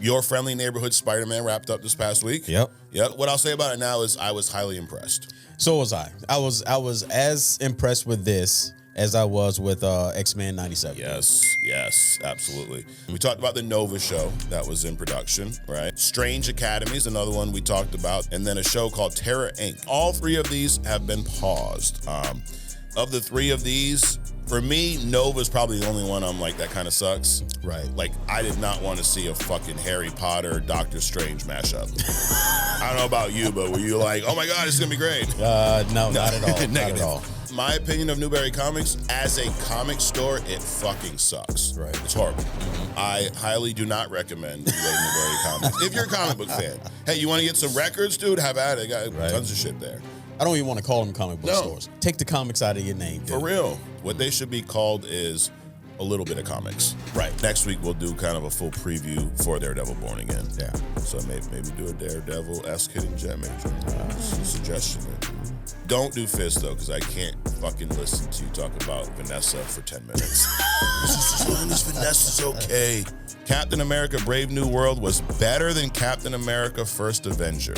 Your Friendly Neighborhood Spider-Man wrapped up this past week. Yep. What I'll say about it now is I was highly impressed. So was I. I was as impressed with this as I was with X-Men 97. Yes, absolutely. We talked about the Nova show that was in production, right? Strange Academy is another one we talked about, and then a show called Terror Inc. All three of these have been paused. Of the three of these, for me, Nova's probably the only one I'm like, that kind of sucks. Right. Like, I did not want to see a fucking Harry Potter, Doctor Strange mashup. I don't know about you, but were you like, oh my God, it's going to be great? No, not at all. Not at all. My opinion of Newbury Comics, as a comic store, it fucking sucks. Right. It's horrible. I highly do not recommend you go to Newbury Comics. If you're a comic book fan, hey, you want to get some records, dude? Have at it. Got tons of shit there. I don't even want to call them comic book stores. Take the comics out of your name, dude. For real. What they should be called is a little bit of comics. Right. Next week, we'll do kind of a full preview for Daredevil Born Again. Yeah. So maybe do a Daredevil-esque Hidden Gem major. Suggestion. Don't do Fist, though, because I can't fucking listen to you talk about Vanessa for 10 minutes. This Vanessa's okay. Captain America Brave New World was better than Captain America First Avenger.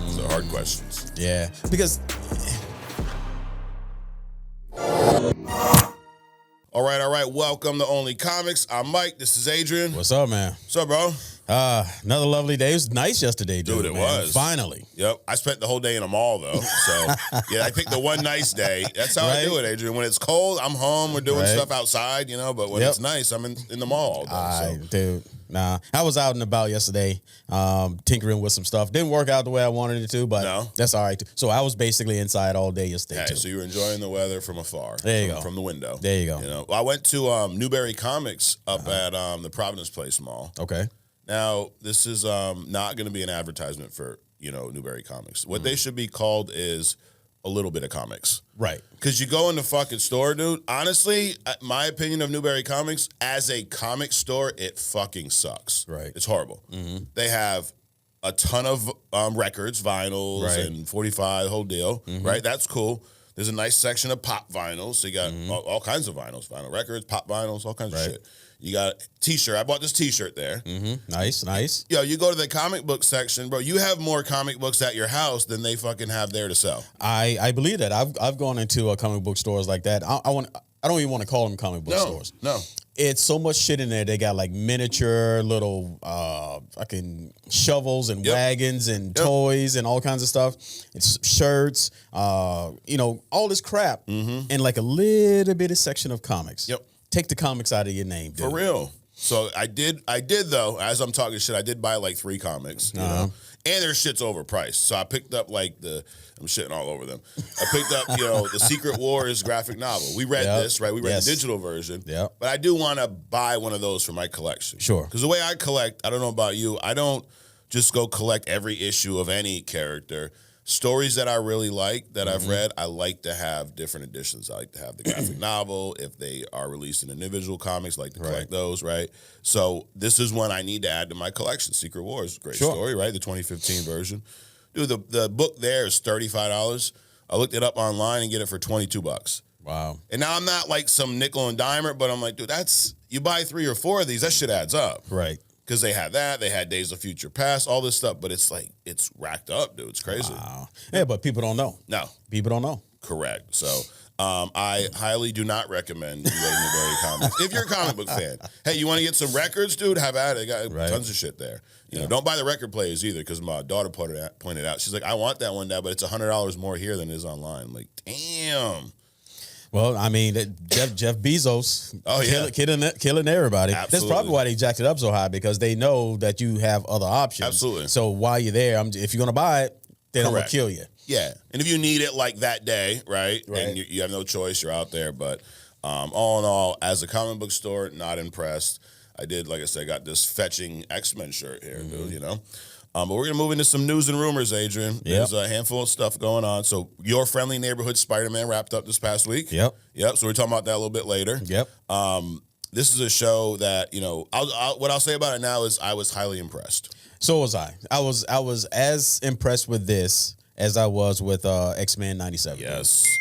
So hard questions. Yeah, because... All right. Welcome to Only Comics. I'm Mike. This is Adrian. What's up, man? What's up, bro? Another lovely day. It was nice yesterday, dude. It man. was. Finally. Yep. I spent the whole day in a mall, though. So, yeah, I picked the one nice day. That's how I do it, Adrian. When it's cold, I'm home. We're doing stuff outside, but when it's nice, I'm in the mall all day. Dude. Nah, I was out and about yesterday, tinkering with some stuff. Didn't work out the way I wanted it to, but that's all right. Too. So I was basically inside all day yesterday, too. So you were enjoying the weather from afar. There you go. From the window. There you go. I went to Newbury Comics up at the Providence Place Mall. Okay. Now, this is not going to be an advertisement for, Newbury Comics. What they should be called is a little bit of comics. Right. Because you go in the fucking store, dude. Honestly, my opinion of Newbury Comics, as a comic store, it fucking sucks. Right. It's horrible. They have a ton of records, vinyls, and 45, the whole deal. Right? That's cool. There's a nice section of pop vinyls. So you got all kinds of vinyls, vinyl records, pop vinyls, all kinds of shit. You got T-shirt. I bought this T-shirt there. Nice. You go to the comic book section, bro. You have more comic books at your house than they fucking have there to sell. I believe that. I've gone into comic book stores like that. I don't even want to call them comic book stores. No. It's so much shit in there. They got like miniature little fucking shovels and wagons and toys and all kinds of stuff. It's shirts, all this crap, and like a little bitty section of comics. Yep. Take the comics out of your name, dude. For real. So I did though, as I'm talking shit, I did buy like 3 comics, you know? And their shit's overpriced. So I picked up I'm shitting all over them. I picked up, the Secret Wars graphic novel. We read this, right? We read the digital version. Yeah. But I do want to buy one of those for my collection. Sure. Because the way I collect, I don't know about you, I don't just go collect every issue of any character. Stories that I really like, that I've read, I like to have different editions. I like to have the graphic novel. If they are released in individual comics, I like to collect those, right? So this is one I need to add to my collection. Secret Wars, great story, right? The 2015 version. Dude, the book there is $35. I looked it up online and get it for $22. Wow. And now I'm not like some nickel and dimer, but I'm like, dude, you buy 3 or 4 of these, that shit adds up. Right. Because they had that, they had Days of Future Past, all this stuff, but it's racked up, dude. It's crazy. Wow. Yeah, but people don't know. No. People don't know. Correct. So I highly do not recommend you go to Newbury Comics. If you're a comic book fan, hey, you want to get some records, dude? Have at it. Got tons of shit there. Don't buy the record players either, because my daughter pointed out. She's like, I want that one, Dad, but it's $100 more here than it is online. I'm like, damn. Well, I mean, Jeff Bezos, killing everybody. Absolutely. That's probably why they jacked it up so high, because they know that you have other options. Absolutely. So while you're there, if you're going to buy it, then I'm going to kill you. Yeah. And if you need it like that day, right? And you have no choice, you're out there. But all in all, as a comic book store, not impressed. I did, like I said, got this fetching X-Men shirt here, dude, But we're going to move into some news and rumors, Adrian. There's a handful of stuff going on. So Your Friendly Neighborhood Spider-Man wrapped up this past week. Yep. So we're talking about that a little bit later. Yep. This is a show that, what I'll say about it now is I was highly impressed. So was I. I was as impressed with this as I was with X-Men 97.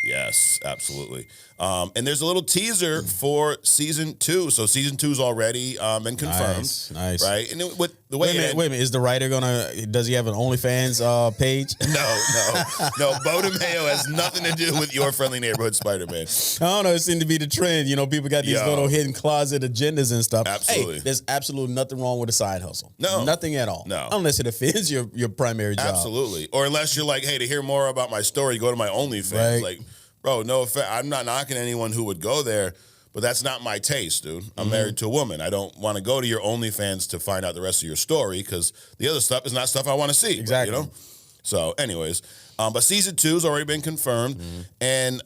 Yes, absolutely. And there's a little teaser for season 2. So season 2's already been confirmed. Nice. Right? And with the way wait a minute. Is the writer does he have an OnlyFans page? No. Bo DeMayo has nothing to do with Your Friendly Neighborhood Spider-Man. I don't know. It seemed to be the trend. People got these little hidden closet agendas and stuff. Absolutely. Hey, there's absolutely nothing wrong with a side hustle. No. Nothing at all. No. Unless it offends your primary job. Absolutely. Or unless you're like, hey, to hear more about my story, go to my OnlyFans. Right. Like, bro, no offense. I'm not knocking anyone who would go there, but that's not my taste, dude. I'm married to a woman. I don't want to go to your OnlyFans to find out the rest of your story because the other stuff is not stuff I want to see. Exactly. So, anyways, but season 2's already been confirmed, and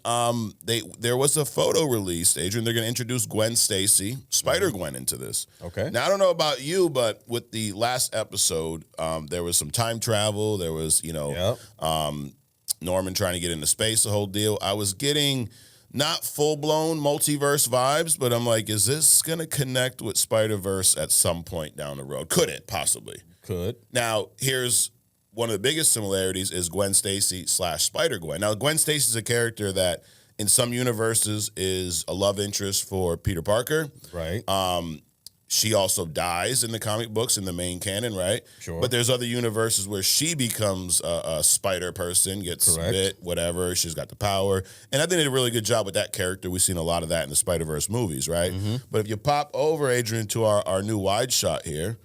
there was a photo released. Adrian, they're going to introduce Gwen Stacy, Spider-Gwen, into this. Okay. Now I don't know about you, but with the last episode, there was some time travel. There was, Norman trying to get into space, the whole deal. I was getting not full-blown multiverse vibes, but I'm like, is this going to connect with Spider-Verse at some point down the road? Could it, possibly? Could. Now, here's one of the biggest similarities is Gwen Stacy / Spider-Gwen. Now, Gwen Stacy is a character that in some universes is a love interest for Peter Parker. Right. She also dies in the comic books in the main canon, right? Sure. But there's other universes where she becomes a spider person, gets bit, whatever. She's got the power. And I think they did a really good job with that character. We've seen a lot of that in the Spider-Verse movies, right? But if you pop over, Adrian, to our new wide shot here,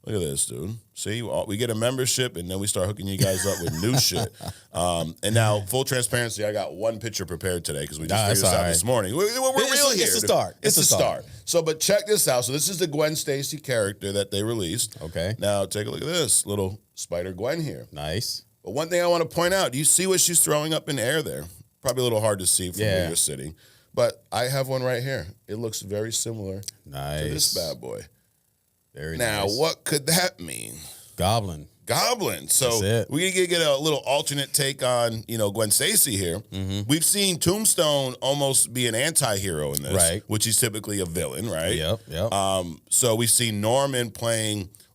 look at this, dude. See, we get a membership, and then we start hooking you guys up with new shit. And now, full transparency, I got one picture prepared today because we just figured this out this morning. We're real here. It's a start. It's a start. So, but check this out. So this is the Gwen Stacy character that they released. Okay. Now, take a look at this. Little Spider-Gwen here. Nice. But one thing I want to point out, do you see what she's throwing up in the air there? Probably a little hard to see from where you're sitting. But I have one right here. It looks very similar to this bad boy. Very now, nice. what could that mean? Goblin. So we get a little alternate take on, Gwen Stacy here. We've seen Tombstone almost be an anti-hero in this, right? Which he's typically a villain, right? Yep. So we've seen Norman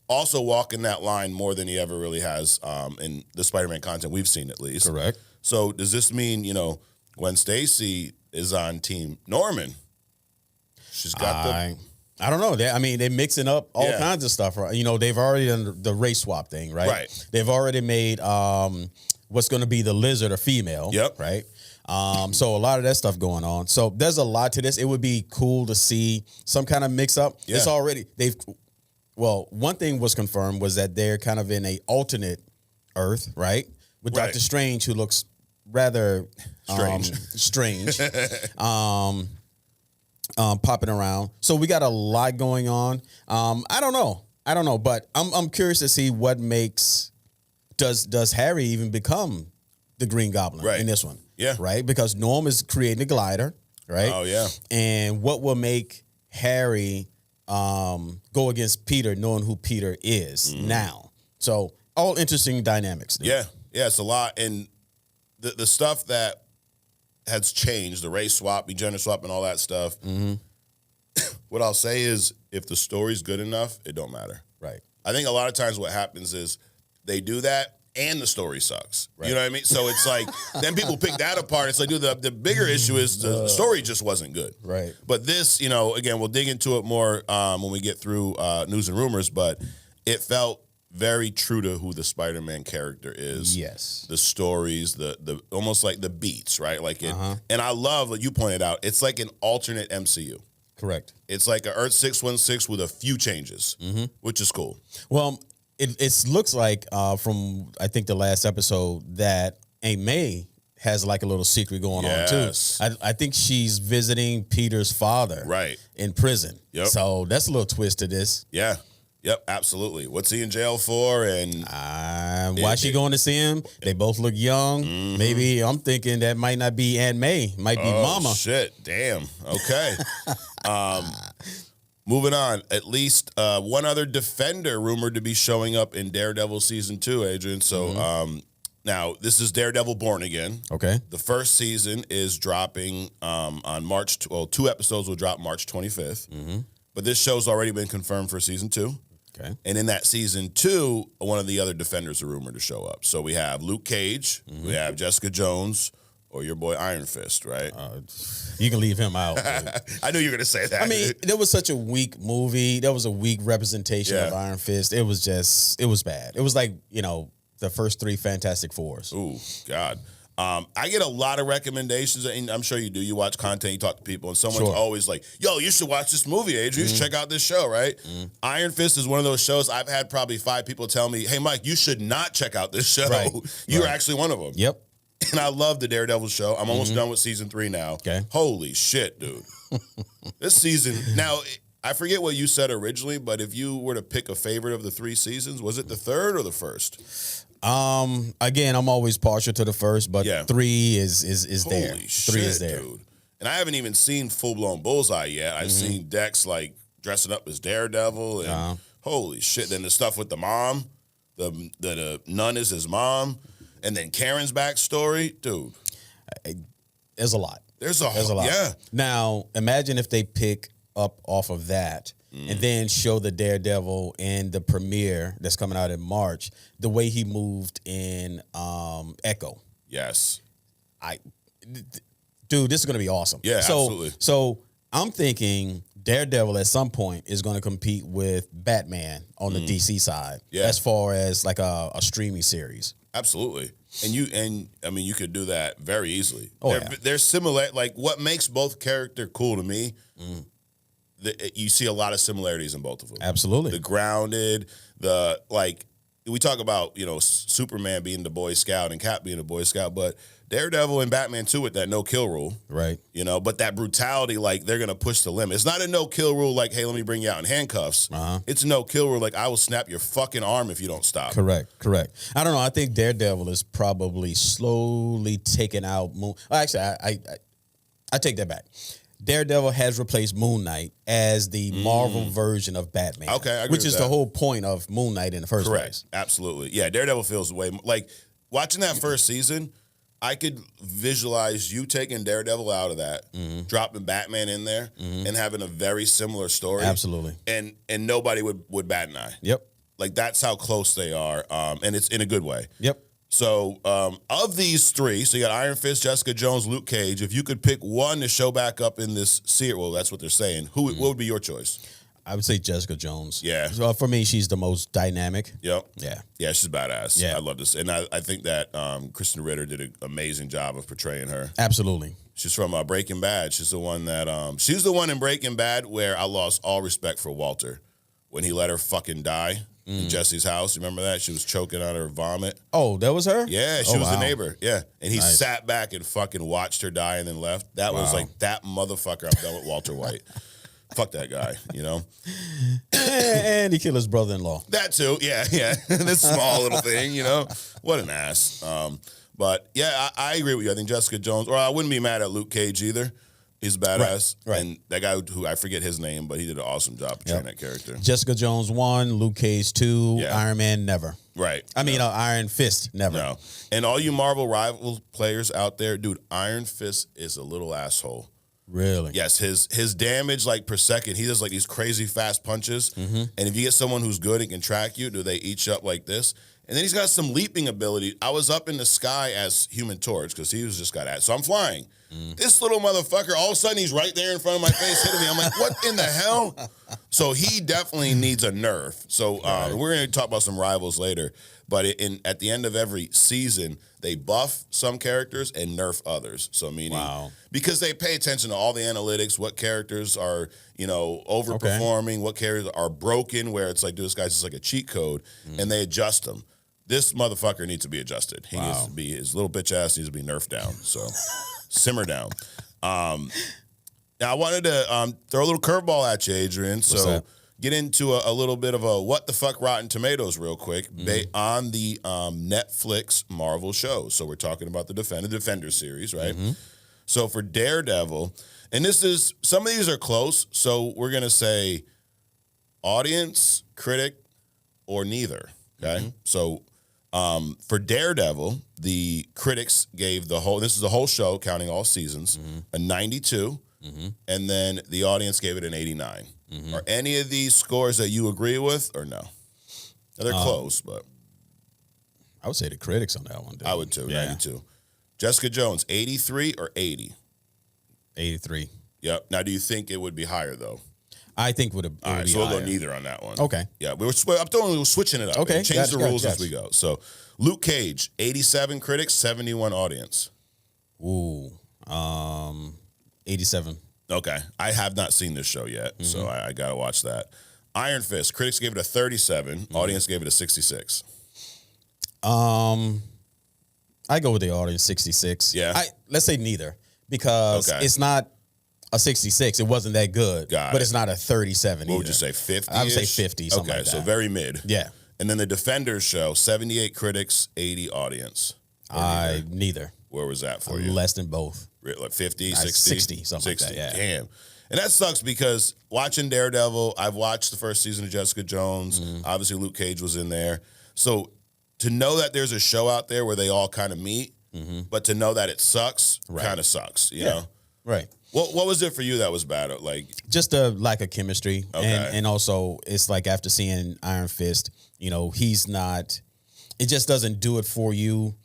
also walking that line more than he ever really has in the Spider-Man content we've seen, at least. Correct. So does this mean, Gwen Stacy is on Team Norman? She's got I don't know. They're mixing up all kinds of stuff. Right? They've already done the race swap thing, right? Right. They've already made what's going to be the lizard a female. Yep. Right. So a lot of that stuff going on. So there's a lot to this. It would be cool to see some kind of mix up. Yeah. It's already one thing was confirmed was that they're kind of in a alternate Earth, right? With Doctor Strange, who looks rather strange. Popping around. So we got a lot going on. I don't know, but I'm curious to see what does Harry even become the Green Goblin in this one? Yeah. Right? Because Norm is creating a glider, right? Oh, yeah. And what will make Harry go against Peter, knowing who Peter is now? So all interesting dynamics. Dude. Yeah. Yeah, it's a lot. And the stuff that has changed, the race swap, gender swap, and all that stuff. What I'll say is, if the story's good enough, it don't matter. Right. I think a lot of times what happens is they do that and the story sucks. Right. You know what I mean? So it's like, then people pick that apart. It's like, dude, the bigger issue is the story just wasn't good. Right. But this, again, we'll dig into it more when we get through news and rumors, but it felt very true to who the Spider-Man character is. Yes. The stories, the almost like the beats, right? Like it, and I love what you pointed out. It's like an alternate MCU. Correct. It's like an Earth 616 with a few changes, which is cool. Well, it looks like from I think the last episode that Aunt May has like a little secret going on too. I think she's visiting Peter's father in prison. Yep. So that's a little twist to this. Yeah. Yep, absolutely. What's he in jail for? And why she going to see him? They both look young. Maybe I'm thinking that might not be Aunt May. Might be Mama. Shit, damn. Okay. Moving on. At least one other Defender rumored to be showing up in Daredevil season 2, Adrian. So now this is Daredevil Born Again. Okay. The first season is dropping on March. 2 episodes will drop March 25th. But this show's already been confirmed for season 2. Okay. And in that season 2, one of the other Defenders are rumored to show up. So we have Luke Cage, we have Jessica Jones, or your boy Iron Fist, right? You can leave him out. I knew you were going to say that. I mean, there was such a weak movie. There was a weak representation of Iron Fist. It was bad. It was like, the first 3 Fantastic Fours. Ooh, God. I get a lot of recommendations, and I'm sure you do. You watch content, you talk to people, and someone's always like, yo, you should watch this movie, Adrian. You should check out this show, right? Iron Fist is one of those shows I've had probably 5 people tell me, hey, Mike, you should not check out this show. Right. You're actually one of them. Yep. And I love the Daredevil show. I'm almost done with season 3 now. Okay. Holy shit, dude. This season, now, I forget what you said originally, but if you were to pick a favorite of the 3 seasons, was it the 3rd or the 1st? Again, I'm always partial to the first, but 3 is there. Holy 3 shit, is there. dude. And I haven't even seen full-blown Bullseye yet. I've seen Dex, like, dressing up as Daredevil, and holy shit. Then the stuff with the mom, the nun is his mom, and then Karen's backstory. Dude. There's a lot. There's a lot. Yeah. Now, imagine if they pick up off of that and then show the Daredevil in the premiere that's coming out in March, the way he moved in Echo. Yes. Dude, this is going to be awesome. Yeah, absolutely. So I'm thinking Daredevil at some point is going to compete with Batman on the DC side as far as like a streaming series. Absolutely. And you could do that very easily. Oh, they're similar. Like, what makes both character cool to me, you see a lot of similarities in both of them. Absolutely. The grounded, we talk about, Superman being the Boy Scout and Cap being a Boy Scout, but Daredevil and Batman too with that no-kill rule. Right. But that brutality, like, they're going to push the limit. It's not a no-kill rule like, hey, let me bring you out in handcuffs. It's a no-kill rule like, I will snap your fucking arm if you don't stop. Correct. I don't know. I think Daredevil is probably slowly taking out Moon. Actually, I take that back. Daredevil has replaced Moon Knight as the Marvel version of Batman. Okay, I agree which with is that. the whole point of Moon Knight in the first place. Absolutely. Yeah, Daredevil feels way like watching that first season, I could visualize you taking Daredevil out of that, dropping Batman in there, and having a very similar story. Absolutely. And nobody would bat an eye. Yep. Like, that's how close they are, and it's in a good way. Yep. So, of these 3, so you got Iron Fist, Jessica Jones, Luke Cage. If you could pick one to show back up in this series, well, that's what they're saying. What would be your choice? I would say Jessica Jones. Yeah. So for me, she's the most dynamic. Yep. Yeah. Yeah, she's badass. Yeah. I love this. And I think that Kristen Ritter did an amazing job of portraying her. Absolutely. She's from Breaking Bad. She's the one that she's the one in Breaking Bad where I lost all respect for Walter when he let her fucking die in Jesse's house. You remember that? She was choking on her vomit. Oh, that was her? Yeah, she was the neighbor. Yeah. And he sat back and fucking watched her die and then left. That was like, that motherfucker, I'm done with Walter White. Fuck that guy, And he killed his brother-in-law. That too, yeah. This small little thing, What an ass. But yeah, I agree with you. I think Jessica Jones, or I wouldn't be mad at Luke Cage either. He's badass. Right. And that guy who I forget his name, but he did an awesome job portraying that character. Jessica Jones 1, Luke Cage 2, Iron Man never. Right. I mean, Iron Fist never. No. And all you Marvel rival players out there, dude, Iron Fist is a little asshole. Really? Yes, his damage per second, he does these crazy fast punches. And if you get someone who's good and can track you, do they eat you up like this? And then he's got some leaping ability. I was up in the sky as Human Torch because he was just got at. So I'm flying. This little motherfucker, all of a sudden he's right there in front of my face hitting me. I'm like, what in the hell? So he definitely needs a nerf. So we're going to talk about some rivals later. But at the end of every season, they buff some characters and nerf others. So meaning, because they pay attention to all the analytics, what characters are, overperforming, what characters are broken, where it's like, dude, this guy's just like a cheat code, and they adjust them. This motherfucker needs to be adjusted. He needs to be, his little bitch ass needs to be nerfed down. So simmer down. Now I wanted to throw a little curveball at you, Adrian. So get into a little bit of a what the fuck Rotten Tomatoes real quick on the Netflix Marvel shows. So we're talking about the Defender series, right? So for Daredevil, and some of these are close, so we're going to say audience, critic, or neither, okay? So for Daredevil, the critics gave this is the whole show, counting all seasons, a 92, and then the audience gave it an 89. Are any of these scores that you agree with or no? They're close, but I would say the critics on that one. Dude. I would too. 92. Jessica Jones, 83 or 80? 83. Yep. Now, do you think it would be higher, though? I think would All right, so we'll go neither on that one. Okay. Yeah, we're switching it up. Okay. Change the rules as we go. So, Luke Cage, 87 critics, 71 audience. Ooh, 87. Okay. I have not seen this show yet, so I got to watch that. Iron Fist, critics gave it a 37, audience gave it a 66. I go with the audience 66. Yeah. Let's say neither, because it's not a 66. It wasn't that good. But it's not a 37 What would you say, 50? I would say 50, something like that. So very mid. Yeah. And then the Defenders show, 78 critics, 80 audience. Neither. Where was that for you? Less than both. Like 50, 60? 60, something 60. Like that, yeah. Damn. And that sucks because watching Daredevil, I've watched the first season of Jessica Jones. Obviously, Luke Cage was in there. So to know that there's a show out there where they all kind of meet, but to know that it sucks kind of sucks, you know? Right. What was it for you that was bad? Like, just a lack of chemistry. Okay. And also, it's like after seeing Iron Fist, he's not, it just doesn't do it for you.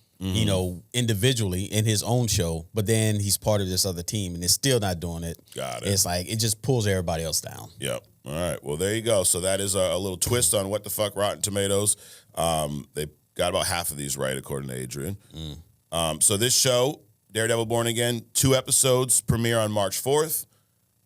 Individually in his own show, but then he's part of this other team and it's still not doing it. Got it. It's like it just pulls everybody else down. Yep. All right. Well, there you go. So that is a little twist on what the fuck Rotten Tomatoes. They got about half of these right, according to Adrian. So this show, Daredevil Born Again, 2 episodes premiere on March 4th.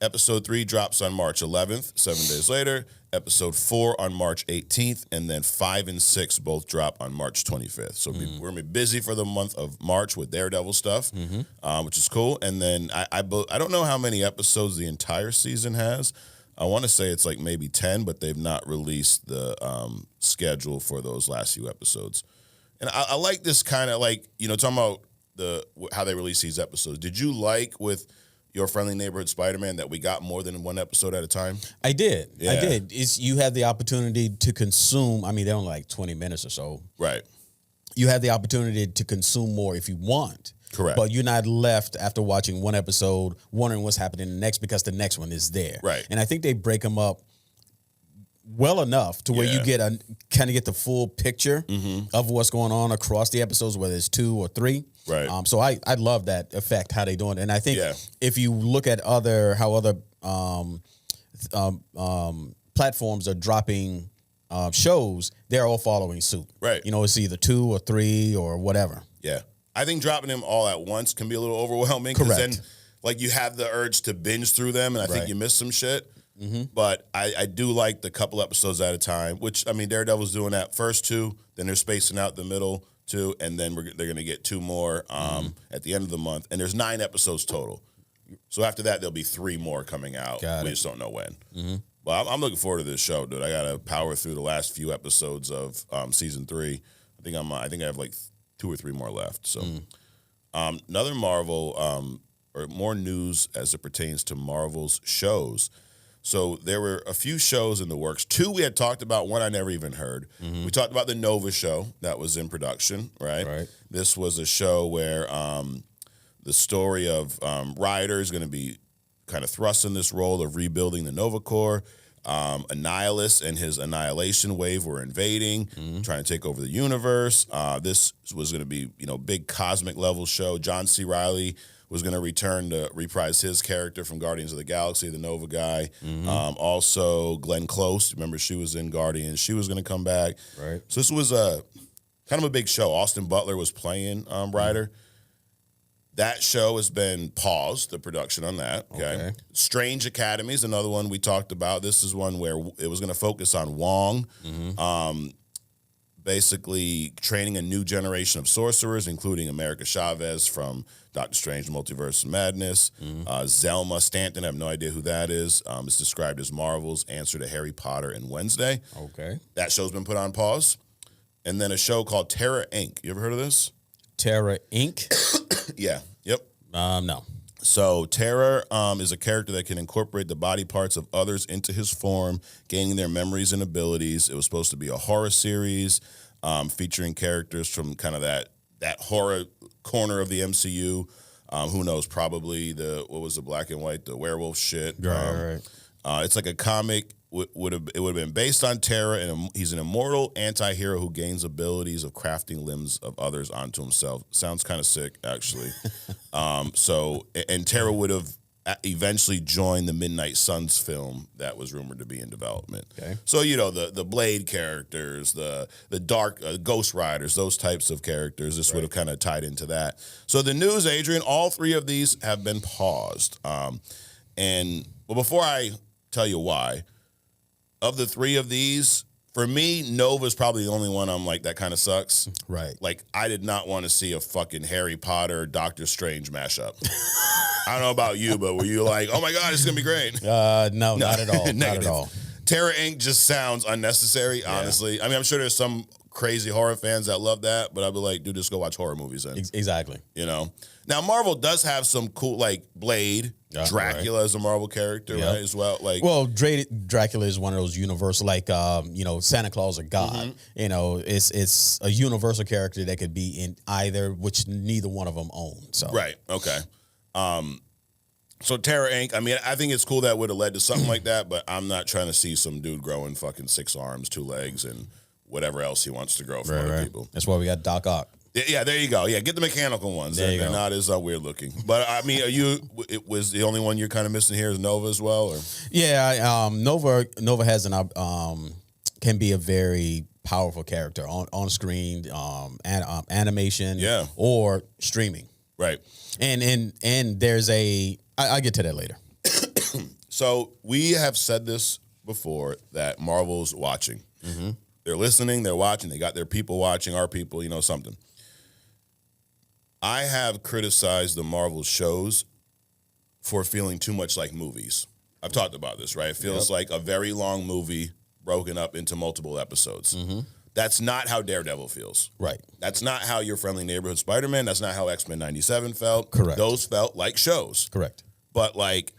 Episode 3 drops on March 11th, 7 days later. Episode 4 on March 18th, and then 5 and 6 both drop on March 25th. So we're gonna be busy for the month of March with Daredevil stuff, which is cool. And then I don't know how many episodes the entire season has. I want to say it's like maybe 10, but they've not released the schedule for those last few episodes. And I like this kind of like talking about how they release these episodes. Did you like with Your Friendly Neighborhood Spider-Man that we got more than one episode at a time? I did. Yeah. I did. You had the opportunity to consume. I mean, they're only like 20 minutes or so. Right. You have the opportunity to consume more if you want. Correct. But you're not left after watching one episode wondering what's happening in the next because the next one is there. Right. And I think they break them up well enough to where you get the full picture of what's going on across the episodes, whether it's 2 or 3. Right. So I love that effect, how they doing it. And I think if you look at how other platforms are dropping shows, they're all following suit. Right. It's either 2 or 3 or whatever. Yeah. I think dropping them all at once can be a little overwhelming. Correct. Then, like, you have the urge to binge through them, and I think you miss some shit. But I do like the couple episodes at a time, which, I mean, Daredevil's doing that first 2, then they're spacing out the middle 2, and then they're going to get 2 more at the end of the month. And there's 9 episodes total. So after that, there'll be 3 more coming out. We just don't know when. Well, I'm looking forward to this show, dude. I got to power through the last few episodes of season 3. I think I have like 2 or 3 more left. So another Marvel or more news as it pertains to Marvel's shows. So there were a few shows in the works. 2 we had talked about, 1 I never even heard. We talked about the Nova show that was in production, right? This was a show where the story of Ryder is going to be kind of thrust in this role of rebuilding the Nova Corps. Annihilus and his Annihilation Wave were invading, trying to take over the universe. This was going to be, big cosmic level show. John C. Reilly was going to return to reprise his character from Guardians of the Galaxy, the Nova guy. Also, Glenn Close, remember she was in Guardians. She was going to come back. Right. So this was kind of a big show. Austin Butler was playing Ryder. That show has been paused, the production on that. Okay. Strange Academy is another one we talked about. This is one where it was going to focus on Wong, basically training a new generation of sorcerers, including America Chavez from Doctor Strange Multiverse of Madness. Zelma Stanton, I have no idea who that is. It's described as Marvel's answer to Harry Potter and Wednesday. Okay. That show's been put on pause. And then a show called Terra Inc. You ever heard of this? Terra Inc.? Yeah. Yep. No. So Terra is a character that can incorporate the body parts of others into his form, gaining their memories and abilities. It was supposed to be a horror series featuring characters from kind of that horror corner of the MCU. Who knows? Probably the black and white, the werewolf shit. Right. It's like a comic. It would have been based on Terra, and he's an immortal anti-hero who gains abilities of crafting limbs of others onto himself. Sounds kind of sick, actually. And Terra would have eventually joined the Midnight Suns film that was rumored to be in development. Okay. So, the Blade characters, the Dark Ghost Riders, those types of characters, this would have kind of tied into that. So the news, Adrian, all 3 of these have been paused. Before I tell you why, of the 3 of these, for me, Nova's probably the only one I'm like, that kind of sucks. Right. Like, I did not want to see a fucking Harry Potter, Doctor Strange mashup. I don't know about you, but were you like, oh my God, it's going to be great? No, not at all. Not at all. Terra Inc. just sounds unnecessary, honestly. I mean, I'm sure there's some crazy horror fans that love that, but I'd be like, dude, just go watch horror movies then. Exactly. Now, Marvel does have some cool, like, Blade, Dracula is a Marvel character, right, as well. Like, well, Dracula is one of those universal, like, Santa Claus or God. It's a universal character that could be in either, which neither one of them own. So right, okay. So Terra Inc., I mean, I think it's cool that would have led to something like that, but I'm not trying to see some dude growing fucking 6 arms, 2 legs, and whatever else he wants to grow from other people. That's why we got Doc Ock. Yeah, there you go. Yeah, get the mechanical ones. They're not as weird looking. But I mean, it was the only one you're kind of missing here is Nova as well? Or? Yeah, Nova has can be a very powerful character on screen, animation, or streaming. Right. And there's I'll get to that later. So we have said this before that Marvel's watching. Mm-hmm. They're listening, they're watching, they got their people watching, our people, something. I have criticized the Marvel shows for feeling too much like movies. I've talked about this, right? It feels like a very long movie broken up into multiple episodes. Mm-hmm. That's not how Daredevil feels. Right. That's not how Your Friendly Neighborhood Spider-Man. That's not how X-Men 97 felt. Correct. Those felt like shows. Correct. But like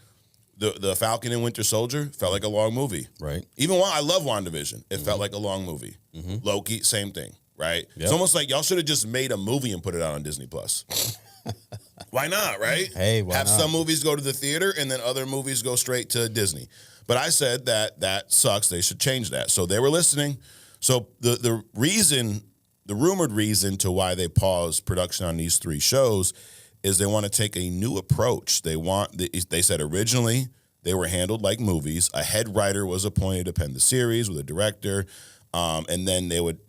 the Falcon and Winter Soldier felt like a long movie. Right. Even while I love WandaVision, it felt like a long movie. Mm-hmm. Loki, same thing. Right? Yep. It's almost like y'all should have just made a movie and put it out on Disney Plus. Why not, right? Hey, why Have not? some movies go to the theater and then other movies go straight to Disney. But I said that sucks. They should change that. So they were listening. So the rumored reason to why they paused production on these 3 shows is they want to take a new approach. They said originally they were handled like movies. A head writer was appointed to pen the series with a director, and then they would,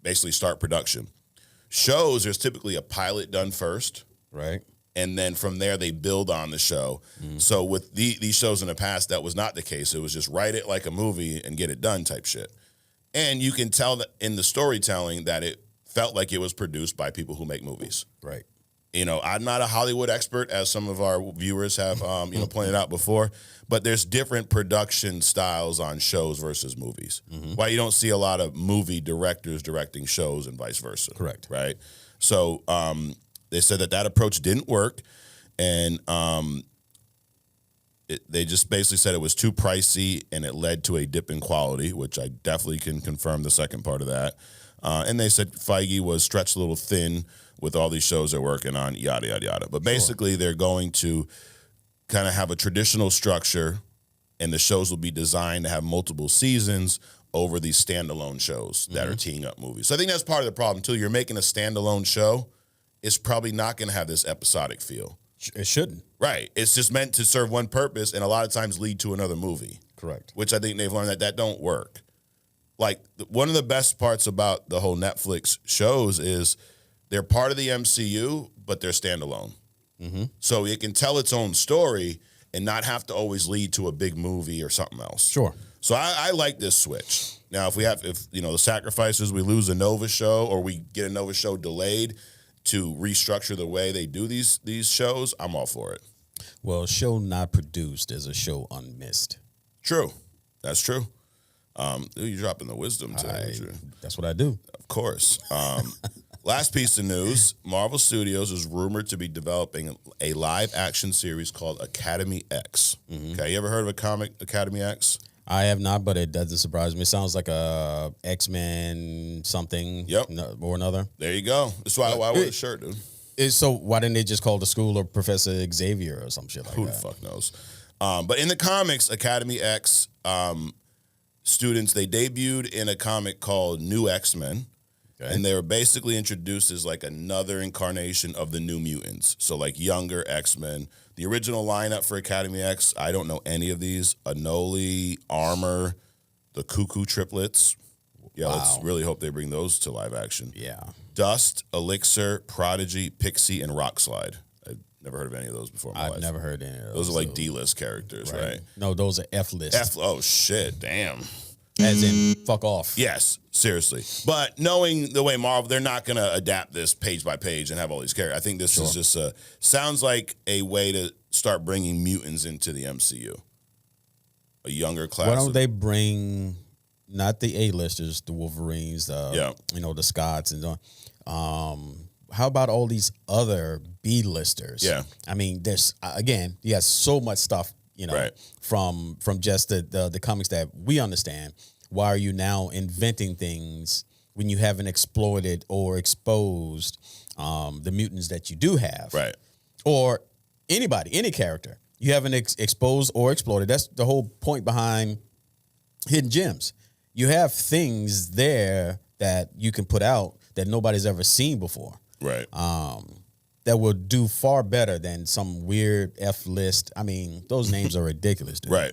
basically start production. Shows, there's typically a pilot done first. Right. And then from there, they build on the show. Mm. So with these shows in the past, that was not the case. It was just write it like a movie and get it done type shit. And you can tell that in the storytelling that it felt like it was produced by people who make movies. Right. I'm not a Hollywood expert, as some of our viewers have, pointed out before, but there's different production styles on shows versus movies. Mm-hmm. Why you don't see a lot of movie directors directing shows and vice versa. Correct. Right. So they said that approach didn't work, and they just basically said it was too pricey and it led to a dip in quality, which I definitely can confirm the second part of that. And they said Feige was stretched a little thin with all these shows they're working on, yada, yada, yada. But basically, they're going to kind of have a traditional structure, and the shows will be designed to have multiple seasons over these standalone shows that are teeing up movies. So I think that's part of the problem, too. You're making a standalone show. It's probably not going to have this episodic feel. It shouldn't. Right. It's just meant to serve one purpose and a lot of times lead to another movie. Correct. Which I think they've learned that don't work. Like, one of the best parts about the whole Netflix shows is they're part of the MCU, but they're standalone. Mm-hmm. So it can tell its own story and not have to always lead to a big movie or something else. Sure. So I like this switch. Now, if the sacrifices, we lose a Nova show or we get a Nova show delayed to restructure the way they do these shows, I'm all for it. Well, a show not produced is a show unmissed. True. That's true. You're dropping the wisdom today. That's what I do. Of course. Last piece of news, Marvel Studios is rumored to be developing a live-action series called Academy X. Mm-hmm. Okay, you ever heard of a comic, Academy X? I have not, but it doesn't surprise me. It sounds like a X-Men something or another. There you go. That's why I wear the shirt, dude. So why didn't they just call the school of Professor Xavier or some shit like Who that? the fuck knows? But in the comics, Academy X students, they debuted in a comic called New X-Men. Okay. And they were basically introduced as like another incarnation of the New Mutants. So like younger X-Men. The original lineup for Academy X, I don't know any of these. Anoli, Armor, the Cuckoo triplets. Yeah, let's really hope they bring those to live action. Yeah. Dust, Elixir, Prodigy, Pixie, and Rockslide. I've never heard of any of those before in my life. I've never heard any of those. Those are like D-list characters, right? No, those are F-list. Oh, shit, damn. As in, fuck off. Yes, seriously. But knowing the way Marvel, they're not going to adapt this page by page and have all these characters. I think this is just sounds like a way to start bringing mutants into the MCU. A younger class. Why don't they bring not the A-listers, the Wolverines, the Scotts, and how about all these other B-listers? Yeah. I mean, there's you have so much stuff. From just the comics that we understand. Why are you now inventing things when you haven't exploited or exposed the mutants that you do have? Right. Or anybody, any character. You haven't exposed or exploited. That's the whole point behind Hidden Gems. You have things there that you can put out that nobody's ever seen before. Right. That will do far better than some weird F-list. I mean, those names are ridiculous, dude. Right.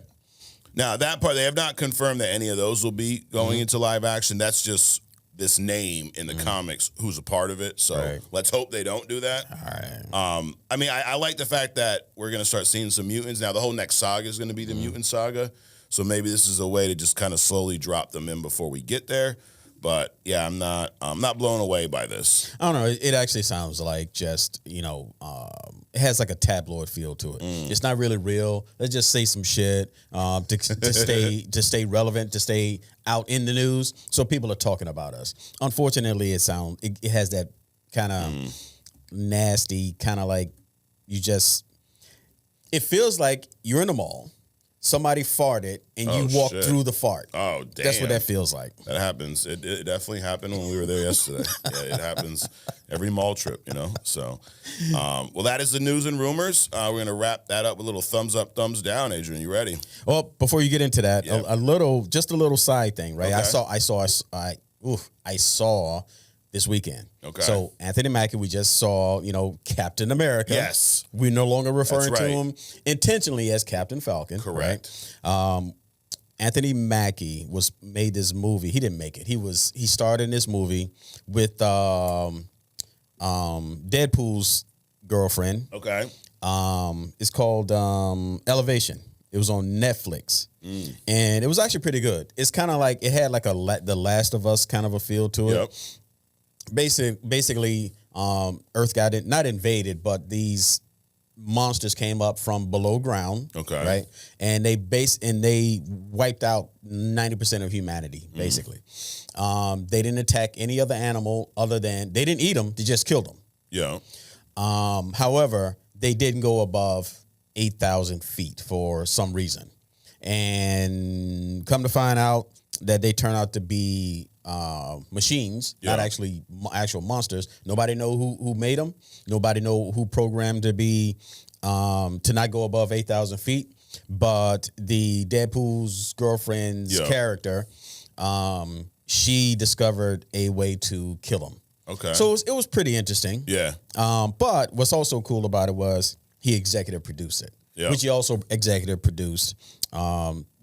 Now, that part, they have not confirmed that any of those will be going into live action. That's just this name in the comics who's a part of it. So let's hope they don't do that. All right. I mean, I like the fact that we're going to start seeing some mutants. Now, the whole next saga is going to be the mutant saga. So maybe this is a way to just kind of slowly drop them in before we get there. But yeah, I'm not blown away by this. I don't know. It actually sounds like just it has like a tabloid feel to it. It's not really real. Let's just say some shit to stay relevant, to stay out in the news, so people are talking about us. Unfortunately, it has that kind of nasty kind of like it feels like you're in the mall. Somebody farted and you walked through the fart. Oh, damn. That's what that feels like. That happens. It definitely happened when we were there yesterday. Yeah, it happens every mall trip, So, well, that is the news and rumors. We're going to wrap that up with a little thumbs up, thumbs down. Adrian, you ready? Well, before you get into that, a little side thing, right? Okay. I saw this weekend. Okay. So Anthony Mackie, we just saw, Captain America. Yes. We're no longer referring to him intentionally as Captain Falcon. Correct. Right? Anthony Mackie made this movie. He didn't make it. He starred in this movie with Deadpool's girlfriend. Okay. It's called Elevation. It was on Netflix, and it was actually pretty good. It's kind of like it had like the Last of Us kind of a feel to it. Yep. Basically, Earth got not invaded, but these monsters came up from below ground. Okay. Right, and they wiped out 90% of humanity. Basically, they didn't attack any other animal other than they didn't eat them. They just killed them. Yeah. However, they didn't go above 8,000 feet for some reason, and come to find out that they turn out to be machines, not actually actual monsters. Nobody know who made them. Nobody know who programmed to be to not go above 8,000 feet. But the Deadpool's girlfriend's character, she discovered a way to kill them. Okay. So it was pretty interesting. Yeah. But what's also cool about it was he executive produced it, which he also executive produced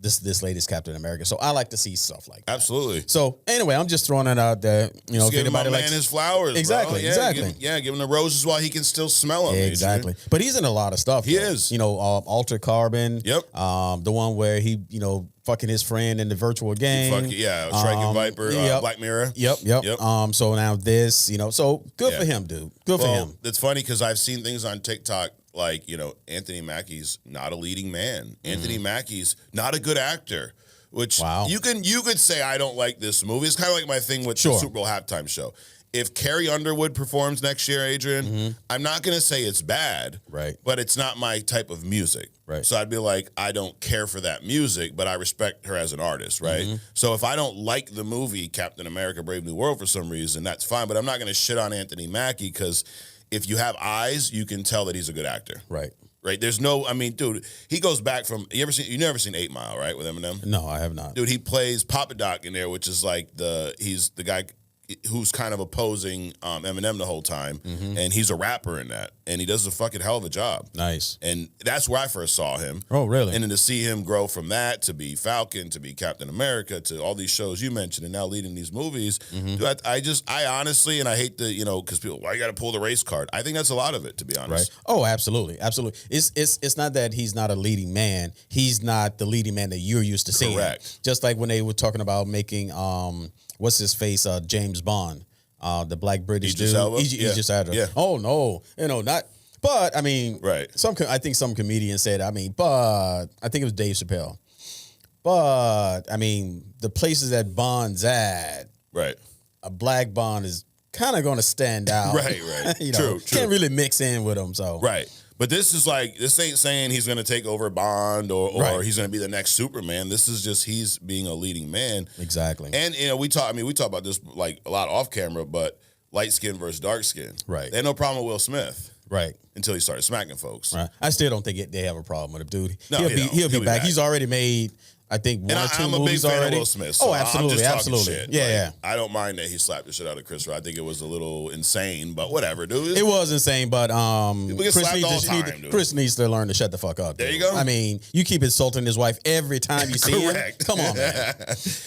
this latest Captain America. So I like to see stuff like that. Absolutely. So anyway, I'm just throwing it out there. Just give my man his flowers. Exactly. Bro. Exactly. Give him the roses while he can still smell them. Exactly. But he's in a lot of stuff. He is. Altered Carbon. Yep. The one where he, fucking his friend in the virtual game. Striking Viper, Black Mirror. Yep. So now this, so good for him, dude. Good for him. It's funny because I've seen things on TikTok like, Anthony Mackie's not a leading man. Anthony Mackie's not a good actor. Which you could say I don't like this movie. It's kind of like my thing with the Super Bowl halftime show. If Carrie Underwood performs next year, Adrian, I'm not going to say it's bad, right? But it's not my type of music, right? So I'd be like, I don't care for that music, but I respect her as an artist, right? So if I don't like the movie Captain America: Brave New World for some reason, that's fine. But I'm not going to shit on Anthony Mackie because if you have eyes, you can tell that he's a good actor, right? right? There's no, I mean, dude, he goes back from, you never seen 8 Mile, right, with Eminem? No, I have not. Dude, he plays Papa Doc in there, which is like he's the guy who's kind of opposing Eminem the whole time, and he's a rapper in that, and he does a fucking hell of a job. Nice. And that's where I first saw him. Oh, really? And then to see him grow from that to be Falcon, to be Captain America, to all these shows you mentioned, and now leading these movies, dude, I honestly, and I hate to, because people, why you got to pull the race card? I think that's a lot of it, to be honest. Right. Oh, absolutely, absolutely. It's not that he's not a leading man. He's not the leading man that you're used to seeing. Correct. Just like when they were talking about making what's his face, James Bond, the black British dude. Idris Elba. Yeah. Oh no, not. But I mean, right. I think some comedian said, but I think it was Dave Chappelle. But I mean, the places that Bond's at, right? A black Bond is kind of going to stand out, right? True. Can't really mix in with them, so right. But this ain't saying he's going to take over Bond or he's going to be the next Superman. This is just he's being a leading man. Exactly. And we talk about this like a lot off camera, but light skin versus dark skin. Right. They had no problem with Will Smith. Right. Until he started smacking folks. Right. I still don't think they have a problem with him, dude. No, he'll be back. He's already made, I think, one or two movies already. I'm a big fan of Will Smith. So absolutely, I'm just absolutely. Shit. Yeah. I don't mind that he slapped the shit out of Chris Rock. I think it was a little insane, but whatever, dude. It was insane, but Chris needs to learn to shut the fuck up. There you go. I mean, you keep insulting his wife every time you see him. Come on, man.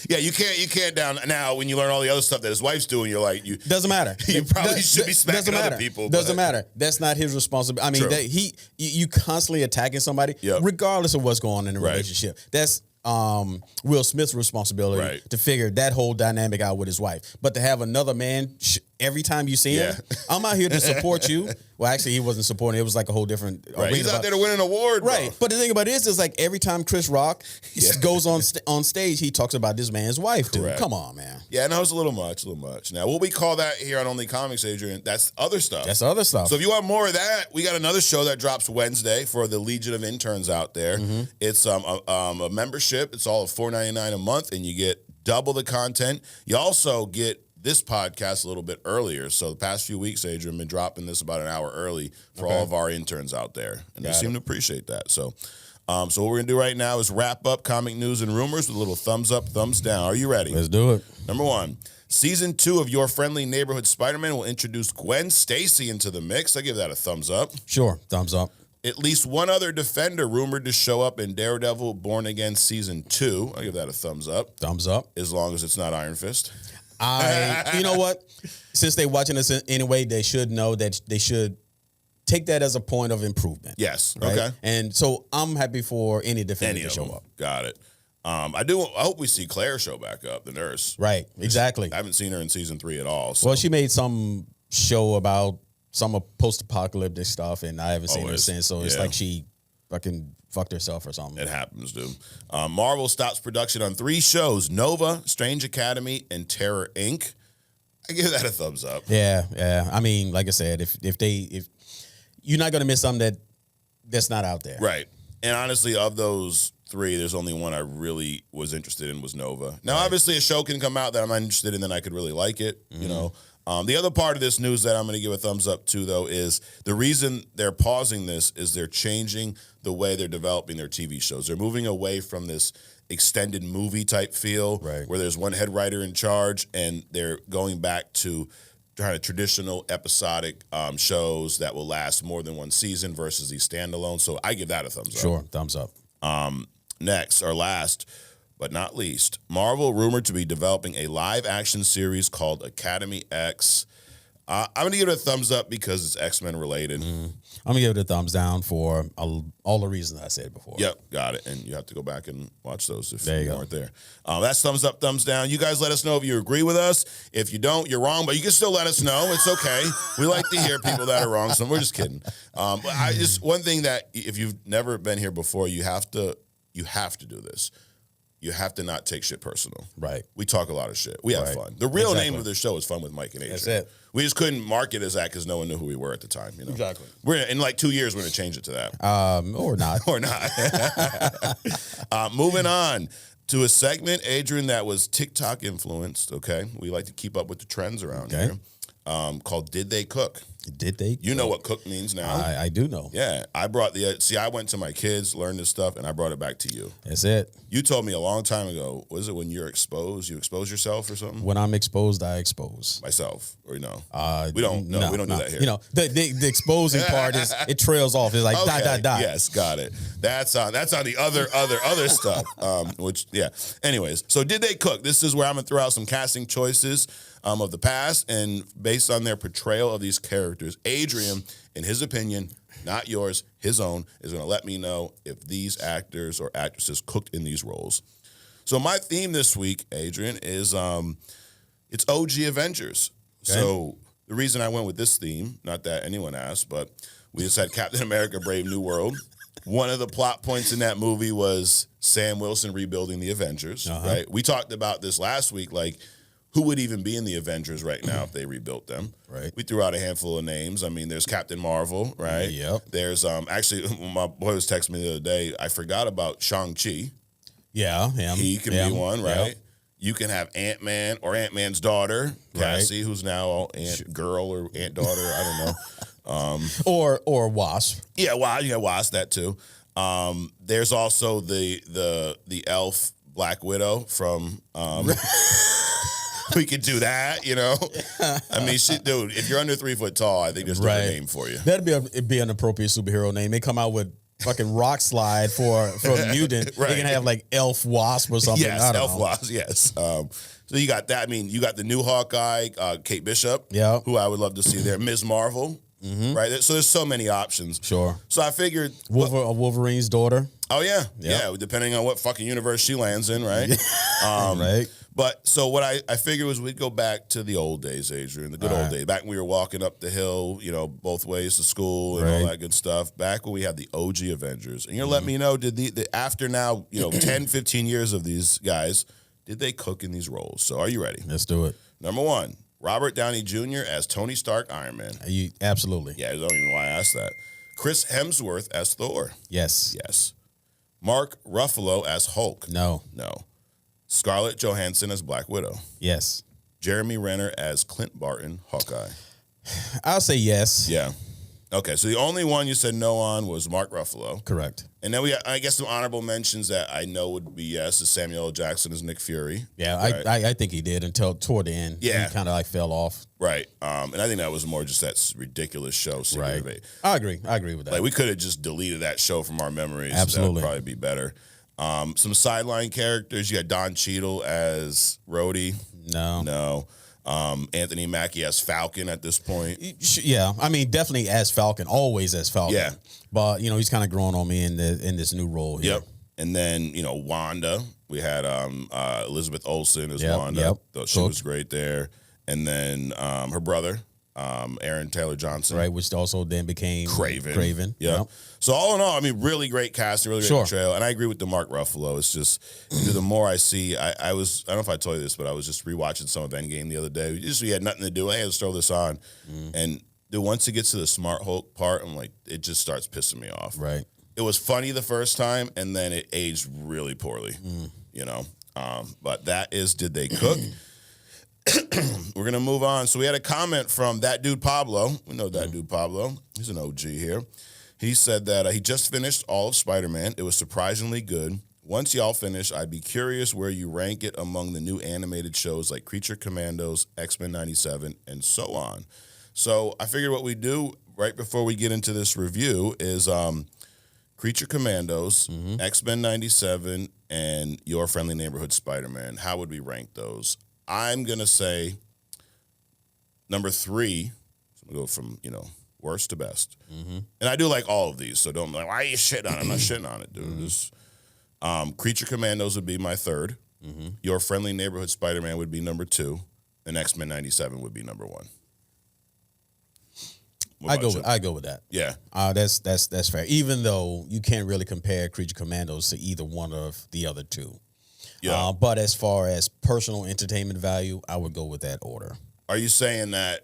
Yeah, you can't down now when you learn all the other stuff that his wife's doing. You're like, doesn't matter. You probably should be smacking other people. Doesn't matter. That's not his responsibility. I mean, you constantly attacking somebody, regardless of what's going on in the relationship. That's Will Smith's responsibility to figure that whole dynamic out with his wife. But to have another man every time you see him, I'm out here to support you. Well, actually, he wasn't supporting. It was like a whole different. He's out there to win an award, right? Bro. But the thing about it is like every time Chris Rock goes on stage, he talks about this man's wife. Dude, come on, man. Yeah, no, it's a little much. Now, what we call that here on Only Comics, Adrian, that's other stuff. That's other stuff. So if you want more of that, we got another show that drops Wednesday for the Legion of Interns out there. It's a membership. It's all of $4.99 a month, and you get double the content. You also get this podcast a little bit earlier. So the past few weeks, Adrian, been dropping this about an hour early for all of our interns out there. And they seem to appreciate that. So what we're going to do right now is wrap up comic news and rumors with a little thumbs up, thumbs down. Are you ready? Let's do it. Number 1, Season 2 of Your Friendly Neighborhood Spider-Man will introduce Gwen Stacy into the mix. I give that a thumbs up. Sure, thumbs up. At least one other Defender rumored to show up in Daredevil Born Again Season 2. I give that a thumbs up. Thumbs up. As long as it's not Iron Fist. You know what? Since they're watching us anyway, they should know that they should take that as a point of improvement. Yes. Right? Okay. And so I'm happy for any Defender to show up. Got it. I hope we see Claire show back up, the nurse. Right. Exactly. I haven't seen her in Season 3 at all. So. Well, she made some show about some post-apocalyptic stuff, and I haven't seen her since. So it's like she fucking fucked herself or something. It happens, dude. Marvel stops production on 3 shows: Nova, Strange Academy, and Terror Inc. I give that a thumbs up. Yeah. I mean, like I said, if you're not gonna miss something that's not out there, right? And honestly, of those 3, there's only one I really was interested in was Nova. Now, obviously, a show can come out that I'm not interested in, then I could really like it. You know. The other part of this news that I'm going to give a thumbs up to, though, is the reason they're pausing this is they're changing the way they're developing their TV shows. They're moving away from this extended movie type feel where there's one head writer in charge, and they're going back to kind of traditional episodic shows that will last more than one season versus these standalone. So I give that a thumbs up. Sure, thumbs up. Next, or last, but not least, Marvel rumored to be developing a live-action series called Academy X. I'm going to give it a thumbs up because it's X-Men related. I'm going to give it a thumbs down for all the reasons I said before. Yep, got it. And you have to go back and watch those if you weren't there. That's thumbs up, thumbs down. You guys let us know if you agree with us. If you don't, you're wrong, but you can still let us know. It's okay. We like to hear people that are wrong, so we're just kidding. But one thing that if you've never been here before, you have to do this. You have to not take shit personal. Right. We talk a lot of shit. We have fun. The real name of this show is Fun with Mike and Adrian. That's it. We just couldn't market as that because no one knew who we were at the time. You know? Exactly. We're in like 2 years, we're going to change it to that. Or not. Or not. Moving on to a segment, Adrian, that was TikTok influenced, okay? We like to keep up with the trends around here. called Did They Cook? Did they? You know what cook means now. I do know. Yeah. I brought I went to my kids, learned this stuff, and I brought it back to you. That's it. You told me a long time ago, was it when you're exposed? You expose yourself or something? When I'm exposed, I expose. Myself, or no? We don't do that here. You know, the exposing part is it trails off. It's like die. Yes, got it. That's on the other stuff. Which Anyways, so Did They Cook? This is where I'm gonna throw out some casting choices of the past, and based on their portrayal of these characters, Adrian, in his opinion, not yours, his own, is going to let me know if these actors or actresses cooked in these roles. So my theme this week, Adrian, is it's OG Avengers. Okay. So the reason I went with this theme, not that anyone asked, but we just had Captain America: Brave New World. One of the plot points in that movie was Sam Wilson rebuilding the Avengers. Right? We talked about this last week, like, who would even be in the Avengers right now if they rebuilt them? Right. We threw out a handful of names. I mean, there's Captain Marvel, right? Yep. There's actually, my boy was texting me the other day. I forgot about Shang-Chi. Yeah, him. He can be one, right? Yep. You can have Ant-Man or Ant-Man's daughter, Cassie, who's now Ant Girl or Ant Daughter. I don't know. Or Wasp. Yeah, well, you got Wasp, that too. There's also the elf Black Widow from. We could do that, you know. I mean, dude, if you're under 3 foot tall, I think there's no name for you. That'd be an appropriate superhero name. They come out with fucking Rock Slide for a mutant. Right. They can have like Elf Wasp or something. Yes, Elf Wasp. Yes. So you got that. I mean, you got the new Hawkeye, Kate Bishop. Yeah. Who I would love to see there. Ms. Marvel. Mm-hmm. Right. So there's so many options. Sure. So I figured Wolverine's daughter. Oh yeah, yeah. Depending on what fucking universe she lands in, right? Right. But so what I figured was we'd go back to the old days, Adrian, the good old days. Back when we were walking up the hill, you know, both ways to school and all that good stuff. Back when we had the OG Avengers. And you're letting me know, did the after now, 10, 15 years of these guys, did they cook in these roles? So are you ready? Let's do it. Number one, Robert Downey Jr. as Tony Stark, Iron Man. Absolutely. Yeah, I don't even know why I asked that. Chris Hemsworth as Thor. Yes. Yes. Mark Ruffalo as Hulk. No. Scarlett Johansson as Black Widow. Yes. Jeremy Renner as Clint Barton, Hawkeye. I'll say yes. Yeah. Okay, so the only one you said no on was Mark Ruffalo. Correct. And then I guess some honorable mentions that I know would be yes is Samuel L. Jackson as Nick Fury. Yeah, right? I think he did until toward the end. Yeah. He kind of like fell off. Right. And I think that was more just that ridiculous show. Right. I agree with that. Like, we could have just deleted that show from our memories. Absolutely. That would probably be better. Some sideline characters. You got Don Cheadle as Rhodey. No. Anthony Mackie as Falcon at this point. Yeah, I mean, definitely as Falcon, always as Falcon. Yeah. But, he's kind of growing on me in this new role here. Yep. And then, Wanda. We had Elizabeth Olsen as Wanda. Yep. Thought she was great there. And then her brother, Aaron Taylor Johnson. Right, which also then became Craven. Yep. So all in all, I mean, really great casting, really great portrayal. And I agree with the Mark Ruffalo. It's just, the more I see, I don't know if I told you this, but I was just rewatching some of Endgame the other day. We had nothing to do. I had to throw this on. And once it gets to the Smart Hulk part, I'm like, it just starts pissing me off. Right. It was funny the first time, and then it aged really poorly, But that is Did They Cook? We're going to move on. So we had a comment from that dude Pablo. We know that dude Pablo. He's an OG here. He said that he just finished all of Spider-Man. It was surprisingly good. Once y'all finish, I'd be curious where you rank it among the new animated shows like Creature Commandos, X-Men 97, and so on. So I figured what we do right before we get into this review is Creature Commandos, X-Men 97, and Your Friendly Neighborhood Spider-Man. How would we rank those? I'm going to say number 3. So I'm going to go from, worst to best. And I do like all of these, so don't be like, why are you shitting on it? I'm not shitting on it, dude. Just, Creature Commandos would be my 3rd. Your Friendly Neighborhood Spider-Man would be number 2. And X-Men 97 would be number 1. I go with that. Yeah. That's fair. Even though you can't really compare Creature Commandos to either one of the other two. Yeah. But as far as personal entertainment value, I would go with that order. Are you saying that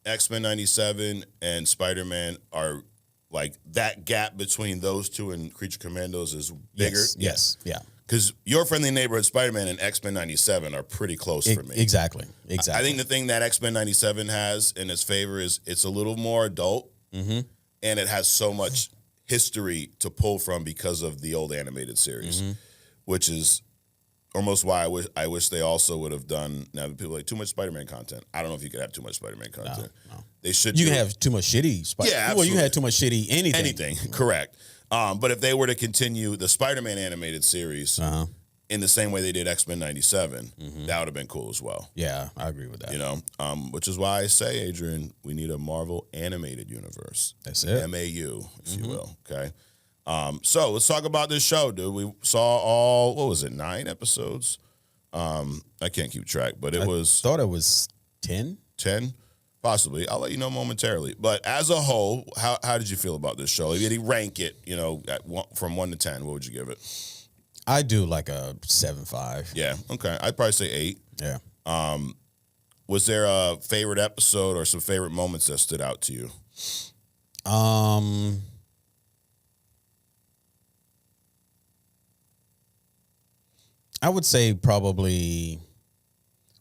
X-Men 97 and Spider-Man are like that gap between those two and Creature Commandos is bigger? Yes. Yeah. Because Your Friendly Neighborhood Spider-Man and X-Men 97 are pretty close for me. Exactly. I think the thing that X-Men 97 has in its favor is it's a little more adult, and it has so much history to pull from because of the old animated series, which is almost why I wish they also would have done. Now people are like too much Spider-Man content. I don't know if you could have too much Spider-Man content. No. They should. You can have too much shitty Spider-Man. Yeah, absolutely. Well, you had too much shitty anything. Anything, correct. But if they were to continue the Spider-Man animated series in the same way they did X-Men 97, that would have been cool as well. Yeah, I agree with that. You know, which is why I say, Adrian, we need a Marvel animated universe. That's it. MAU, if you will. Okay. So let's talk about this show, dude. We saw all, what was it, 9 episodes? I can't keep track, but I thought it was 10. 10? Possibly. I'll let you know momentarily. But as a whole, how did you feel about this show? If you rank it, you know, from 1 to 10, what would you give it? I do like a 7.5. Yeah. Okay. I'd probably say 8. Yeah. Was there a favorite episode or some favorite moments that stood out to you? I would say probably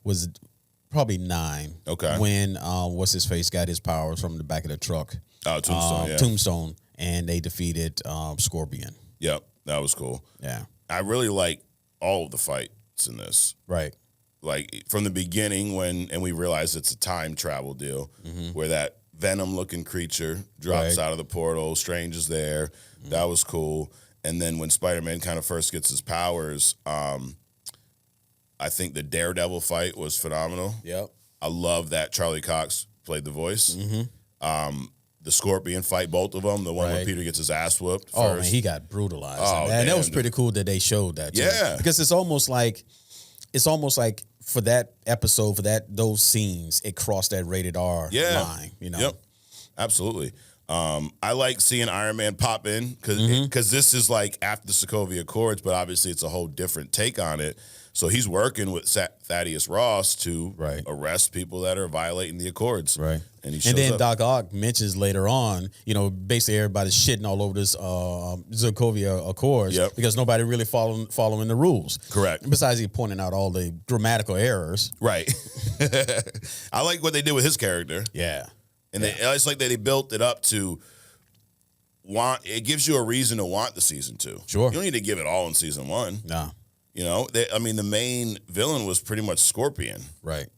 9. Okay. When what's his face got his powers from the back of the truck. Oh, Tombstone. Yeah. Tombstone, and they defeated Scorpion. Yep. That was cool. Yeah. I really like all of the fights in this. Right. Like from the beginning and we realize it's a time travel deal where that Venom looking creature drops out of the portal, Strange is there. That was cool. And then when Spider-Man kind of first gets his powers, I think the Daredevil fight was phenomenal. Yep. I love that Charlie Cox played the voice. The Scorpion fight, both of them. The one where Peter gets his ass whooped first. Oh, man, he got brutalized. Oh, man, that was pretty cool that they showed that, too. Yeah. Because it's almost like for that episode, for those scenes, it crossed that rated R line, you know? Yep. Absolutely. I like seeing Iron Man pop in because this is like after the Sokovia Accords, but obviously it's a whole different take on it. So he's working with Thaddeus Ross to arrest people that are violating the Accords. Right. And he shows then up. Doc Ock mentions later on, you know, basically everybody's shitting all over this Sokovia Accords because nobody really following the rules. Correct. Besides he pointing out all the grammatical errors. Right. I like what they did with his character. Yeah. And it's like that they built it up to want. It gives you a reason to want the season 2. Sure. You don't need to give it all in season 1. No. You know, I mean, the main villain was pretty much Scorpion. Right.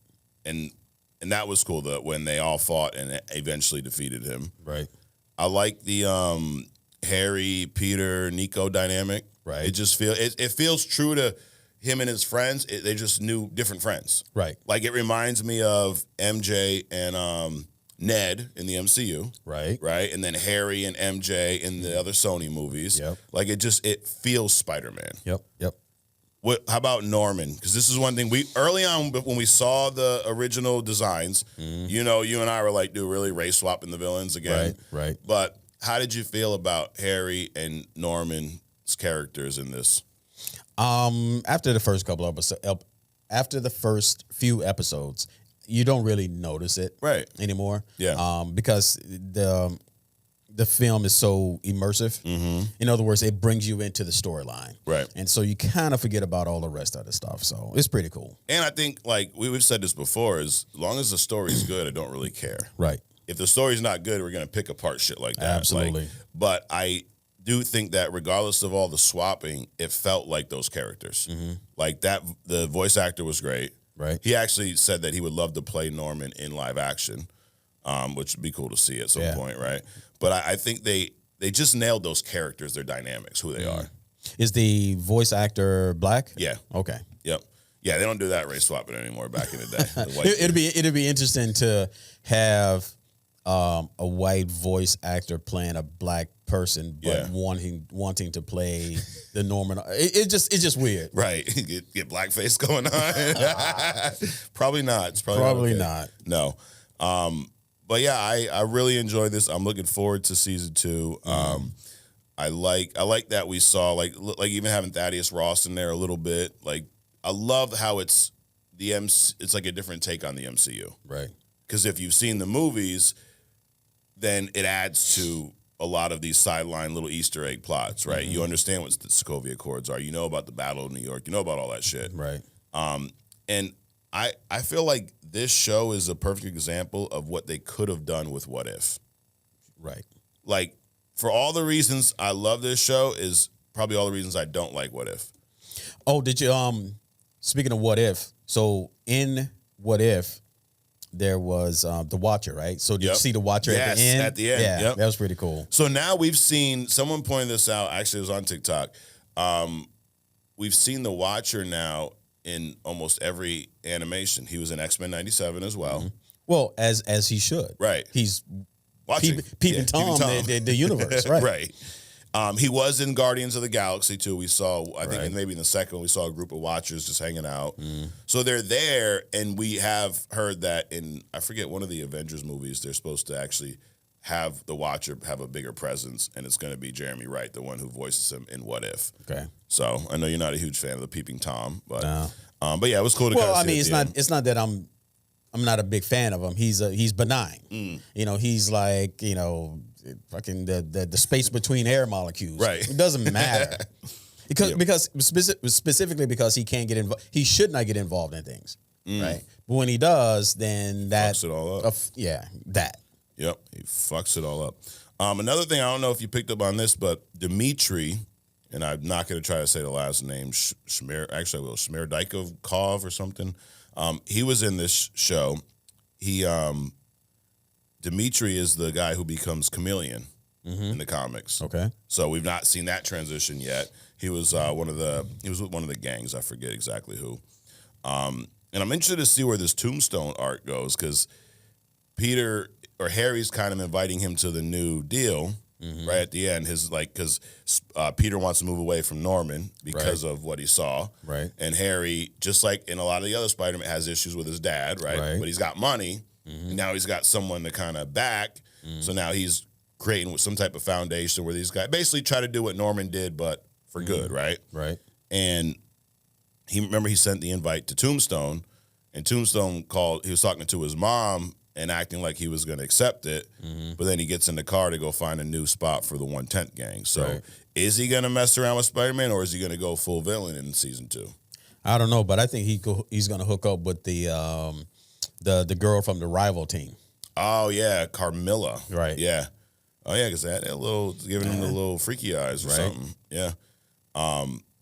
And that was cool that when they all fought and eventually defeated him. Right. I like the Harry, Peter, Nico dynamic. Right. It just feels true to him and his friends. They just knew different friends. Right. Like it reminds me of MJ and Ned in the MCU. Right. Right. And then Harry and MJ in the other Sony movies. Yep. Like it feels Spider-Man. Yep. How about Norman? Because this is one thing early on when we saw the original designs, you know, you and I were like, dude, really race swapping the villains again. Right. But how did you feel about Harry and Norman's characters in this? After the first couple of episodes, after the first few episodes, you don't really notice it anymore. Yeah. Because the film is so immersive. In other words, it brings you into the storyline. Right. And so you kind of forget about all the rest of the stuff. So it's pretty cool. And I think, like we've said this before, as long as the story's good, I don't really care. Right. If the story's not good, we're going to pick apart shit like that. Absolutely. But I do think that regardless of all the swapping, it felt like those characters. Like that, the voice actor was great. Right. He actually said that he would love to play Norman in live action, which would be cool to see at some point, right? But I think they just nailed those characters, their dynamics, who they are. Is the voice actor black? Yeah. Okay. Yep. Yeah, they don't do that race swapping anymore back in the day. The It'd be interesting to have a white voice actor playing a black person, but wanting to play the Norman. It's just weird. Right. Get blackface going on. Probably not. It's probably not. No. But yeah, I really enjoyed this. I'm looking forward to season 2. I like that we saw like even having Thaddeus Ross in there a little bit. Like I love how it's like a different take on the MCU. Right. Because if you've seen the movies, then it adds to a lot of these sideline little Easter egg plots, right? You understand what the Sokovia Accords are. You know about the Battle of New York. You know about all that shit. Right. And I feel like this show is a perfect example of what they could have done with What If. Right. Like, for all the reasons I love this show is probably all the reasons I don't like What If. Oh, did you speaking of What If, so in What If there was the Watcher, right? So did you see the Watcher at the end? At the end. Yeah, that was pretty cool. So now we've seen, someone pointed this out, actually it was on TikTok. We've seen the Watcher now in almost every animation. He was in X-Men 97 as well. Well, as he should. Right. He's Watching. peeping Tom, the universe, right? Right. He was in Guardians of the Galaxy too. We saw, I think maybe in the second one, we saw a group of Watchers just hanging out. So they're there, and we have heard that in, I forget, one of the Avengers movies, they're supposed to actually have the Watcher have a bigger presence, and it's going to be Jeremy Wright, the one who voices him in What If. Okay. So I know you're not a huge fan of the peeping Tom, but yeah, it was cool to kind of see. Well, I mean, it's not that I'm not a big fan of him. He's benign. You know, he's like, you know, fucking the space between air molecules. Right. It doesn't matter. Because specifically because he can't get involved. He should not get involved in things. Right. But when he does, then that fucks it all up. That. Yep, he fucks it all up. Another thing, I don't know if you picked up on this, but Dimitri, and I'm not going to try to say the last name, Shmerdikov or something. He was in this show. Dimitri is the guy who becomes Chameleon in the comics. Okay. So we've not seen that transition yet. He was with one of the gangs. I forget exactly who. And I'm interested to see where this Tombstone arc goes, because Harry's kind of inviting him to the new deal right at the end. Because Peter wants to move away from Norman because of what he saw. Right. And Harry, just like in a lot of the other Spider-Man, has issues with his dad, right? But he's got money. And now he's got someone to kind of back. So now he's creating some type of foundation where these guys basically try to do what Norman did, but for good, right? Right. And he sent the invite to Tombstone, and Tombstone he was talking to his mom and acting like he was going to accept it, but then he gets in the car to go find a new spot for the 110th gang. So is he going to mess around with Spider-Man, or is he going to go full villain in season 2? I don't know, but I think he's going to hook up with the girl from the rival team. Oh, yeah, Carmilla. Right. Yeah. Oh, yeah, because that little, giving him the little freaky eyes or something. Yeah.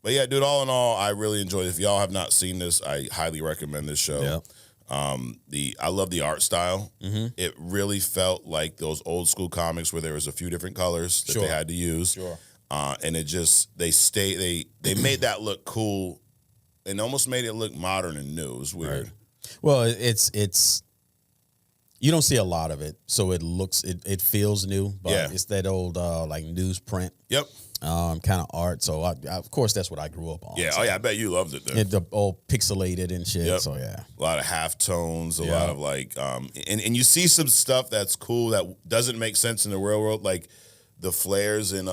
But yeah, dude, all in all, I really enjoyed it. If y'all have not seen this, I highly recommend this show. Yeah. I love the art style. It really felt like those old school comics where there was a few different colors that they had to use. And it just, they made that look cool and almost made it look modern and new. It was weird. Right. Well, it's you don't see a lot of it, so it feels new, but it's that old like newsprint. Yep. Kind of art. So I, of course that's what I grew up on. Yeah. So. Oh yeah. I bet you loved it. Then. The all pixelated and shit. Yep. So yeah. A lot of halftones. A lot of like, and you see some stuff that's cool that doesn't make sense in the real world, like the flares in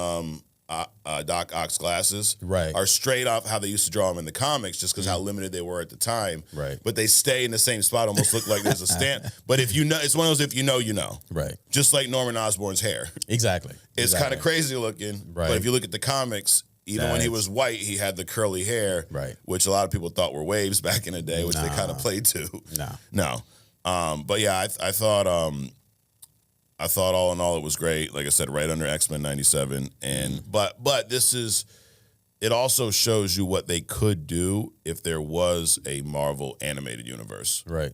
Doc Ock's glasses are straight off how they used to draw them in the comics, just because how limited they were at the time. Right. But they stay in the same spot, almost look like there's a stamp. But if you know, it's one of those if you know, you know. Right. Just like Norman Osborn's hair. Exactly. It's kind of crazy looking. Right. But if you look at the comics, even when he was white, he had the curly hair. Right. Which a lot of people thought were waves back in the day, which they kind of played to. No. But yeah, I thought all in all it was great. Like I said, right under X-Men 97. And but it also shows you what they could do if there was a Marvel animated universe. Right.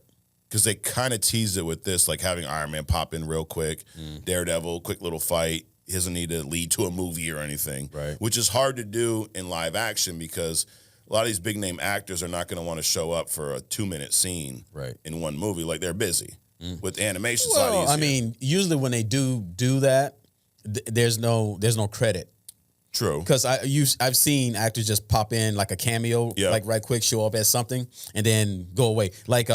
Because they kind of teased it with this, like having Iron Man pop in real quick, Daredevil, quick little fight. He doesn't need to lead to a movie or anything. Right. Which is hard to do in live action because a lot of these big name actors are not going to want to show up for a 2-minute scene in one movie. Like they're busy. With animation, it's a lot easier. I mean, usually when they do that, there's no credit. True. Because I've seen actors just pop in like a cameo, like right quick, show up as something, and then go away. Like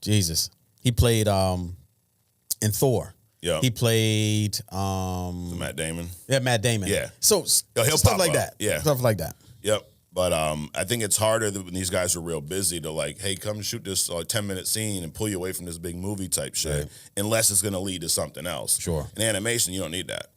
Jesus, he played in Thor. Yeah. He played Matt Damon. Yeah, Matt Damon. Yeah. So he'll stuff pop like up. that. Yeah. Stuff like that. Yep. But I think it's harder when these guys are real busy to like, hey, come shoot this 10-minute scene and pull you away from this big movie type shit, Right. unless it's going to lead to something else. Sure. In animation, you don't need that.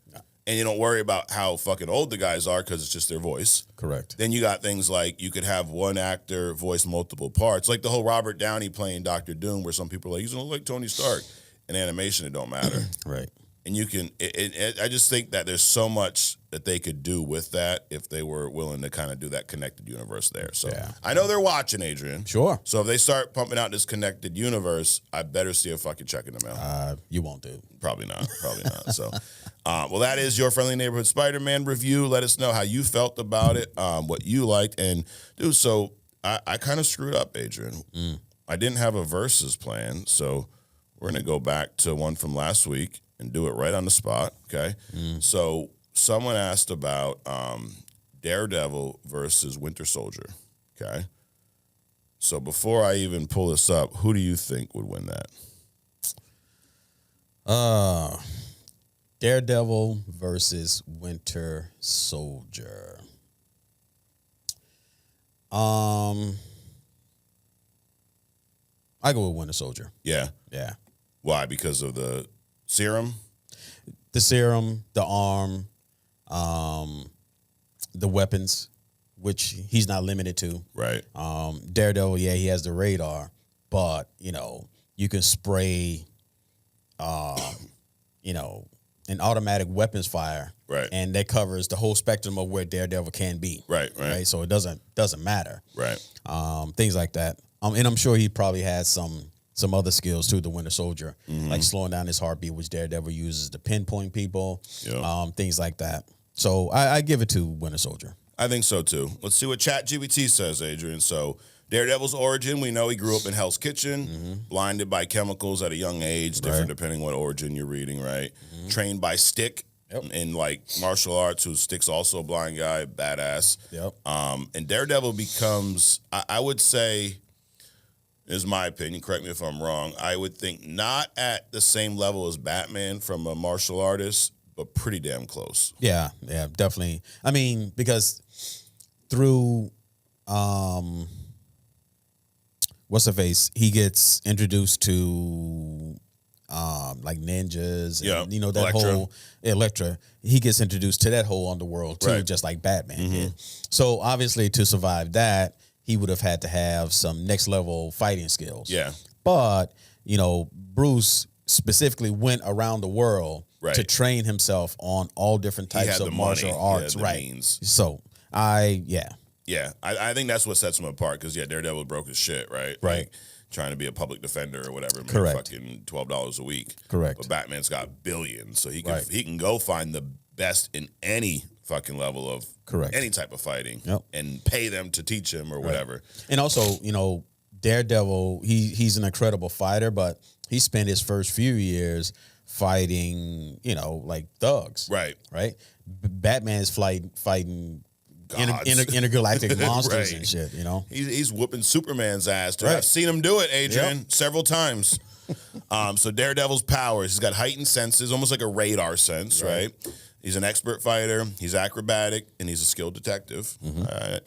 And you don't worry about how fucking old the guys are because it's just their voice. Correct. Then you got things like you could have one actor voice multiple parts, like the whole Robert Downey playing Dr. Doom, where some people are like, he's going to look like Tony Stark. In animation, it don't matter. Right. And you can, I just think that there's so much that they could do with that if they were willing to kind of do that connected universe there. So I know they're watching, Adrian. Sure. So if they start pumping out this connected universe, I better see a fucking check in the mail. You won't do. Probably not. Probably not. So, well, that is your Friendly Neighborhood Spider-Man review. Let us know how you felt about it, what you liked. And, dude, so I kind of screwed up, Adrian. I didn't have a versus plan, so we're going to go back to one from last week and do it right on the spot, okay? So someone asked about Daredevil versus Winter Soldier, okay? So before I even pull this up, who do you think would win that? Daredevil versus Winter Soldier. I go with Winter Soldier. Yeah. Yeah. Why? Because of the serum? The serum, the arm, the weapons, which he's not limited to. Right. Daredevil, yeah, he has the radar, but you can spray, an automatic weapons fire, Right. and that covers the whole spectrum of where Daredevil can be. Right. So it doesn't matter. Right. Things like that. And I'm sure he probably has some other skills too, the Winter Soldier, like slowing down his heartbeat, which Daredevil uses to pinpoint people, things like that. So I give it to Winter Soldier. I think so too. Let's see what ChatGPT says, Adrian. So Daredevil's origin, we know he grew up in Hell's Kitchen, blinded by chemicals at a young age, different depending what origin you're reading, right? Trained by Stick in like martial arts, who Stick's also a blind guy, badass. And Daredevil becomes, I would say, is my opinion, correct me if I'm wrong, I would think not at the same level as Batman from a martial artist, but pretty damn close. Yeah, definitely. I mean, because through what's the face, he gets introduced to like ninjas and that Elektra. whole Elektra. He gets introduced to that whole underworld too, just like Batman did. So obviously to survive that, he would have had to have some next level fighting skills. Yeah. But, Bruce specifically went around the world to train himself on all different types of martial arts. Means. So I think that's what sets him apart because Daredevil broke his shit, right? Like, trying to be a public defender or whatever, make fucking $12 a week. Correct. But Batman's got billions, so he can go find the best in any fucking level of any type of fighting and pay them to teach him or whatever. And also, Daredevil, he's an incredible fighter, but he spent his first few years fighting, like thugs. Right. Batman is fighting intergalactic monsters and shit, He's whooping Superman's ass, dude. I've seen him do it, Adrian, several times. So Daredevil's powers, he's got heightened senses, almost like a radar sense, right? He's an expert fighter, he's acrobatic, and he's a skilled detective. I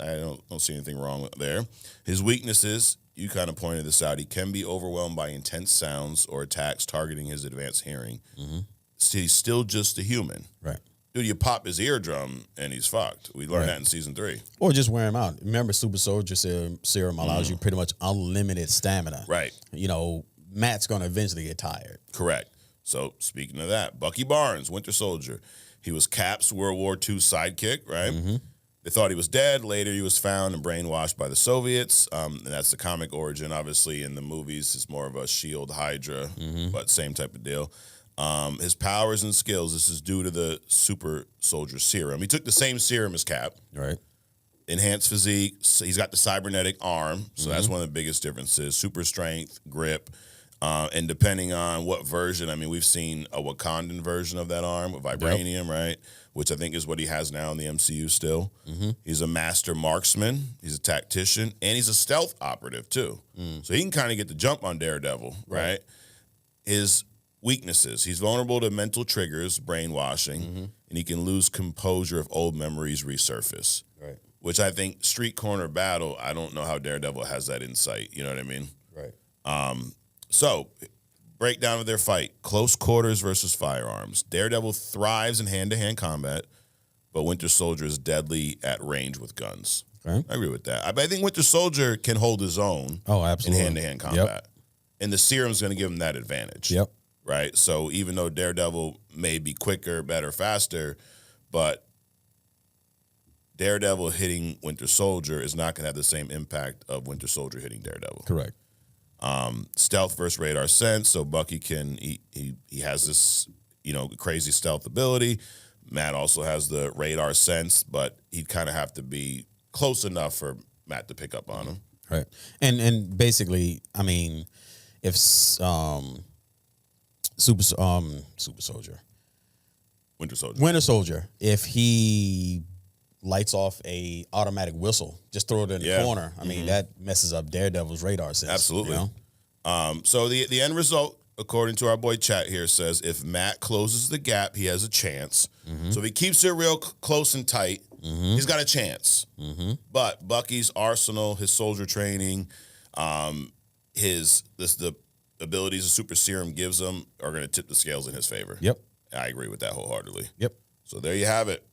don't see anything wrong there. His weaknesses, you kind of pointed this out, he can be overwhelmed by intense sounds or attacks targeting his advanced hearing. So he's still just a human. Right. Dude, you pop his eardrum and he's fucked. We learned that in season 3. Or just wear him out. Remember, Super Soldier Serum allows you pretty much unlimited stamina. Right. Matt's going to eventually get tired. Correct. So, speaking of that, Bucky Barnes, Winter Soldier. He was Cap's World War II sidekick, right? They thought he was dead. Later, he was found and brainwashed by the Soviets. And that's the comic origin. Obviously, in the movies, it's more of a S.H.I.E.L.D. Hydra, but same type of deal. His powers and skills, this is due to the Super Soldier Serum. He took the same serum as Cap. Right. Enhanced physique. So he's got the cybernetic arm. So that's one of the biggest differences. Super strength, grip. And depending on what version, I mean, we've seen a Wakandan version of that arm with vibranium, right? Which I think is what he has now in the MCU still. He's a master marksman. He's a tactician. And he's a stealth operative, too. So he can kind of get the jump on Daredevil, right? His weaknesses. He's vulnerable to mental triggers, brainwashing, and he can lose composure if old memories resurface. Right. which I think street corner battle, I don't know how Daredevil has that insight. You know what I mean? Right. So, breakdown of their fight. Close quarters versus firearms. Daredevil thrives in hand-to-hand combat, but Winter Soldier is deadly at range with guns. Okay. I agree with that. I think Winter Soldier can hold his own in hand-to-hand combat. Yep. And the Serum's going to give him that advantage. Yep. Right? So, even though Daredevil may be quicker, better, faster, but Daredevil hitting Winter Soldier is not going to have the same impact of Winter Soldier hitting Daredevil. Correct. Stealth versus radar sense. So Bucky he has this, crazy stealth ability. Matt also has the radar sense, but he'd kind of have to be close enough for Matt to pick up on him. Right. And basically, I mean, if Super Soldier, Winter Soldier, if he lights off a automatic whistle, just throw it in the corner. I mean, that messes up Daredevil's radar sense. Absolutely. So the end result, according to our boy Chat here, says if Matt closes the gap, he has a chance. So if he keeps it real close and tight, he's got a chance. But Bucky's arsenal, his soldier training, the abilities the super serum gives him are going to tip the scales in his favor. Yep. I agree with that wholeheartedly. Yep. So there you have it.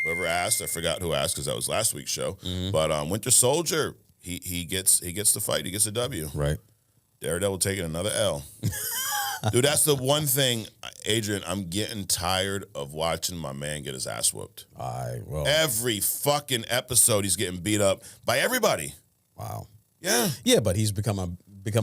Whoever asked, I forgot who asked because that was last week's show. But Winter Soldier, he gets the fight. He gets a W. Right. Daredevil taking another L. Dude, that's the one thing, Adrian, I'm getting tired of watching my man get his ass whooped. Every fucking episode he's getting beat up by everybody. Wow. Yeah. Yeah, but he's becoming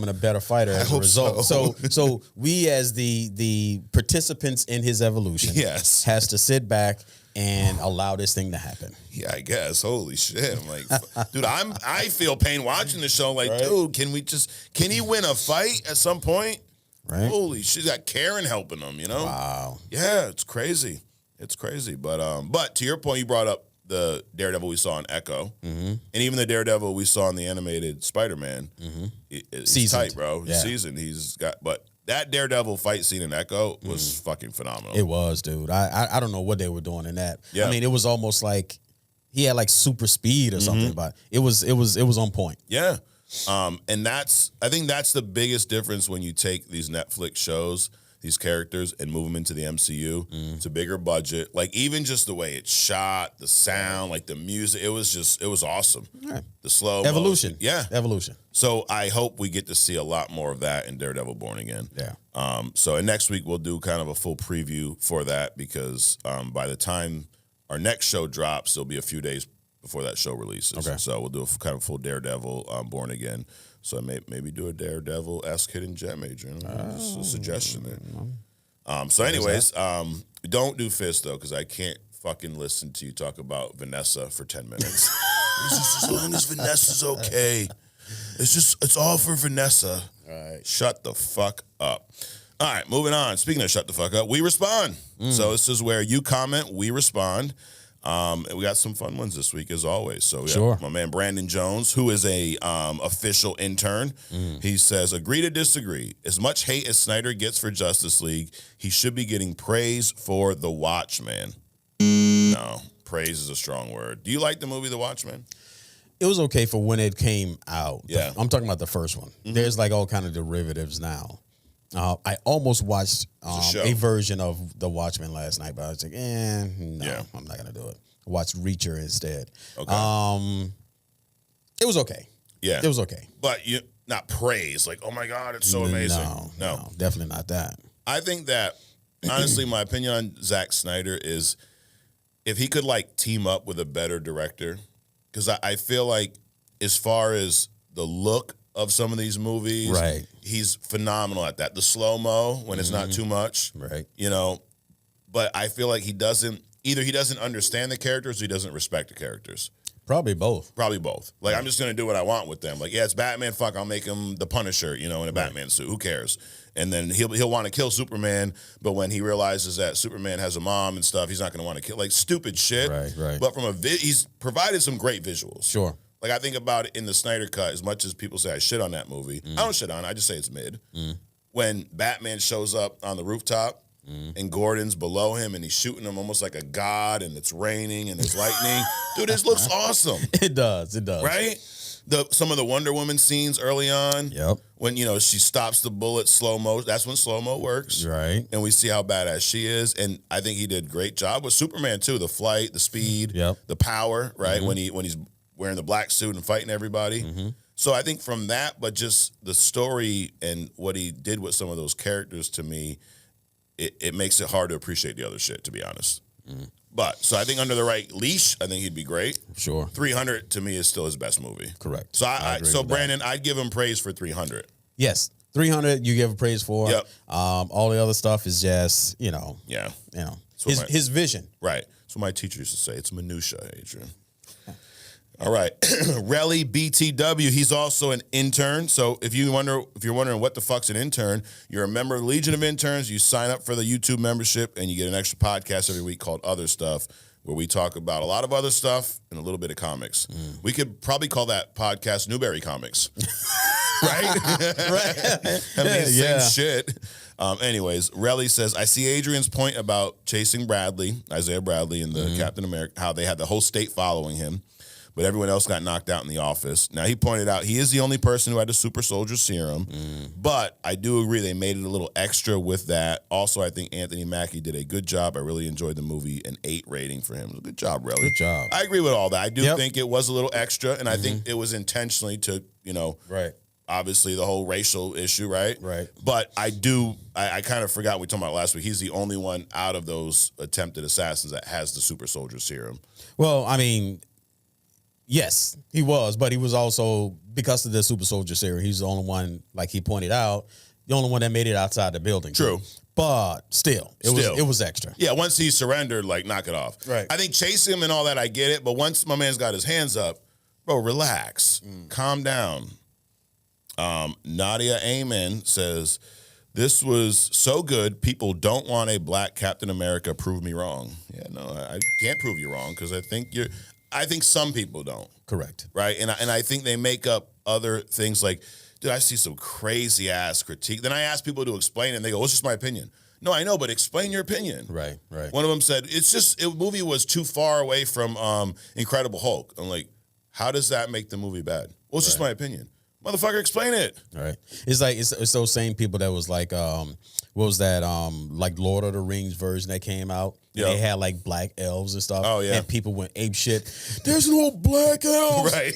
a better fighter as a result. So we as the participants in his evolution has to sit back and allow this thing to happen. Yeah, I guess. Holy shit. I'm like, dude, I feel pain watching the show. Like, dude, can he win a fight at some point? Right. Holy shit, got Karen helping him, Wow. Yeah, it's crazy. It's crazy. But to your point, you brought up the Daredevil we saw in Echo, and even the Daredevil we saw in the animated Spider-Man. He's tight, bro. He's seasoned. But that Daredevil fight scene in Echo was fucking phenomenal. It was, dude. I don't know what they were doing in that. Yeah. I mean, it was almost like he had like super speed or something, but it was on point. Yeah. And I think that's the biggest difference when you take these Netflix shows, these characters, and move them into the MCU. It's a bigger budget. Like, even just the way it's shot, the sound, like the music, it was awesome. Right. The slow evolution. motion. Yeah. Evolution. So I hope we get to see a lot more of that in Daredevil Born Again. Yeah. And next week we'll do kind of a full preview for that because by the time our next show drops, there'll be a few days before that show releases. Okay. So we'll do a kind of full Daredevil Born Again. So maybe do a Daredevil-esque hidden gem, Adrian. Just a suggestion there. So anyways, don't do Fist, though, because I can't fucking listen to you talk about Vanessa for 10 minutes. As long as Vanessa's okay. It's all for Vanessa. All right. Shut the fuck up. All right, moving on. Speaking of shut the fuck up, we respond. So this is where you comment, we respond. And we got some fun ones this week, as always. So we have my man Brandon Jones, who is a official intern. He says, agree to disagree. As much hate as Snyder gets for Justice League, he should be getting praise for The Watchmen. No, praise is a strong word. Do you like the movie The Watchmen? It was okay for when it came out. Yeah. I'm talking about the first one. There's like all kind of derivatives now. I almost watched a version of The Watchmen last night, but I was like, no, I'm not going to do it. I watched Reacher instead. Okay. It was okay. Yeah. It was okay. But you not praise, like, oh my God, it's so amazing. No, definitely not that. I think that, honestly, my opinion on Zack Snyder is if he could, like, team up with a better director, because I feel like as far as the look of some of these movies, right, he's phenomenal at that. The slow-mo, when it's not too much, right, but I feel like he doesn't understand the characters or he doesn't respect the characters. Probably both. Like, I'm just going to do what I want with them. Like, yeah, it's Batman, fuck, I'll make him the Punisher, in a Batman suit. Who cares? And then he'll want to kill Superman, but when he realizes that Superman has a mom and stuff, he's not going to want to kill. Like, stupid shit. Right. But he's provided some great visuals. Sure. Like, I think about it in the Snyder Cut, as much as people say I shit on that movie, I don't shit on it, I just say it's mid. When Batman shows up on the rooftop and Gordon's below him, and he's shooting him almost like a god, and it's raining and there's lightning. Dude, this looks awesome. It does. Right? Some of the Wonder Woman scenes early on. Yep. When, she stops the bullet slow-mo. That's when slow-mo works. Right. And we see how badass she is. And I think he did a great job with Superman, too. The flight, the speed, the power, right? When he's wearing the black suit and fighting everybody. So I think from that, but just the story and what he did with some of those characters, to me, it makes it hard to appreciate the other shit, to be honest. But, so I think under the right leash, I think he'd be great. Sure. 300, to me, is still his best movie. Correct. So Brandon, I'd give him praise for 300. Yes. 300, you give a praise for. Yep. All the other stuff is just, Yeah. his vision. Right. That's what my teacher used to say. It's minutia, Adrian. All right. Relly BTW, he's also an intern. So if you're wondering what the fuck's an intern, you're a member of the Legion of Interns, you sign up for the YouTube membership, and you get an extra podcast every week called Other Stuff, where we talk about a lot of other stuff and a little bit of comics. We could probably call that podcast Newbury Comics. Right? Right. I mean, same shit. Anyways, Relly says, I see Adrian's point about chasing Isaiah Bradley in the Captain America, how they had the whole state following him, but everyone else got knocked out in the office. Now, he pointed out he is the only person who had a super soldier serum, but I do agree they made it a little extra with that. Also, I think Anthony Mackie did a good job. I really enjoyed the movie. An 8 rating for him. Good job, Relly. Good job. I agree with all that. I do think it was a little extra, and I think it was intentionally to, Right. obviously the whole racial issue, right? Right. But I kind of forgot we talked about last week. He's the only one out of those attempted assassins that has the super soldier serum. Well, I mean, yes, he was, but he was also, because of the super soldier serum, he's the only one, like he pointed out, the only one that made it outside the building. True. But still, it was extra. Yeah, once he surrendered, knock it off. Right. I think chase him and all that, I get it. But once my man's got his hands up, bro, relax. Calm down. Nadia Amen says, this was so good, people don't want a black Captain America. Prove me wrong. Yeah, no, I can't prove you wrong, because I think some people don't. Correct. Right? And I think they make up other things like, dude, I see some crazy ass critique. Then I ask people to explain it, and they go, well, it's just my opinion. No, I know, but explain your opinion. Right. One of them said, the movie was too far away from Incredible Hulk. I'm like, how does that make the movie bad? Well, it's just my opinion. Motherfucker, explain it. Right. It's like it's those same people that was like, what was that? Like Lord of the Rings version that came out. Yeah. They had like black elves and stuff. Oh yeah. And people went ape shit. There's no black elves. Right.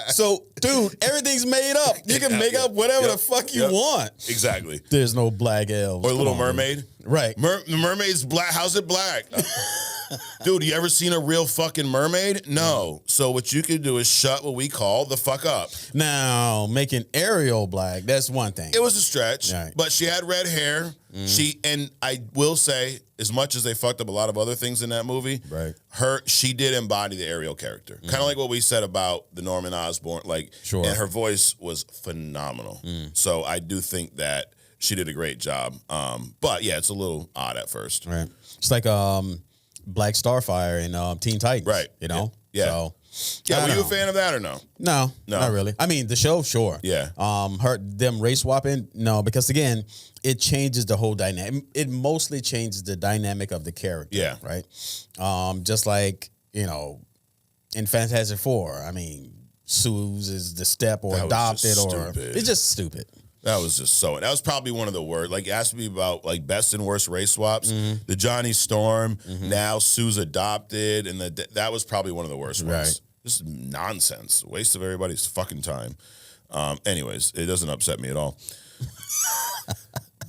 So, dude, everything's made up. You can make up whatever the fuck you want. Exactly. There's no black elves. Or Little Mermaid. Right. The mermaid's black. How's it black? Dude, you ever seen a real fucking mermaid? No. So what you could do is shut what we call the fuck up. Now, making Ariel black, that's one thing. It was a stretch, right. But she had red hair. And I will say, as much as they fucked up a lot of other things in that movie, right? She did embody the Ariel character. Kind of like what we said about the Norman Osborn, sure. And her voice was phenomenal. So I do think that she did a great job. But yeah, it's a little odd at first. Right. It's like Black Starfire in Teen Titans. Right. Yeah. So, yeah, were you a fan of that or no? No, not really. I mean, the show, sure. Yeah. Them race swapping, no, because again, it changes the whole dynamic. It mostly changes the dynamic of the character. Yeah. Right. Just like, in Fantastic Four, I mean, Suze is the step or adopted, or it's just stupid. That was just that was probably one of the worst. Like, asked me about best and worst race swaps. The Johnny Storm, now Sue's adopted, and that was probably one of the worst ones. Right. Just nonsense, waste of everybody's fucking time. Anyways, it doesn't upset me at all.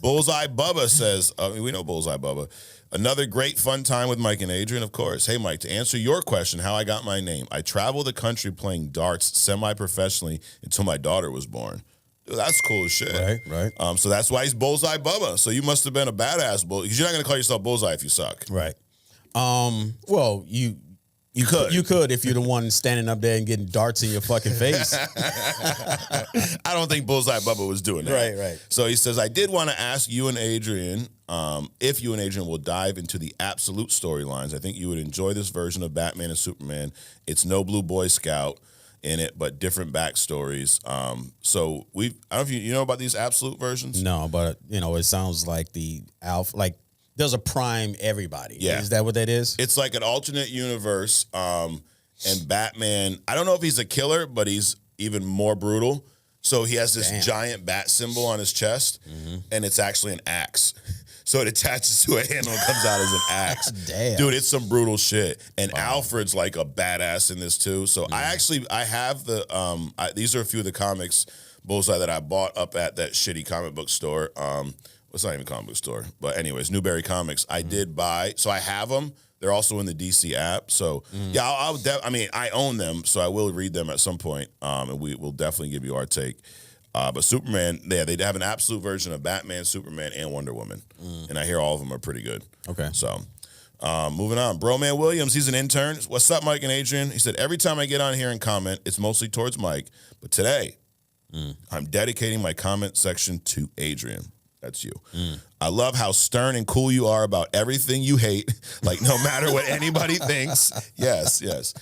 Bullseye Bubba says, we know Bullseye Bubba. Another great fun time with Mike and Adrian, of course. Hey, Mike, to answer your question, how I got my name, I traveled the country playing darts semi-professionally until my daughter was born. Dude, that's cool as shit. Right. So that's why he's Bullseye Bubba. So you must have been a badass bull, because you're not going to call yourself Bullseye if you suck. Right. Well, you could if you're the one standing up there and getting darts in your fucking face. I don't think Bullseye Bubba was doing that. Right. So he says, I did want to ask you and Adrian, if you and Adrian will dive into the absolute storylines. I think you would enjoy this version of Batman and Superman. It's no Blue Boy Scout in it, but different backstories. So I don't know if you know about these absolute versions. No, but it sounds like the Does a prime everybody. Yeah. Is that what that is? It's like an alternate universe. And Batman, I don't know if he's a killer, but he's even more brutal. So he has this giant bat symbol on his chest, and it's actually an axe. So it attaches to a handle and comes out as an axe. Damn. Dude, it's some brutal shit. And Alfred's like a badass in this too. So I have the, these are a few of the comics, Bullseye, that I bought up at that shitty comic book store. It's not even a comic book store. But anyways, Newbury Comics. I did buy, so I have them. They're also in the DC app. So, yeah, I own them, so I will read them at some point, and we will definitely give you our take. But Superman, they have an absolute version of Batman, Superman, and Wonder Woman. And I hear all of them are pretty good. Okay. So, moving on. Broman Williams, he's an intern. What's up, Mike and Adrian? He said, every time I get on here and comment, it's mostly towards Mike. But today, I'm dedicating my comment section to Adrian. That's you. I love how stern and cool you are about everything you hate. Like, no matter what anybody thinks. Yes.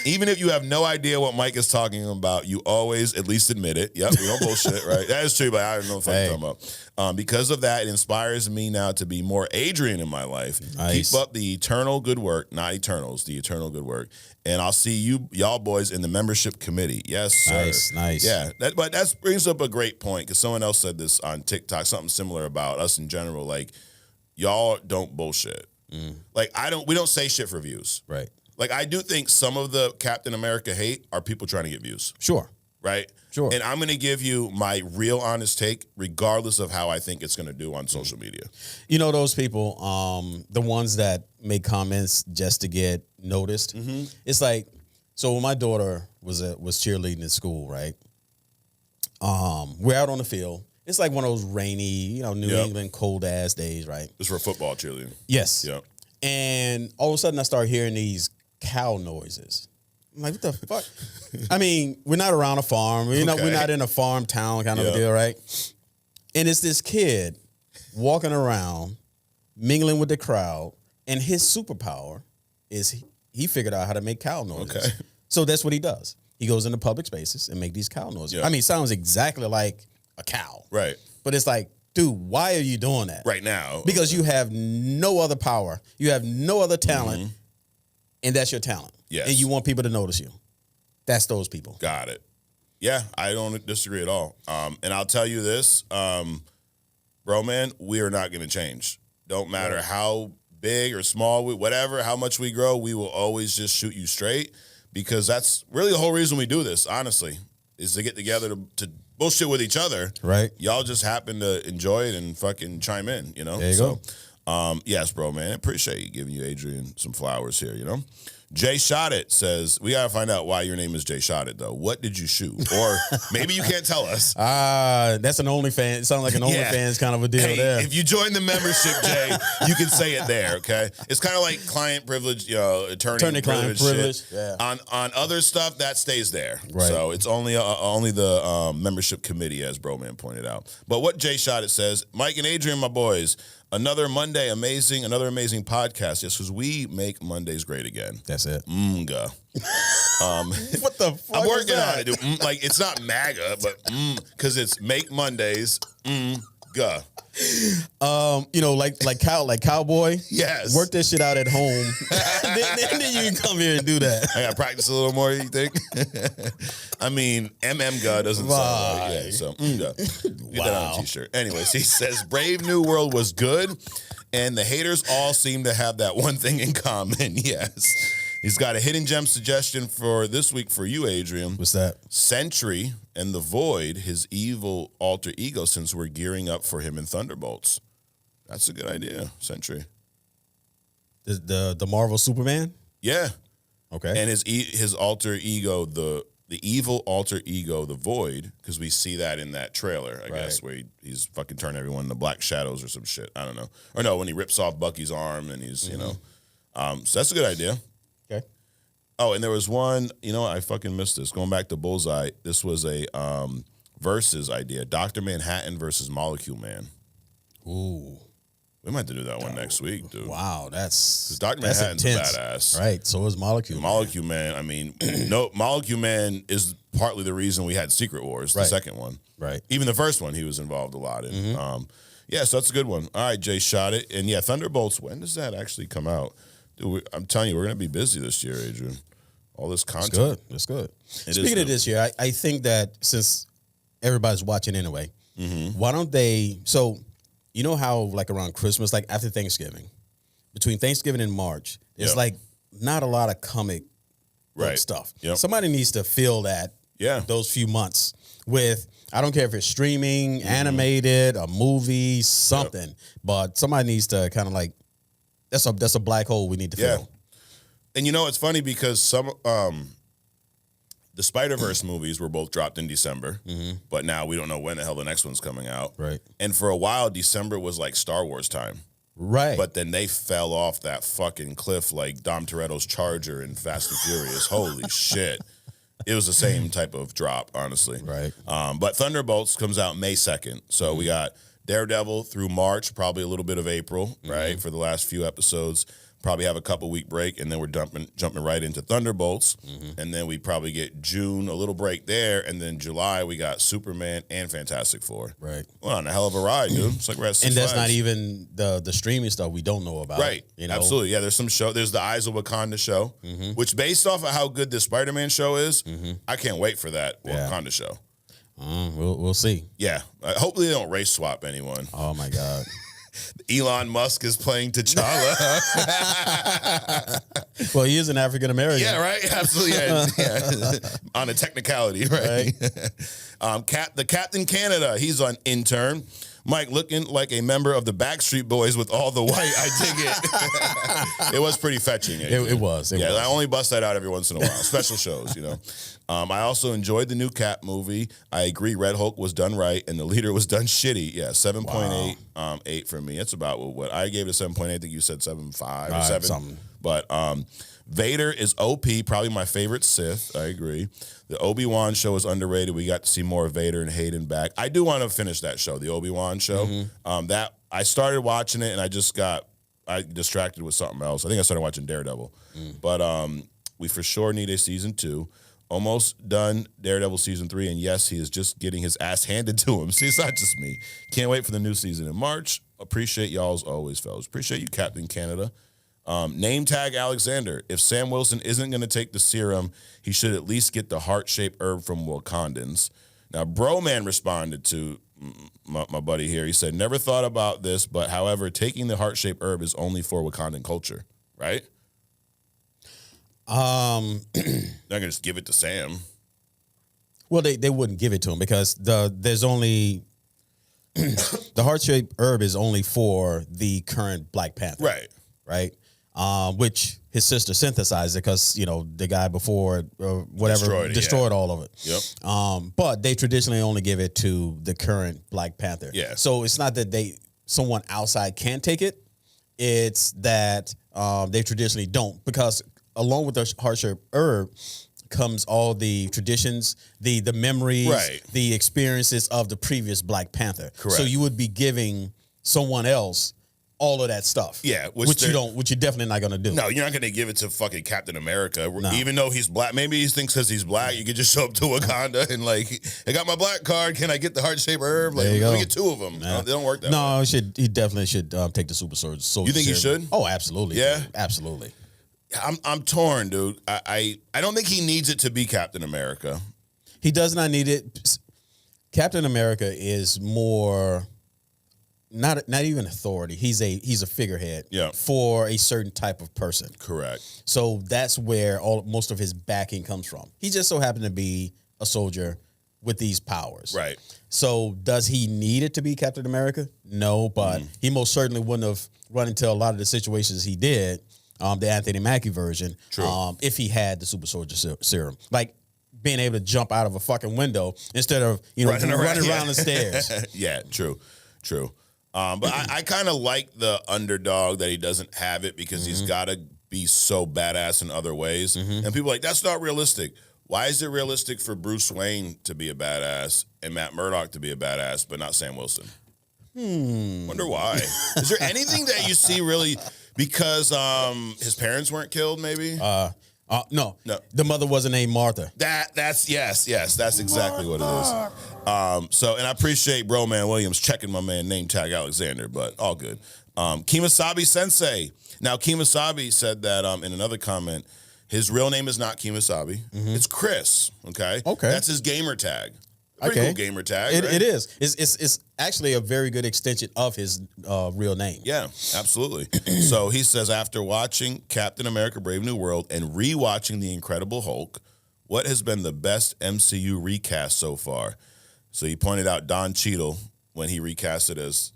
Even if you have no idea what Mike is talking about, you always at least admit it. Yep, we don't bullshit, right? That is true, but I don't know what I'm talking about. Because of that, it inspires me now to be more Adrian in my life. Nice. Keep up the eternal good work, not Eternals, the eternal good work. And I'll see y'all boys in the membership committee. Yes, sir. Nice. Yeah, but that brings up a great point, because someone else said this on TikTok, something similar about us in general. Like, y'all don't bullshit. Like, we don't say shit for views. Right. Like, I do think some of the Captain America hate are people trying to get views. Sure. Right? Sure. And I'm going to give you my real honest take, regardless of how I think it's going to do on social media. You know those people, the ones that make comments just to get noticed? It's like, so when my daughter was cheerleading in school, right? We're out on the field. It's like one of those rainy, New England cold-ass days, right? It's for football cheerleading. Yes. Yep. And all of a sudden I start hearing these cow noises. I'm like, what the fuck? I mean, we're not around a farm. We're not in a farm town kind of a deal, right? And it's this kid walking around, mingling with the crowd, and his superpower is he figured out how to make cow noises. Okay. So that's what he does. He goes into public spaces and make these cow noises. Yeah. I mean, it sounds exactly like a cow. Right. But it's like, dude, why are you doing that? Right now. Because you have no other power. You have no other talent, and that's your talent. Yes. And you want people to notice you. That's those people. Got it. Yeah, I don't disagree at all. And I'll tell you this, bro, man, we are not going to change. Don't matter how big or small, whatever, how much we grow, we will always just shoot you straight, because that's really the whole reason we do this, honestly, is to get together to bullshit with each other. Right. Y'all just happen to enjoy it and fucking chime in, There you go. Yes, bro, man. I appreciate giving you, Adrian, some flowers here, Jay Shot It says, we got to find out why your name is Jay Shot It, though. What did you shoot? Or maybe you can't tell us. That's an OnlyFans. It sounds like an OnlyFans kind of a deal there. If you join the membership, Jay, you can say it there, okay? It's kind of like client privilege, attorney client privilege. Yeah. On other stuff, that stays there. Right. So it's only the membership committee, as Broman pointed out. But what Jay Shot It says, Mike and Adrian, my boys, another Monday, another amazing podcast. Yes, because we make Mondays great again. That's it. Mga. What the fuck? I'm working on it, dude. Like, it's not MAGA, but because it's make Mondays. Ga. Like cowboy. Yes. Work this shit out at home. then you can come here and do that. I got to practice a little more, you think? I mean, ga doesn't sound right. Yeah, so ga. Get that on a t-shirt. Anyways, he says, Brave New World was good, and the haters all seem to have that one thing in common. Yes. He's got a hidden gem suggestion for this week for you, Adrian. What's that? Sentry and the Void, his evil alter ego, since we're gearing up for him in Thunderbolts. That's a good idea, Sentry. The Marvel Superman? Yeah. Okay. And his alter ego, the evil alter ego, the Void, because we see that in that trailer, I guess, where he's fucking turning everyone into Black Shadows or some shit. I don't know. Or no, when he rips off Bucky's arm and he's, so that's a good idea. Okay. Oh, and there was one, I fucking missed this. Going back to Bullseye, this was a versus idea. Dr. Manhattan versus Molecule Man. Ooh. We might have to do that one next week, dude. Wow, that's Dr. Manhattan's intense. a badass. Right, so is Molecule Man. Molecule Man, I mean, Molecule Man is partly the reason we had Secret Wars, the second one. Right. Even the first one he was involved a lot in. Yeah, so that's a good one. All right, Jay shot it. And yeah, Thunderbolts, when does that actually come out? Dude, I'm telling you, we're going to be busy this year, Adrian. All this content. That's good. Speaking of this year, I think that since everybody's watching anyway, why don't they, so you know how like around Christmas, like after Thanksgiving, between Thanksgiving and March, there's like not a lot of comic book stuff. Yep. Somebody needs to fill that those few months with, I don't care if it's streaming, animated, a movie, something, but somebody needs to kind of like, that's a black hole we need to fill. And you know, it's funny because some the Spider-Verse movies were both dropped in December, but now we don't know when the hell the next one's coming out. Right. And for a while, December was like Star Wars time. Right. But then they fell off that fucking cliff like Dom Toretto's Charger in Fast and Furious. Holy shit. It was the same type of drop, honestly. Right. But Thunderbolts comes out May 2nd. So we got Daredevil through March, probably a little bit of April, right, for the last few episodes. Probably have a couple-week break, and then we're jumping right into Thunderbolts. And then we probably get June, a little break there, and then July we got Superman and Fantastic Four. Right. Well, on a hell of a ride, dude. It's like we're at Six And that's Flags. not even the streaming stuff we don't know about. Right. You know? Absolutely. Yeah, there's some show. There's the Eyes of Wakanda show, which based off of how good this Spider-Man show is, I can't wait for that Wakanda show. We'll see. Yeah. Hopefully they don't race swap anyone. Oh, my God. Elon Musk is playing T'Challa. Well, he is an African American. Yeah, right. Absolutely. Yeah. On a technicality, right? The Captain Canada. He's on intern. Mike looking like a member of the Backstreet Boys with all the white. I dig it. It was pretty fetching. It was. I only bust that out every once in a while. Special shows, you know. I also enjoyed the new Cap movie. I agree Red Hulk was done right and the leader was done shitty. Yeah, 7.8, 8 for me. It's about what I gave it a 7.8. I think you said 7.5 or 7. Something. But Vader is OP, probably my favorite Sith. I agree. The Obi-Wan show is underrated. We got to see more of Vader and Hayden back. I do want to finish that show, the Obi-Wan show. That I started watching it and I distracted with something else. I think I started watching Daredevil. But we for sure need a season 2. Almost done Daredevil season 3, and yes, he is just getting his ass handed to him. See, it's not just me. Can't wait for the new season in March. Appreciate y'all as always, fellas. Appreciate you, Captain Canada. Name tag Alexander. If Sam Wilson isn't going to take the serum, he should at least get the heart-shaped herb from Wakandans. Now, Broman responded to my buddy here. He said, never thought about this, but however, taking the heart-shaped herb is only for Wakandan culture, right? They're going to just give it to Sam. Well, they wouldn't give it to him because there's only the heart-shaped herb is only for the current Black Panther. Right. Which his sister synthesized it because, you know, the guy before destroyed all of it. Yep. But they traditionally only give it to the current Black Panther. Yeah. So it's not that someone outside can't take it. It's that they traditionally don't, because along with the heart-shaped herb comes all the traditions, the memories, the experiences of the previous Black Panther. Correct. So you would be giving someone else all of that stuff. Yeah, which you're definitely not going to do. No, you're not going to give it to fucking Captain America, even though he's black. Maybe he thinks because he's black, you could just show up to Wakanda and like, I got my black card. Can I get the heart-shaped herb? Like, let me get 2 of them. They don't work that way. He definitely should take the super soldier. You think he should? Oh, absolutely. Yeah, dude. Absolutely. I'm torn, dude. I don't think he needs it to be Captain America. He does not need it. Captain America is more. Not even authority. He's a figurehead for a certain type of person. Correct. So that's where most of his backing comes from. He just so happened to be a soldier with these powers. Right. So does he need it to be Captain America? No, but he most certainly wouldn't have run into a lot of the situations he did, the Anthony Mackie version, if he had the super soldier serum. Like being able to jump out of a fucking window instead of running around the stairs. Yeah, true. But I kind of like the underdog that he doesn't have it because he's got to be so badass in other ways. And people are like, that's not realistic. Why is it realistic for Bruce Wayne to be a badass and Matt Murdock to be a badass, but not Sam Wilson? Wonder why. Is there anything that you see really because his parents weren't killed? Maybe. No. The mother wasn't named Martha. That's yes. That's exactly what it is. And I appreciate Bro Man Williams checking my man name tag Alexander, but all good. Kemosabe Sensei. Now, Kemosabe said that in another comment, his real name is not Kemosabe. It's Chris. Okay. That's his gamer tag. Pretty cool gamer tag. It is. It's actually a very good extension of his real name. Yeah, absolutely. So he says, after watching Captain America: Brave New World and rewatching The Incredible Hulk, what has been the best MCU recast so far? So he pointed out Don Cheadle when he recasted as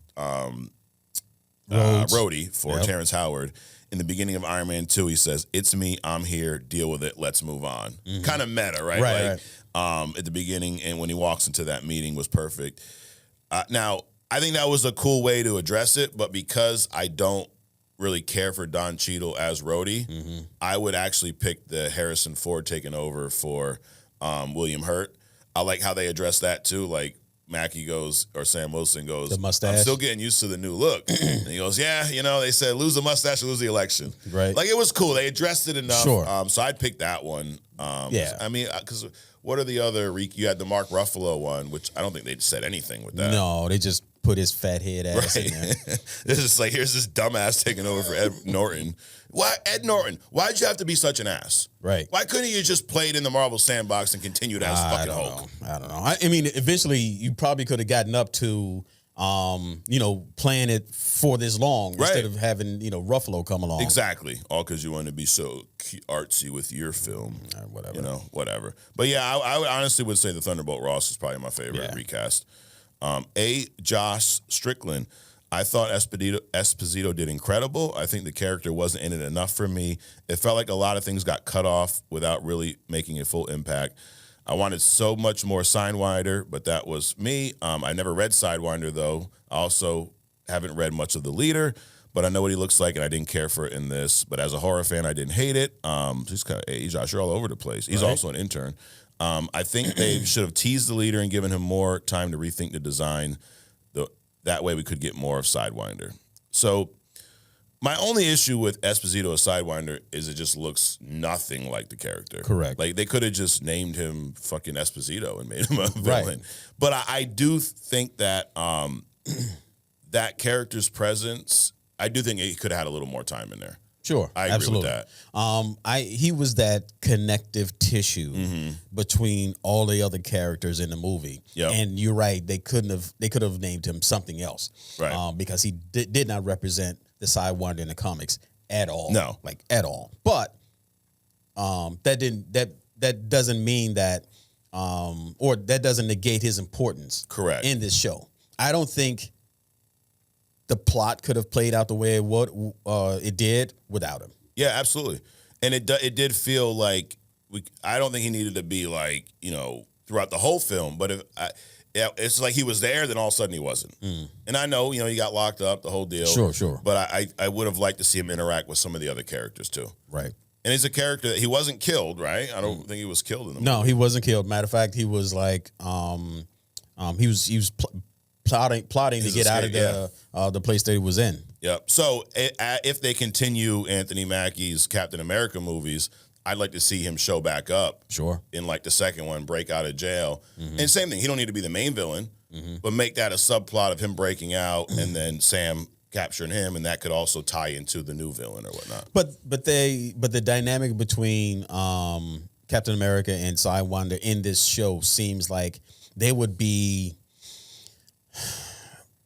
Rhodey for Terrence Howard. In the beginning of Iron Man 2, he says, "It's me, I'm here, deal with it, let's move on." Kind of meta, right? Right. At the beginning, and when he walks into that meeting was perfect. Now, I think that was a cool way to address it, but because I don't really care for Don Cheadle as Rhodey, I would actually pick the Harrison Ford taking over for William Hurt. I like how they address that too. Like Mackie goes, or Sam Wilson goes, the mustache. I'm still getting used to the new look. And he goes, yeah, they said lose the mustache, lose the election. Right. Like it was cool. They addressed it enough. Sure. So I'd pick that one. Yeah. I mean, because what are the other? You had the Mark Ruffalo one, which I don't think they said anything with that. No, they just put his fat head ass in there. It's just like, here's this dumbass taking over for Ed Norton. Why, Ed Norton? Why'd you have to be such an ass? Right. Why couldn't you just play it in the Marvel sandbox and continue as fucking Hulk? I don't know. I mean, eventually you probably could have gotten up to, playing it for this long instead of having, Ruffalo come along. Exactly. All because you want to be so artsy with your film. Whatever. Whatever. But yeah, I would honestly would say the Thunderbolt Ross is probably my favorite recast. Josh Strickland. I thought Esposito did incredible. I think the character wasn't in it enough for me. It felt like a lot of things got cut off without really making a full impact. I wanted so much more Sidewinder, but that was me. I never read Sidewinder, though. I also haven't read much of The Leader, but I know what he looks like, and I didn't care for it in this. But as a horror fan, I didn't hate it. He's kind of, hey, Josh, you're all over the place. He's also an intern. I think they should have teased The Leader and given him more time to rethink the design. That way we could get more of Sidewinder. So my only issue with Esposito as Sidewinder is it just looks nothing like the character. Correct. Like they could have just named him fucking Esposito and made him a villain. Right. But I do think that that character's presence, I do think he could have had a little more time in there. Sure, I agree with that. He was that connective tissue between all the other characters in the movie. Yep. And you're right; they could have named him something else, right? Because he did not represent the Sidewinder in the comics at all. No, like at all. But that doesn't mean that, or that doesn't negate his importance. Correct. In this show, I don't think the plot could have played out the way it did without him. Yeah, absolutely. And it did feel like I don't think he needed to be like, throughout the whole film, but it's like he was there, then all of a sudden he wasn't. And I know, he got locked up, the whole deal. Sure. But I would have liked to see him interact with some of the other characters too. Right. And he's a character that he wasn't killed, right? I don't think he was killed in the movie. No, he wasn't killed. Matter of fact, he was like, he was plotting to get out of the place that he was in. Yep. So if they continue Anthony Mackie's Captain America movies, I'd like to see him show back up. Sure. In like the second one, break out of jail. And same thing, he don't need to be the main villain, but make that a subplot of him breaking out and then Sam capturing him, and that could also tie into the new villain or whatnot. But the dynamic between Captain America and Sidewinder in this show seems like they would be.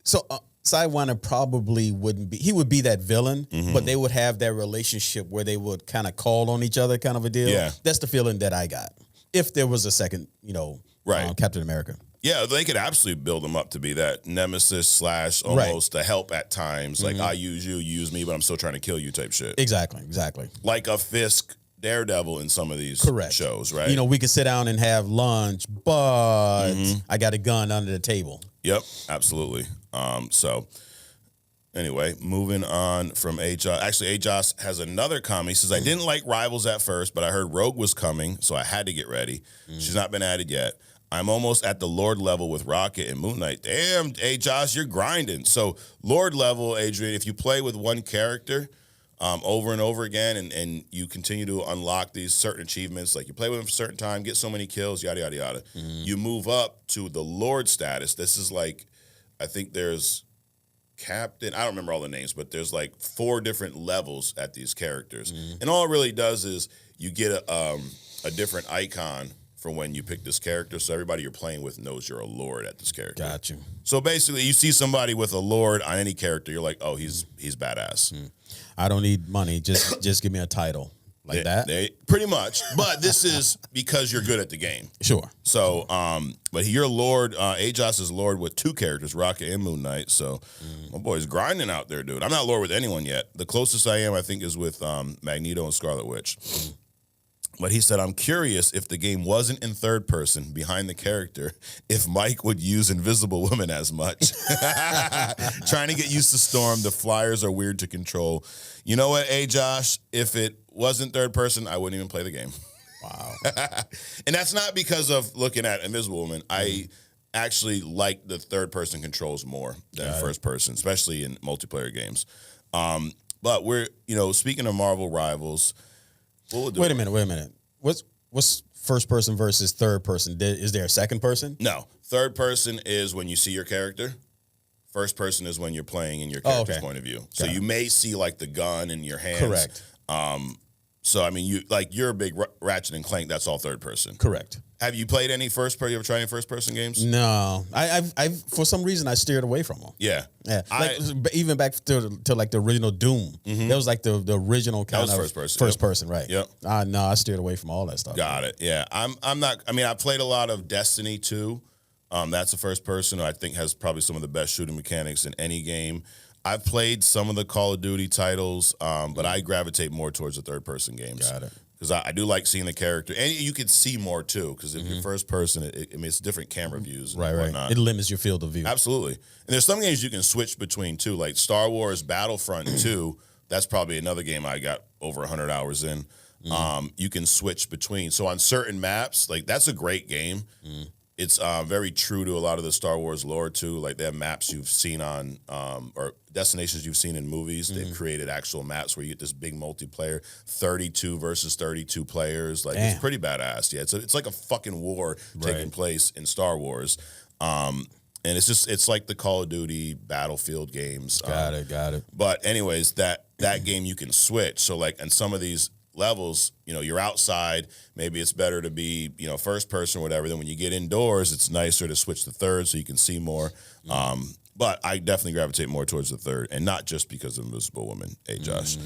So Sidewinder probably wouldn't be. He would be that villain, but they would have that relationship where they would kind of call on each other, kind of a deal. Yeah, that's the feeling that I got. If there was a second, Captain America. Yeah, they could absolutely build him up to be that nemesis / almost the help at times. Like I use you use me, but I'm still trying to kill you type shit. Exactly. Like a Fisk Daredevil in some of these shows, right? We could sit down and have lunch, but I got a gun under the table. Yep, absolutely. So anyway, moving on from AJOS. Actually, AJOS has another comment. He says, I didn't like Rivals at first, but I heard Rogue was coming, so I had to get ready. She's not been added yet. I'm almost at the Lord level with Rocket and Moon Knight. Damn, AJOS, you're grinding. So Lord level, Adrian, if you play with one character, over and over again, and you continue to unlock these certain achievements. Like you play with him for a certain time, get so many kills, yada, yada, yada. You move up to the Lord status. This is like, I think there's Captain, I don't remember all the names, but there's like 4 different levels at these characters. And all it really does is you get a different icon for when you pick this character, so everybody you're playing with knows you're a Lord at this character. Got you. So basically, you see somebody with a Lord on any character, you're like, oh, he's badass. I don't need money. Just give me a title like that. Pretty much. But this is because you're good at the game. Sure. So, but you're Lord. Ajos is Lord with 2 characters, Rocket and Moon Knight. So my boy's grinding out there, dude. I'm not Lord with anyone yet. The closest I am, I think, is with Magneto and Scarlet Witch. But he said, I'm curious if the game wasn't in third person behind the character, if Mike would use Invisible Woman as much. Trying to get used to Storm. The flyers are weird to control. You know what, Josh? If it wasn't third person, I wouldn't even play the game. Wow. And that's not because of looking at Invisible Woman. I actually like the third person controls more than first person, especially in multiplayer games. But we're, speaking of Marvel rivals, Wait a minute. What's first person versus third person? Is there a second person? No. Third person is when you see your character. First person is when you're playing in your character's point of view. So you may see like the gun in your hands. Correct. So I mean, you're a big Ratchet and Clank. That's all third person. Correct. Have you played any first person? You ever tried any first person games? No, I've for some reason I steered away from them. Yeah. Like, even back to like the original Doom. That was like the original kind of first person, right? Yep. No, I steered away from all that stuff. Got it. Yeah. I'm not. I mean, I played a lot of Destiny 2. That's the first person. I think has probably some of the best shooting mechanics in any game. I've played some of the Call of Duty titles, but I gravitate more towards the third person games. Got it. Because I do like seeing the character, and you can see more too. Because if you're first person, it's different camera views, and whatnot. It limits your field of view. Absolutely, and there's some games you can switch between too, like Star Wars Battlefront 2. That's probably another game I got over 100 hours in. You can switch between. So on certain maps, like that's a great game. It's very true to a lot of the Star Wars lore too. Like they have maps you've seen on or destinations you've seen in movies. They've created actual maps where you get this big multiplayer, 32 versus 32 players. Like it's pretty badass. Yeah, it's like a fucking war taking place in Star Wars. And it's like the Call of Duty Battlefield games. Got it. But anyways, that game you can switch. So like in some of these levels, you're outside, maybe it's better to be, first person or whatever. Then when you get indoors, it's nicer to switch to third so you can see more. But I definitely gravitate more towards the third, and not just because of Invisible Woman, Josh.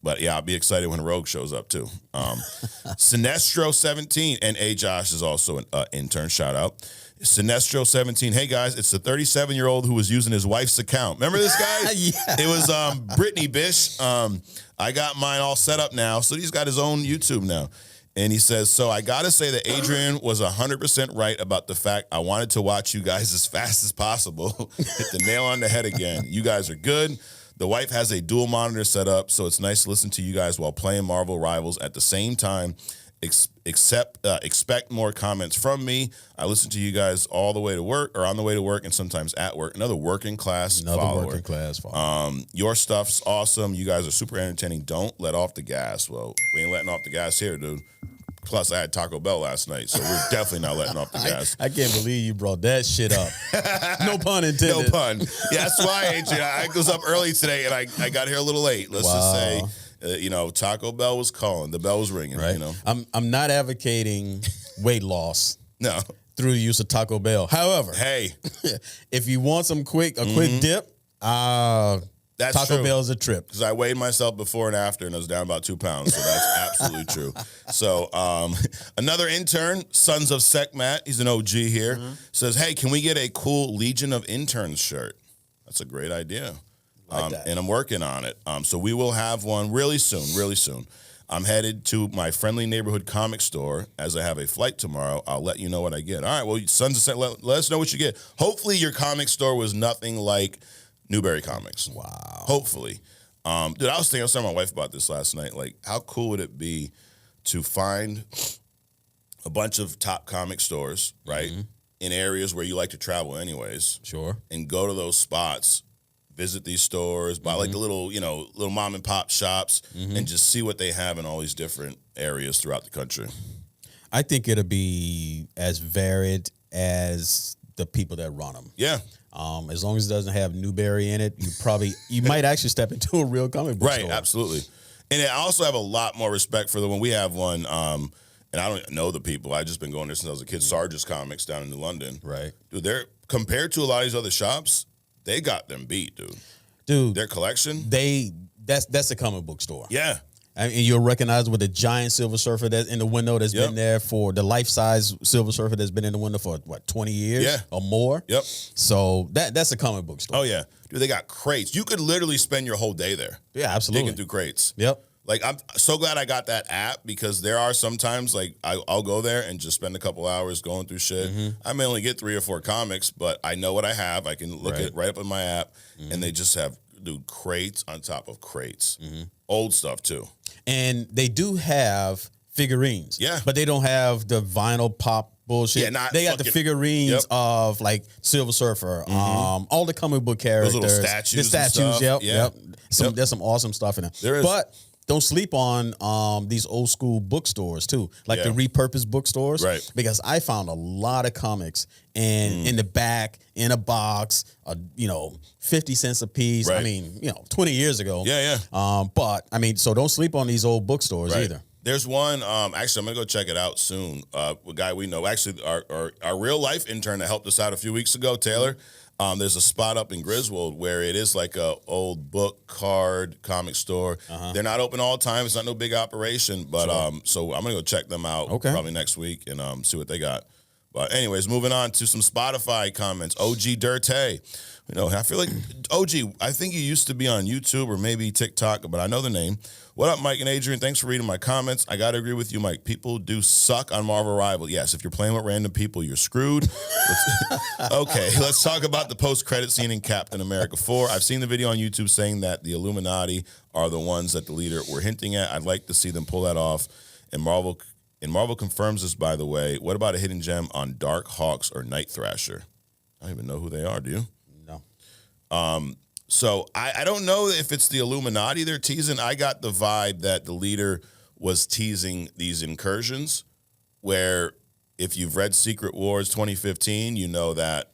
But yeah, I'll be excited when Rogue shows up too. Sinestro17, and Josh is also an intern, shout out. Sinestro17, hey guys, it's the 37-year-old who was using his wife's account. Remember this guy? Yeah. It was Britney Bish. I got mine all set up now, so he's got his own YouTube now. And he says, so I got to say that Adrian was 100% right about the fact I wanted to watch you guys as fast as possible. Hit the nail on the head again. You guys are good. The wife has a dual monitor set up, so it's nice to listen to you guys while playing Marvel Rivals at the same time. Expect more comments from me. I listen to you guys all the way to work or on the way to work and sometimes at work. Another working class follower. Your stuff's awesome. You guys are super entertaining. Don't let off the gas. Well, we ain't letting off the gas here, dude. Plus, I had Taco Bell last night, so we're definitely not letting off the gas. I can't believe you brought that shit up. No pun intended. No pun. Yeah, that's why, Adrian. I was up early today, and I got here a little late. Let's just say... Taco Bell was calling. The bell was ringing. Right. I'm not advocating weight loss. No. Through the use of Taco Bell. However, hey, if you want some quick dip, that's Taco true. Bell's a trip. Because I weighed myself before and after, and I was down about 2 pounds. So that's absolutely true. So another intern, Sons of Sekhmat, he's an OG here, says, "Hey, can we get a cool Legion of Interns shirt?" That's a great idea. And I'm working on it. So we will have one really soon. I'm headed to my friendly neighborhood comic store as I have a flight tomorrow. I'll let you know what I get. All right, well, Sons of Sekhmat, let us know what you get. Hopefully your comic store was nothing like Newbury Comics. Wow. Hopefully. Dude, I was telling my wife about this last night. Like, how cool would it be to find a bunch of top comic stores, right, in areas where you like to travel anyways. Sure. And go to those spots, visit these stores, buy like the little, little mom and pop shops, and just see what they have in all these different areas throughout the country. I think it'll be as varied as the people that run them. Yeah. As long as it doesn't have Newbury in it, you might actually step into a real comic book store. Right, absolutely. And I also have a lot more respect for the one we have one, and I don't know the people. I've just been going there since I was a kid. Sarge's Comics down in New London. Right. Dude, they're compared to a lot of these other shops, they got them beat, dude. Dude. Their collection. That's a comic book store. Yeah. And you'll recognize with the giant Silver Surfer that's in the window that's been there for the life-size Silver Surfer that's been in the window for, 20 years or more? Yep. So that's a comic book store. Oh, yeah. Dude, they got crates. You could literally spend your whole day there. Yeah, absolutely. Digging through crates. Yep. Like, I'm so glad I got that app because there are sometimes, like, I'll go there and just spend a couple hours going through shit. I may only get 3 or 4 comics, but I know what I have. I can look at right up in my app, and they just have, dude, crates on top of crates. Old stuff, too. And they do have figurines. Yeah. But they don't have the vinyl pop bullshit. Yeah, they got the figurines of, like, Silver Surfer, all the comic book characters. Those little statues. The statues, yep. There's some awesome stuff in there. There is. But don't sleep on these old school bookstores too, like the repurposed bookstores. Right. Because I found a lot of comics and in the back, in a box, 50 cents a piece. Right. I mean, 20 years ago. Yeah. But I mean, so don't sleep on these old bookstores either. There's one, actually, I'm going to go check it out soon. A guy we know, actually, our real life intern that helped us out a few weeks ago, Taylor. There's a spot up in Griswold where it is like a old book, card, comic store. They're not open all the time. It's not no big operation. But so I'm going to go check them out probably next week and see what they got. But anyways, moving on to some Spotify comments. OG Dirte. I feel like, OG, I think you used to be on YouTube or maybe TikTok, but I know the name. What up, Mike and Adrian? Thanks for reading my comments. I got to agree with you, Mike. People do suck on Marvel Rival. Yes, if you're playing with random people, you're screwed. Okay, let's talk about the post-credit scene in Captain America 4. I've seen the video on YouTube saying that the Illuminati are the ones that the leader were hinting at. I'd like to see them pull that off. And Marvel confirms this, by the way. What about a hidden gem on Dark Hawks or Night Thrasher? I don't even know who they are, do you? No. So I don't know if it's the Illuminati they're teasing. I got the vibe that the leader was teasing these incursions where if you've read Secret Wars 2015, you know that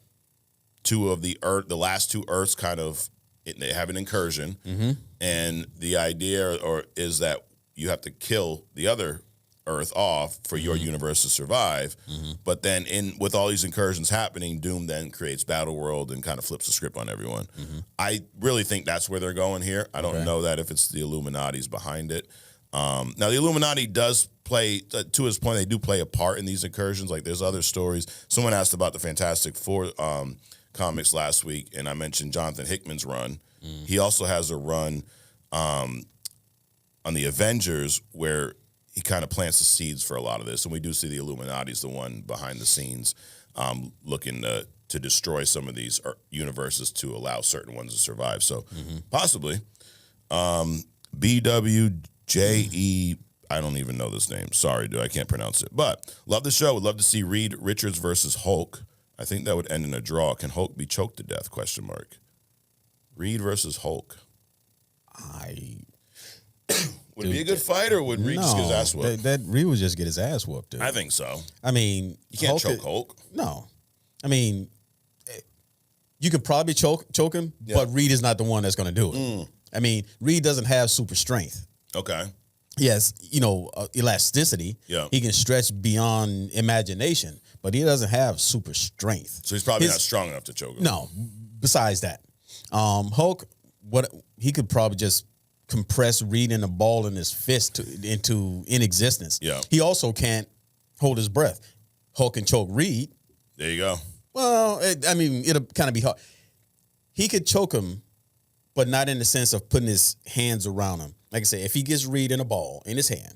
the last 2 Earths they have an incursion. And the idea is that you have to kill the other Earth off for your universe to survive. But then with all these incursions happening, Doom then creates Battleworld and kind of flips the script on everyone. I really think that's where they're going here. I don't know that if it's the Illuminati's behind it. Now, the Illuminati does play, to his point, they do play a part in these incursions. Like, there's other stories. Someone asked about the Fantastic Four comics last week, and I mentioned Jonathan Hickman's run. He also has a run on the Avengers where he kind of plants the seeds for a lot of this. And we do see the Illuminati's the one behind the scenes looking to destroy some of these universes to allow certain ones to survive. So possibly. BWJE, I don't even know this name. Sorry, dude, I can't pronounce it. But love the show. Would love to see Reed Richards versus Hulk. I think that would end in a draw. Can Hulk be choked to death? ? Reed versus Hulk. Would it be a good fight, or would Reed just get his ass whooped? That Reed would just get his ass whooped, dude. I think so. I mean, you can't choke Hulk. No. I mean, you could probably choke him, but Reed is not the one that's going to do it. I mean, Reed doesn't have super strength. Okay. Yes, elasticity. Yeah. He can stretch beyond imagination, but he doesn't have super strength. So he's probably not strong enough to choke him. No. Besides that, Hulk, he could probably just compress Reed in a ball in his fist into inexistence. Yeah. He also can't hold his breath. Hulk can choke Reed. There you go. Well, it'll kind of be hard. He could choke him, but not in the sense of putting his hands around him. Like I said, if he gets Reed in a ball in his hand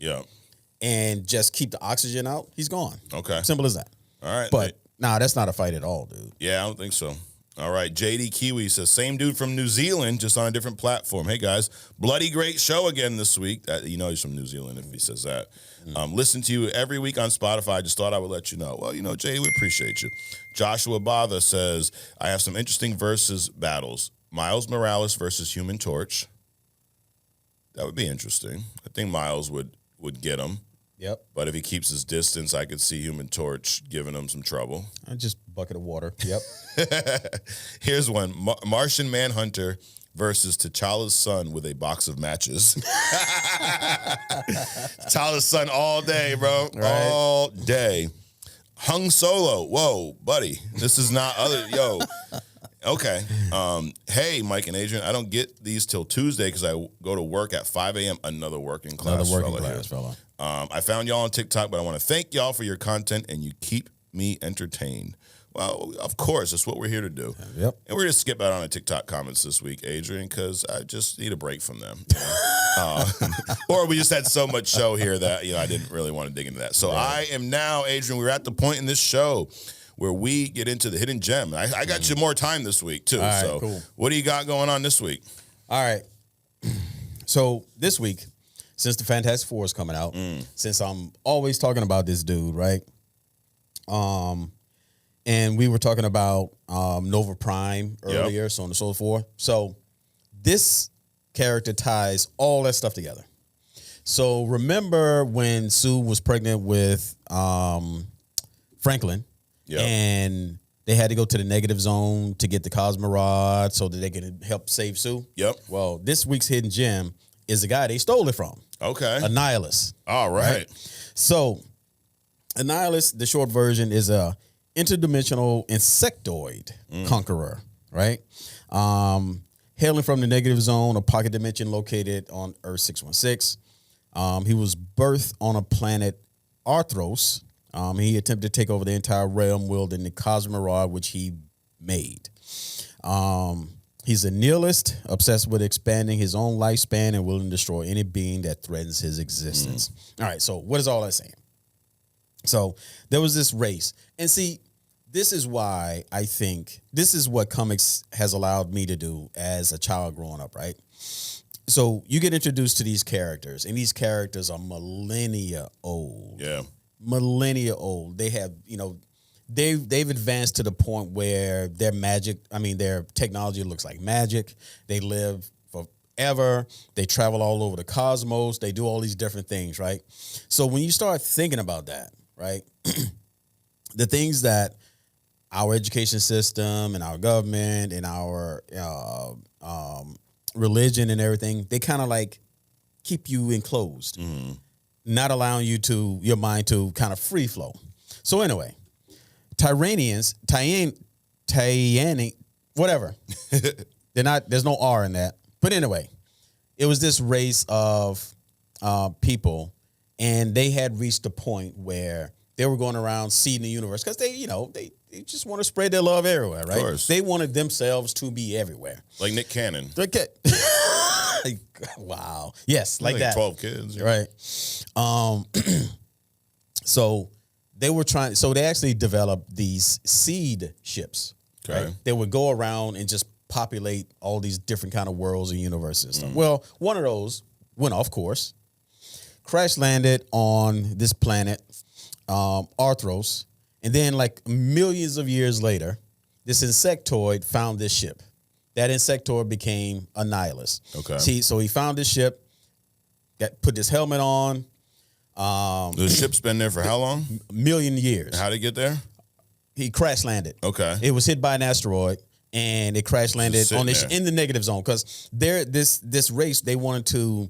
and just keep the oxygen out, he's gone. Okay. Simple as that. All right. But, that's not a fight at all, dude. Yeah, I don't think so. All right, JD Kiwi says, same dude from New Zealand, just on a different platform. Hey, guys, bloody great show again this week. He's from New Zealand if he says that. Listen to you every week on Spotify. Just thought I would let you know. Well, JD, we appreciate you. Joshua Batha says, I have some interesting versus battles. Miles Morales versus Human Torch. That would be interesting. I think Miles would get him. Yep. But if he keeps his distance, I could see Human Torch giving him some trouble. Just bucket of water. Yep. Here's one. Martian Manhunter versus T'Challa's son with a box of matches. T'Challa's son all day, bro. Right. All day. Hung Solo. Whoa, buddy. This is not other. Yo. Okay. Hey, Mike and Adrian, I don't get these till Tuesday because I go to work at 5 a.m. Another working class fella. I found y'all on TikTok, but I want to thank y'all for your content, and you keep me entertained. Well, of course, that's what we're here to do. Yep. And we're going to skip out on the TikTok comments this week, Adrian, because I just need a break from them. Or we just had so much show here that I didn't really want to dig into that. So I am now, Adrian, we're at the point in this show where we get into the hidden gem. I got you more time this week, too. Right, so cool. What do you got going on this week? All right. So this week, since the Fantastic Four is coming out, since I'm always talking about this dude, right? And we were talking about Nova Prime earlier, so on and so forth. So this character ties all that stuff together. So remember when Sue was pregnant with Franklin, and they had to go to the negative zone to get the Cosmorod so that they can help save Sue? Yep. Well, this week's hidden gem is the guy they stole it from. Okay. Annihilus. All right. So Annihilus, the short version, is a interdimensional insectoid conqueror, right? Hailing from the negative zone, a pocket dimension located on Earth 616. He was birthed on a planet Arthros. He attempted to take over the entire realm wielding the Cosmorod, which he made. He's a nihilist, obsessed with expanding his own lifespan and willing to destroy any being that threatens his existence. All right, so what is all that saying? So there was this race. And see, this is why I think this is what comics has allowed me to do as a child growing up, right? So you get introduced to these characters, and these characters are millennia old. Yeah. Millennia old. They have, they've advanced to the point where their their technology looks like magic. They live forever. They travel all over the cosmos. They do all these different things, right? So when you start thinking about that, right, the things that our education system and our government and our religion and everything, they kind of like keep you enclosed, not allowing your mind to kind of free flow. So anyway, Tyranians, whatever. There's no R in that. But anyway, it was this race of people, and they had reached a point where they were going around seeding the universe because they just want to spread their love everywhere, right? Of course. They wanted themselves to be everywhere. Like Nick Cannon. Okay. Wow. Yes, like that. 12 kids. Yeah. Right. So they were so they actually developed these seed ships. Okay. Right? They would go around and just populate all these different kind of worlds and universes. Well, one of those went off course, crash landed on this planet, Arthros, and then like millions of years later, this insectoid found this ship. That insectoid became Annihilus. Okay. See, so he found this ship, put this helmet on. The ship's been there for how long? A million years. How'd it get there? He crash landed. Okay. It was hit by an asteroid, and it crash landed on this in the negative zone because this race, they wanted to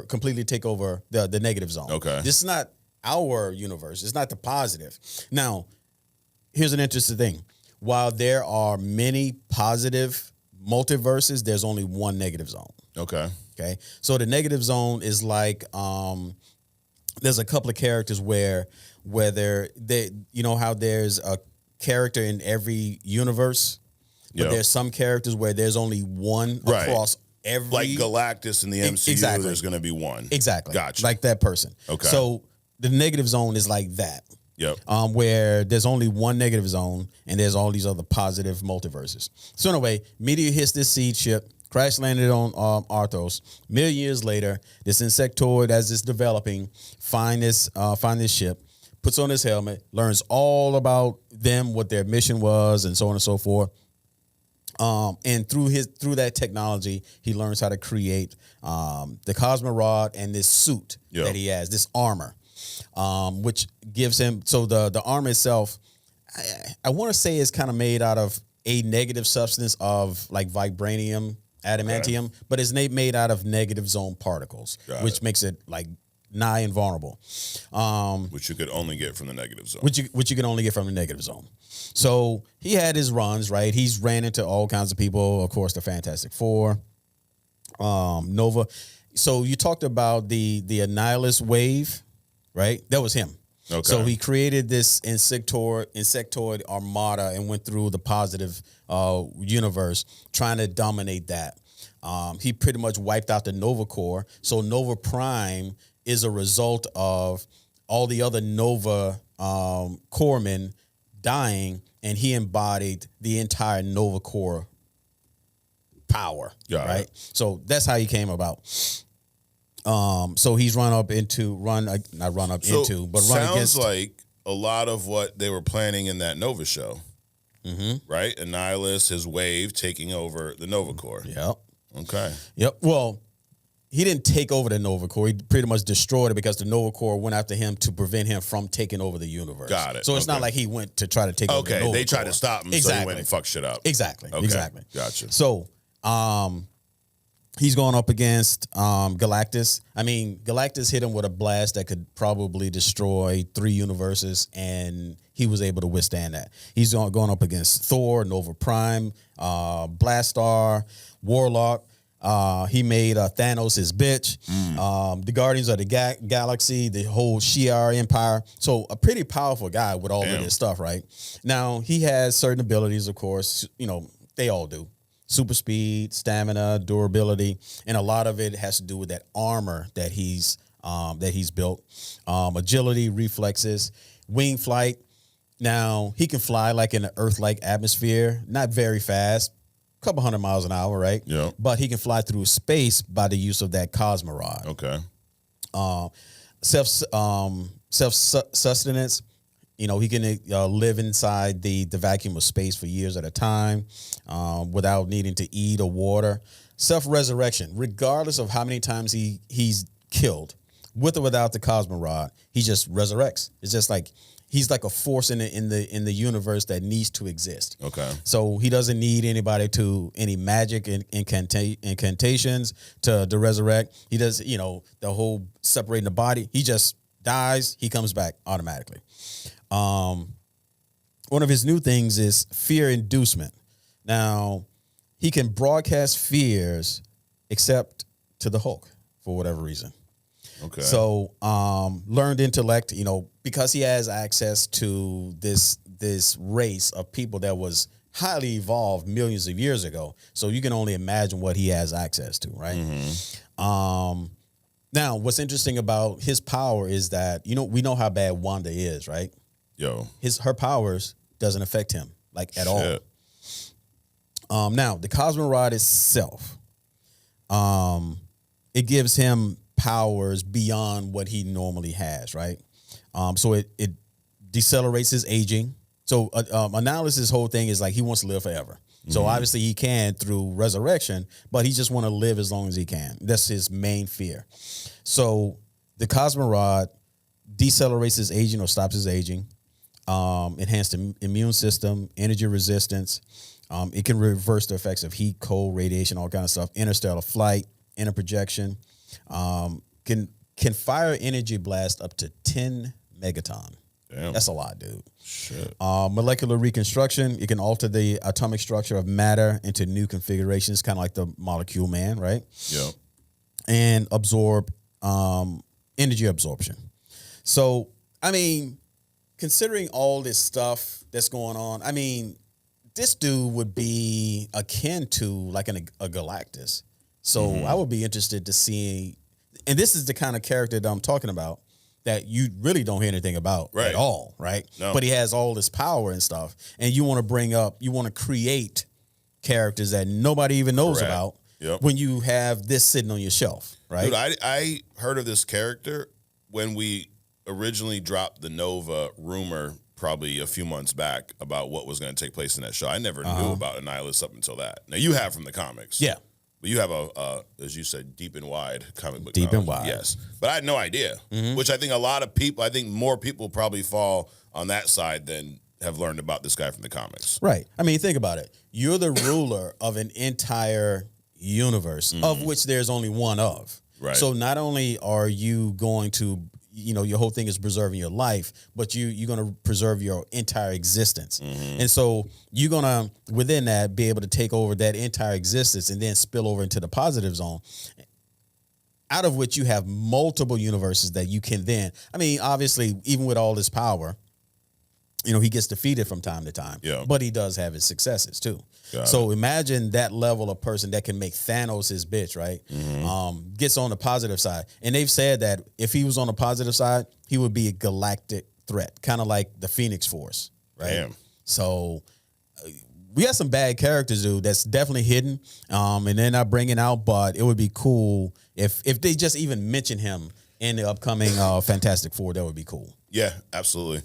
completely take over the negative zone. Okay. This is not our universe. It's not the positive. Now, here's an interesting thing. While there are many positive multiverses, there's only one negative zone. Okay. Okay. So the negative zone is like there's a couple of characters where how there's a character in every universe, but there's some characters where there's only one across every, like Galactus in the MCU. Exactly. There's going to be one. Exactly. Gotcha. Like that person. Okay. So the negative zone is like that. Yep. Where there's only one negative zone and there's all these other positive multiverses. So anyway, meteor hits this seed ship, crash landed on Arthros. Million years later, this insectoid, as it's developing, find this ship, puts on his helmet, learns all about them, what their mission was, and so on and so forth. And through that technology, he learns how to create the Cosmo Rod and this suit that he has, this armor, which gives him. So the armor itself, I want to say, is kind of made out of a negative substance of like vibranium, adamantium, but it's made out of negative zone particles, which makes it like nigh invulnerable. Which you could only get from the negative zone. Which you can only get from the negative zone. So he had his runs, right? He's ran into all kinds of people. Of course, the Fantastic Four, Nova. So you talked about the Annihilus wave, right? That was him. Okay. So he created this insectoid armada and went through the positive universe trying to dominate that. He pretty much wiped out the Nova Corps. So Nova Prime is a result of all the other Nova corpsmen dying, and he embodied the entire Nova Corps power, right? So that's how he came about. So he's run against. Sounds like a lot of what they were planning in that Nova show, right? Annihilus, his wave taking over the Nova Corps. Yep. Okay. Yep. Well, he didn't take over the Nova Corps. He pretty much destroyed it because the Nova Corps went after him to prevent him from taking over the universe. Got it. So it's not like he went to try to take over the Nova Corps. Okay, they tried to stop him, so he went and fucked shit up. Exactly. Okay. Exactly. Gotcha. So, he's going up against Galactus. I mean, Galactus hit him with a blast that could probably destroy 3 universes, and he was able to withstand that. He's going up against Thor, Nova Prime, Blastar, Warlock. He made Thanos his bitch. The Guardians of the Galaxy, the whole Shi'ar Empire. So a pretty powerful guy with all of this stuff, right? Now, he has certain abilities, of course. You know, they all do. Super speed, stamina, durability, and a lot of it has to do with that armor that he's built. Agility, reflexes, wing flight. Now, he can fly like in an Earth-like atmosphere, not very fast, a couple 100 miles an hour, right? Yeah. But he can fly through space by the use of that Cosmo Rod. Okay. Self-sustenance. You know, he can live inside the vacuum of space for years at a time without needing to eat or water. Self-resurrection, regardless of how many times he's killed, with or without the Cosmo Rod, he just resurrects. It's just like he's like a force in the universe that needs to exist. Okay. So he doesn't need any magic incantations to resurrect. He does, the whole separating the body. He just dies. He comes back automatically. One of his new things is fear inducement. Now, he can broadcast fears except to the Hulk for whatever reason. Okay. So, learned intellect, because he has access to this race of people that was highly evolved millions of years ago. So you can only imagine what he has access to, right? Mm-hmm. Now, what's interesting about his power is that, we know how bad Wanda is, right? Her powers doesn't affect him at all. Now the Cosmo Rod itself, it gives him powers beyond what he normally has, right? So it decelerates his aging. So Annihilus' whole thing is he wants to live forever. So obviously he can through resurrection, but he just want to live as long as he can. That's his main fear. So the Cosmo Rod decelerates his aging or stops his aging. Enhanced immune system, energy resistance. It can reverse the effects of heat, cold, radiation, all kind of stuff. Interstellar flight, interprojection. Can fire energy blast up to 10 megaton. Damn. That's a lot, dude. Shit. Molecular reconstruction. It can alter the atomic structure of matter into new configurations, kind of like the Molecule Man, right? Yeah. And absorb energy absorption. So, considering all this stuff that's going on, this dude would be akin to a Galactus. So I would be interested to see, and this is the kind of character that I'm talking about that you really don't hear anything about at all, right? No. But he has all this power and stuff, and you want to create characters that nobody even knows about when you have this sitting on your shelf, right? Dude, I heard of this character when we originally dropped the Nova rumor probably a few months back about what was going to take place in that show. I never knew about Annihilus up until that. Now, you have from the comics. Yeah. But you have as you said, deep and wide comic book Deep knowledge. and wide. Yes. But I had no idea, which I think I think more people probably fall on that side than have learned about this guy from the comics. Right. I mean, think about it. You're the ruler of an entire universe, of which there's only one of. Right. So not only are you going to, your whole thing is preserving your life, but you're going to preserve your entire existence. And so you're going to, within that, be able to take over that entire existence and then spill over into the positive zone, out of which you have multiple universes that you can then, I mean, obviously, even with all this power, he gets defeated from time to time, but he does have his successes too. So imagine that level of person that can make Thanos his bitch, right? Gets on the positive side. And they've said that if he was on the positive side, he would be a galactic threat, kind of like the Phoenix Force, right? Damn. So we got some bad characters, dude, that's definitely hidden, and they're not bringing out, but it would be cool if they just even mention him in the upcoming Fantastic Four. That would be cool. Yeah, absolutely.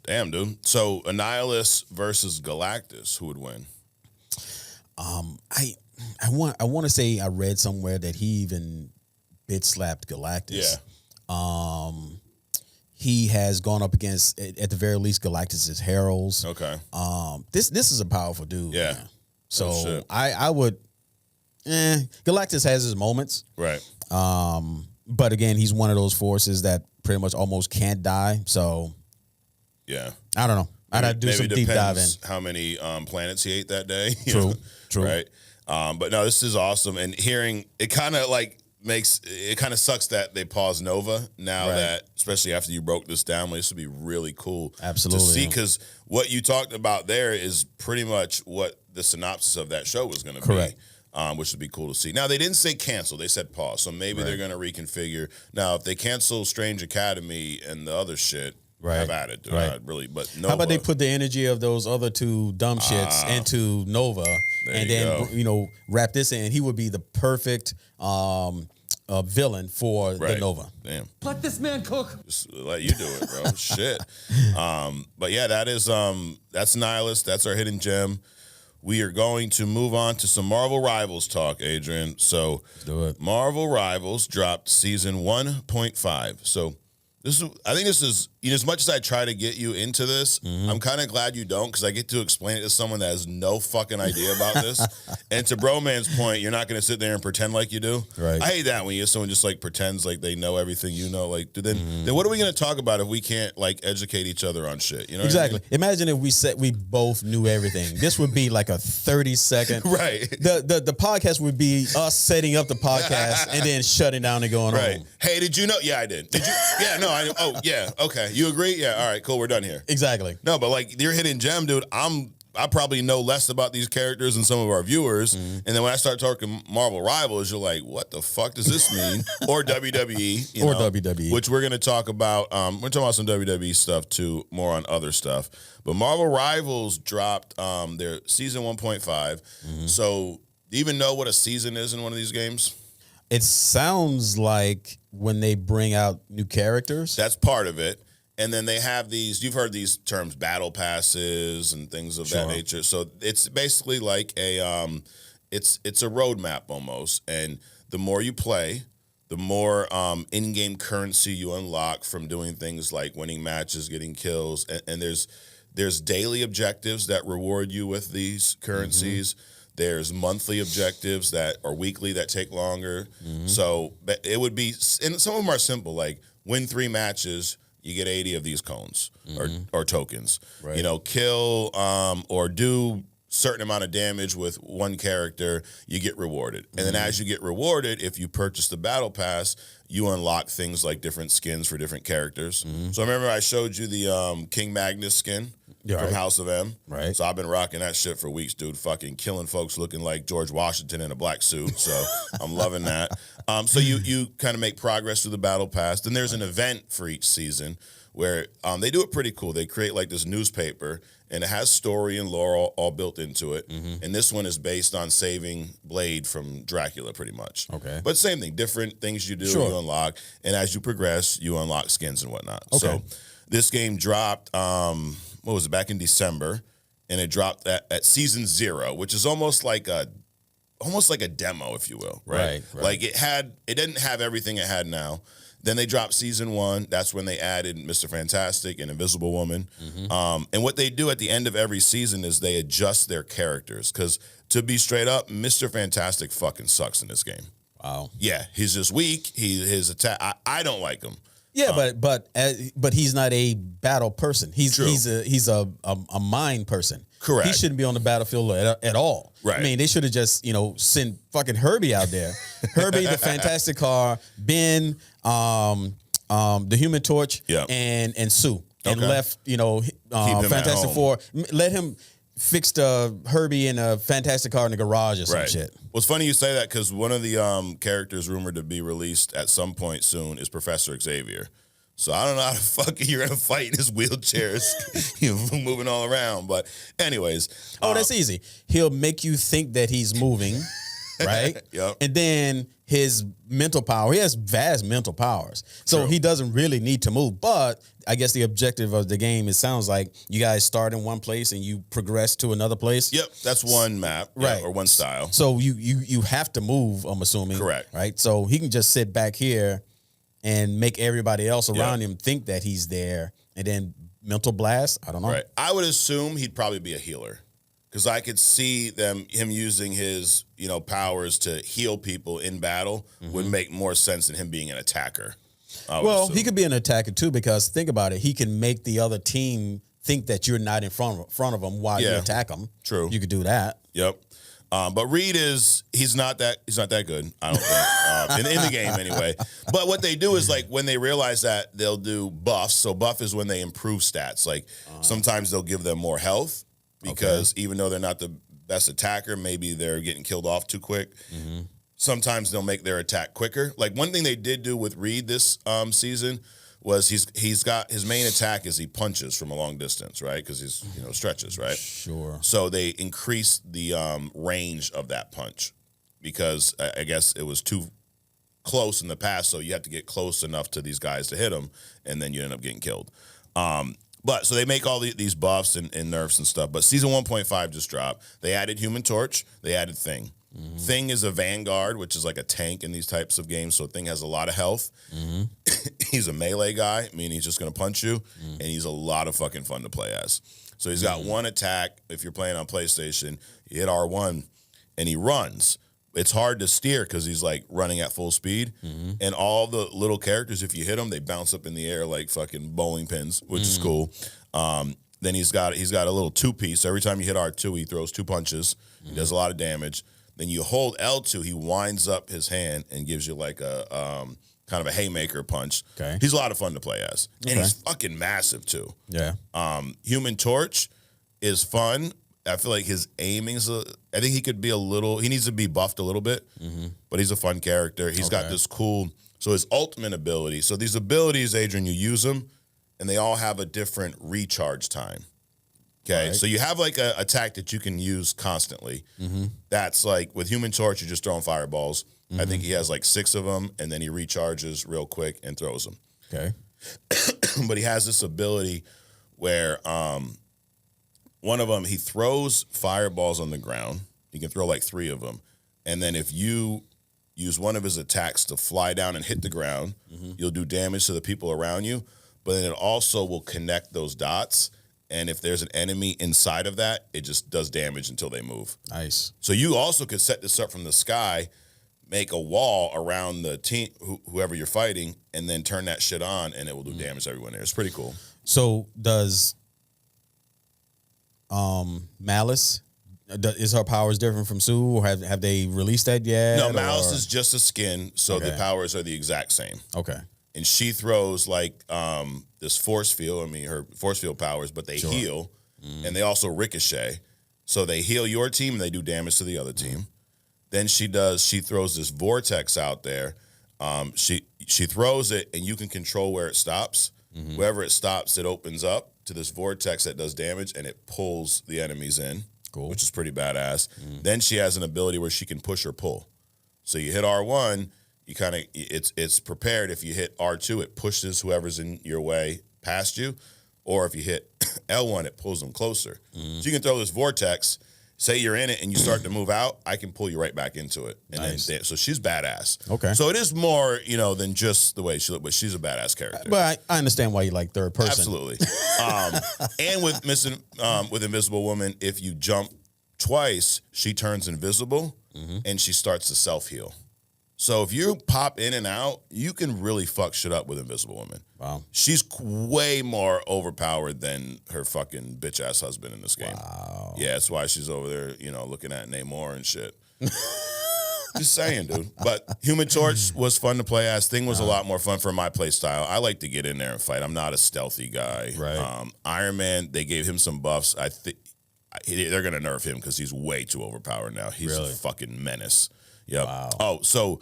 Damn, dude. So Annihilus versus Galactus, who would win? I want to say I read somewhere that he even bit slapped Galactus. Yeah. He has gone up against, at the very least, Galactus's heralds. Okay. This is a powerful dude. Yeah. Man. So shit. I would. Galactus has his moments. Right. But again, he's one of those forces that pretty much almost can't die. So. Yeah. I don't know. I'd have to do some deep dive in. How many planets he ate that day? True. Right. But no, this is awesome. And hearing it kind of sucks that they paused Nova now that, especially after you broke this down, this would be really cool Absolutely, to see, because what you talked about there is pretty much what the synopsis of that show was going to be. Which would be cool to see. Now, they didn't say cancel. They said pause. So maybe they're going to reconfigure. Now, if they cancel Strange Academy and the other shit, have added. Really, but Nova. How about they put the energy of those other two dumb shits into Nova and then, wrap this in? He would be the perfect villain for the Nova. Damn. Let this man cook. Just let you do it, bro. Shit. But yeah, that's Annihilus. That's our hidden gem. We are going to move on to some Marvel Rivals talk, Adrian. So, let's do it. Marvel Rivals dropped season 1.5. So, I think this is, as much as I try to get you into this, I'm kind of glad you don't, because I get to explain it to someone that has no fucking idea about this. And to Broman's point, you're not going to sit there and pretend like you do. Right. I hate that when someone just pretends like they know everything you know. Then what are we going to talk about if we can't educate each other on shit? You know exactly. What I mean? Imagine if we said we both knew everything. This would be like a 30-second. Right. The podcast would be us setting up the podcast and then shutting down and going home. Hey, did you know? Yeah, I did. Did you? Yeah, no, oh, yeah, okay. You agree? Yeah, all right, cool, we're done here. Exactly. No, but your hidden gem, dude, I probably know less about these characters than some of our viewers. And then when I start talking Marvel Rivals, you're like, what the fuck does this mean? Or WWE. WWE. Which we're going to talk about. We're talking about some WWE stuff too, more on other stuff. But Marvel Rivals dropped their season 1.5. So do you even know what a season is in one of these games? It sounds like when they bring out new characters. That's part of it. And then they have these, you've heard these terms, battle passes and things of that nature. So it's basically like it's a roadmap almost. And the more you play, the more in-game currency you unlock from doing things like winning matches, getting kills. And there's daily objectives that reward you with these currencies. There's monthly objectives that are weekly that take longer. So it would be, and some of them are simple, like win 3 matches, you get 80 of these cones or tokens. Right. Kill or do certain amount of damage with one character, you get rewarded. And then as you get rewarded, if you purchase the battle pass, you unlock things like different skins for different characters. So I remember I showed you the King Magnus skin from House of M. Right. So I've been rocking that shit for weeks, dude. Fucking killing folks looking like George Washington in a black suit. So I'm loving that. So you kind of make progress through the battle pass. Then there's an event for each season where they do it pretty cool. They create like this newspaper, and it has story and lore all built into it. And this one is based on saving Blade from Dracula, pretty much. Okay. But same thing, different things you do, you unlock. And as you progress, you unlock skins and whatnot. Okay. So This game dropped, what was it, back in December, and it dropped at season 0, which is almost like a demo, if you will, right? Like it didn't have everything it had now. Then they dropped season 1. That's when they added Mr. Fantastic and Invisible Woman. And what they do at the end of every season is they adjust their characters. Because to be straight up, Mr. Fantastic fucking sucks in this game. Wow. Yeah, he's just weak. His attack. I don't like him. Yeah, but he's not a battle person. He's a mind person. Correct. He shouldn't be on the battlefield at all. Right. I mean, they should have just sent fucking Herbie out there. Herbie, the Fantastic Car, Ben, the Human Torch, and Sue, and left Fantastic Four. Let him fix the Herbie and a Fantastic Car in the garage or some shit. Well, it's funny you say that because one of the characters rumored to be released at some point soon is Professor Xavier. So I don't know how the fuck you're going to fight in his wheelchairs, moving all around. But anyways. That's easy. He'll make you think that he's moving, right? Yep. And then his mental power, he has vast mental powers. So he doesn't really need to move. But I guess the objective of the game, it sounds like you guys start in one place and you progress to another place. Yep, that's one map, right, or one style. So you have to move, I'm assuming. Correct. Right? So he can just sit back here and make everybody else around him think that he's there, and then mental blast. I don't know. Right. I would assume he'd probably be a healer, because I could see him using his powers to heal people in battle would make more sense than him being an attacker. Well, he could be an attacker too, because think about it. He can make the other team think that you're not in front of them while you attack them. True. You could do that. Yep. But Reed he's not that good, I don't think, in the game anyway. But what they do is, like, when they realize that, they'll do buffs. So buff is when they improve stats. Like sometimes they'll give them more health, because even though they're not the best attacker, maybe they're getting killed off too quick. Sometimes they'll make their attack quicker. Like one thing they did do with Reed this season was he's got his main attack is he punches from a long distance, right? Because he's stretches, right? Sure. So they increased the range of that punch, because I guess it was too close in the past. So you have to get close enough to these guys to hit them, and then you end up getting killed. But so they make all these buffs and nerfs and stuff. But season 1.5 just dropped. They added Human Torch. They added Thing. Thing is a vanguard, which is like a tank in these types of games. So Thing has a lot of health. He's a melee guy, meaning he's just going to punch you. And he's a lot of fucking fun to play as. So he's got one attack. If you're playing on PlayStation, you hit R1 and he runs. It's hard to steer because he's like running at full speed. And all the little characters, if you hit them, they bounce up in the air like fucking bowling pins, which is cool. Then he's got a little 2-piece. So every time you hit R2, he throws 2 punches. He does a lot of damage. Then you hold L2, he winds up his hand and gives you like a kind of a haymaker punch. Okay. He's a lot of fun to play as. And he's fucking massive too. Yeah. Human Torch is fun. I feel like his aiming I think he could be he needs to be buffed a little bit, but he's a fun character. He's got this cool, so his ultimate ability. So these abilities, Adrian, you use them, and they all have a different recharge time. Okay, so you have like a attack that you can use constantly. That's like with Human Torch, you're just throwing fireballs. I think he has like 6 of them, and then he recharges real quick and throws them. Okay. But he has this ability where one of them, he throws fireballs on the ground. He can throw like 3 of them. And then if you use one of his attacks to fly down and hit the ground, you'll do damage to the people around you. But then it also will connect those dots. And if there's an enemy inside of that, it just does damage until they move. Nice. So you also could set this up from the sky, make a wall around the team, whoever you're fighting, and then turn that shit on, and it will do damage to everyone there. It's pretty cool. So does Malice, is her powers different from Sue, or have they released that yet? No, Malice is just a skin, so the powers are the exact same. Okay. And she throws like this force field. I mean, her force field powers, but they heal, and they also ricochet. So they heal your team, and they do damage to the other team. Then she throws this vortex out there. She throws it, and you can control where it stops. Wherever it stops, it opens up to this vortex that does damage, and it pulls the enemies in, which is pretty badass. Then she has an ability where she can push or pull. So you hit R1, you kind of it's prepared. If you hit R2, it pushes whoever's in your way past you, or if you hit L1, it pulls them closer. So you can throw this vortex. Say you're in it and you start to move out, I can pull you right back into it. And then, so she's badass. Okay. So it is more, than just the way she looks, but she's a badass character. But I understand why you like third person. Absolutely. And with Invisible Woman, if you jump twice, she turns invisible and she starts to self-heal. So if you pop in and out, you can really fuck shit up with Invisible Woman. Wow. She's way more overpowered than her fucking bitch-ass husband in this game. Wow. Yeah, that's why she's over there, looking at Namor and shit. Just saying, dude. But Human Torch was fun to play as. Thing was a lot more fun for my play style. I like to get in there and fight. I'm not a stealthy guy. Right. Iron Man, they gave him some buffs. I think they're going to nerf him because he's way too overpowered now. He's a fucking menace. Yep. Wow. Oh, so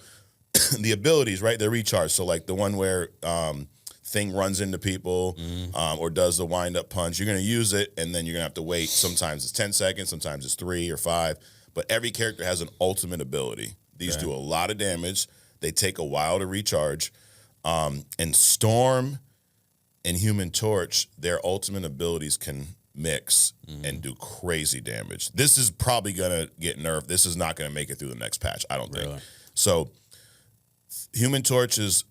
the abilities, right? They're recharged. So like the one where Thing runs into people or does the wind-up punch, you're going to use it, and then you're going to have to wait. Sometimes it's 10 seconds, sometimes it's 3 or 5. But every character has an ultimate ability. These do a lot of damage. They take a while to recharge. And Storm and Human Torch, their ultimate abilities can mix and do crazy damage. This is probably going to get nerfed. This is not going to make it through the next patch, I don't think. So Human Torch's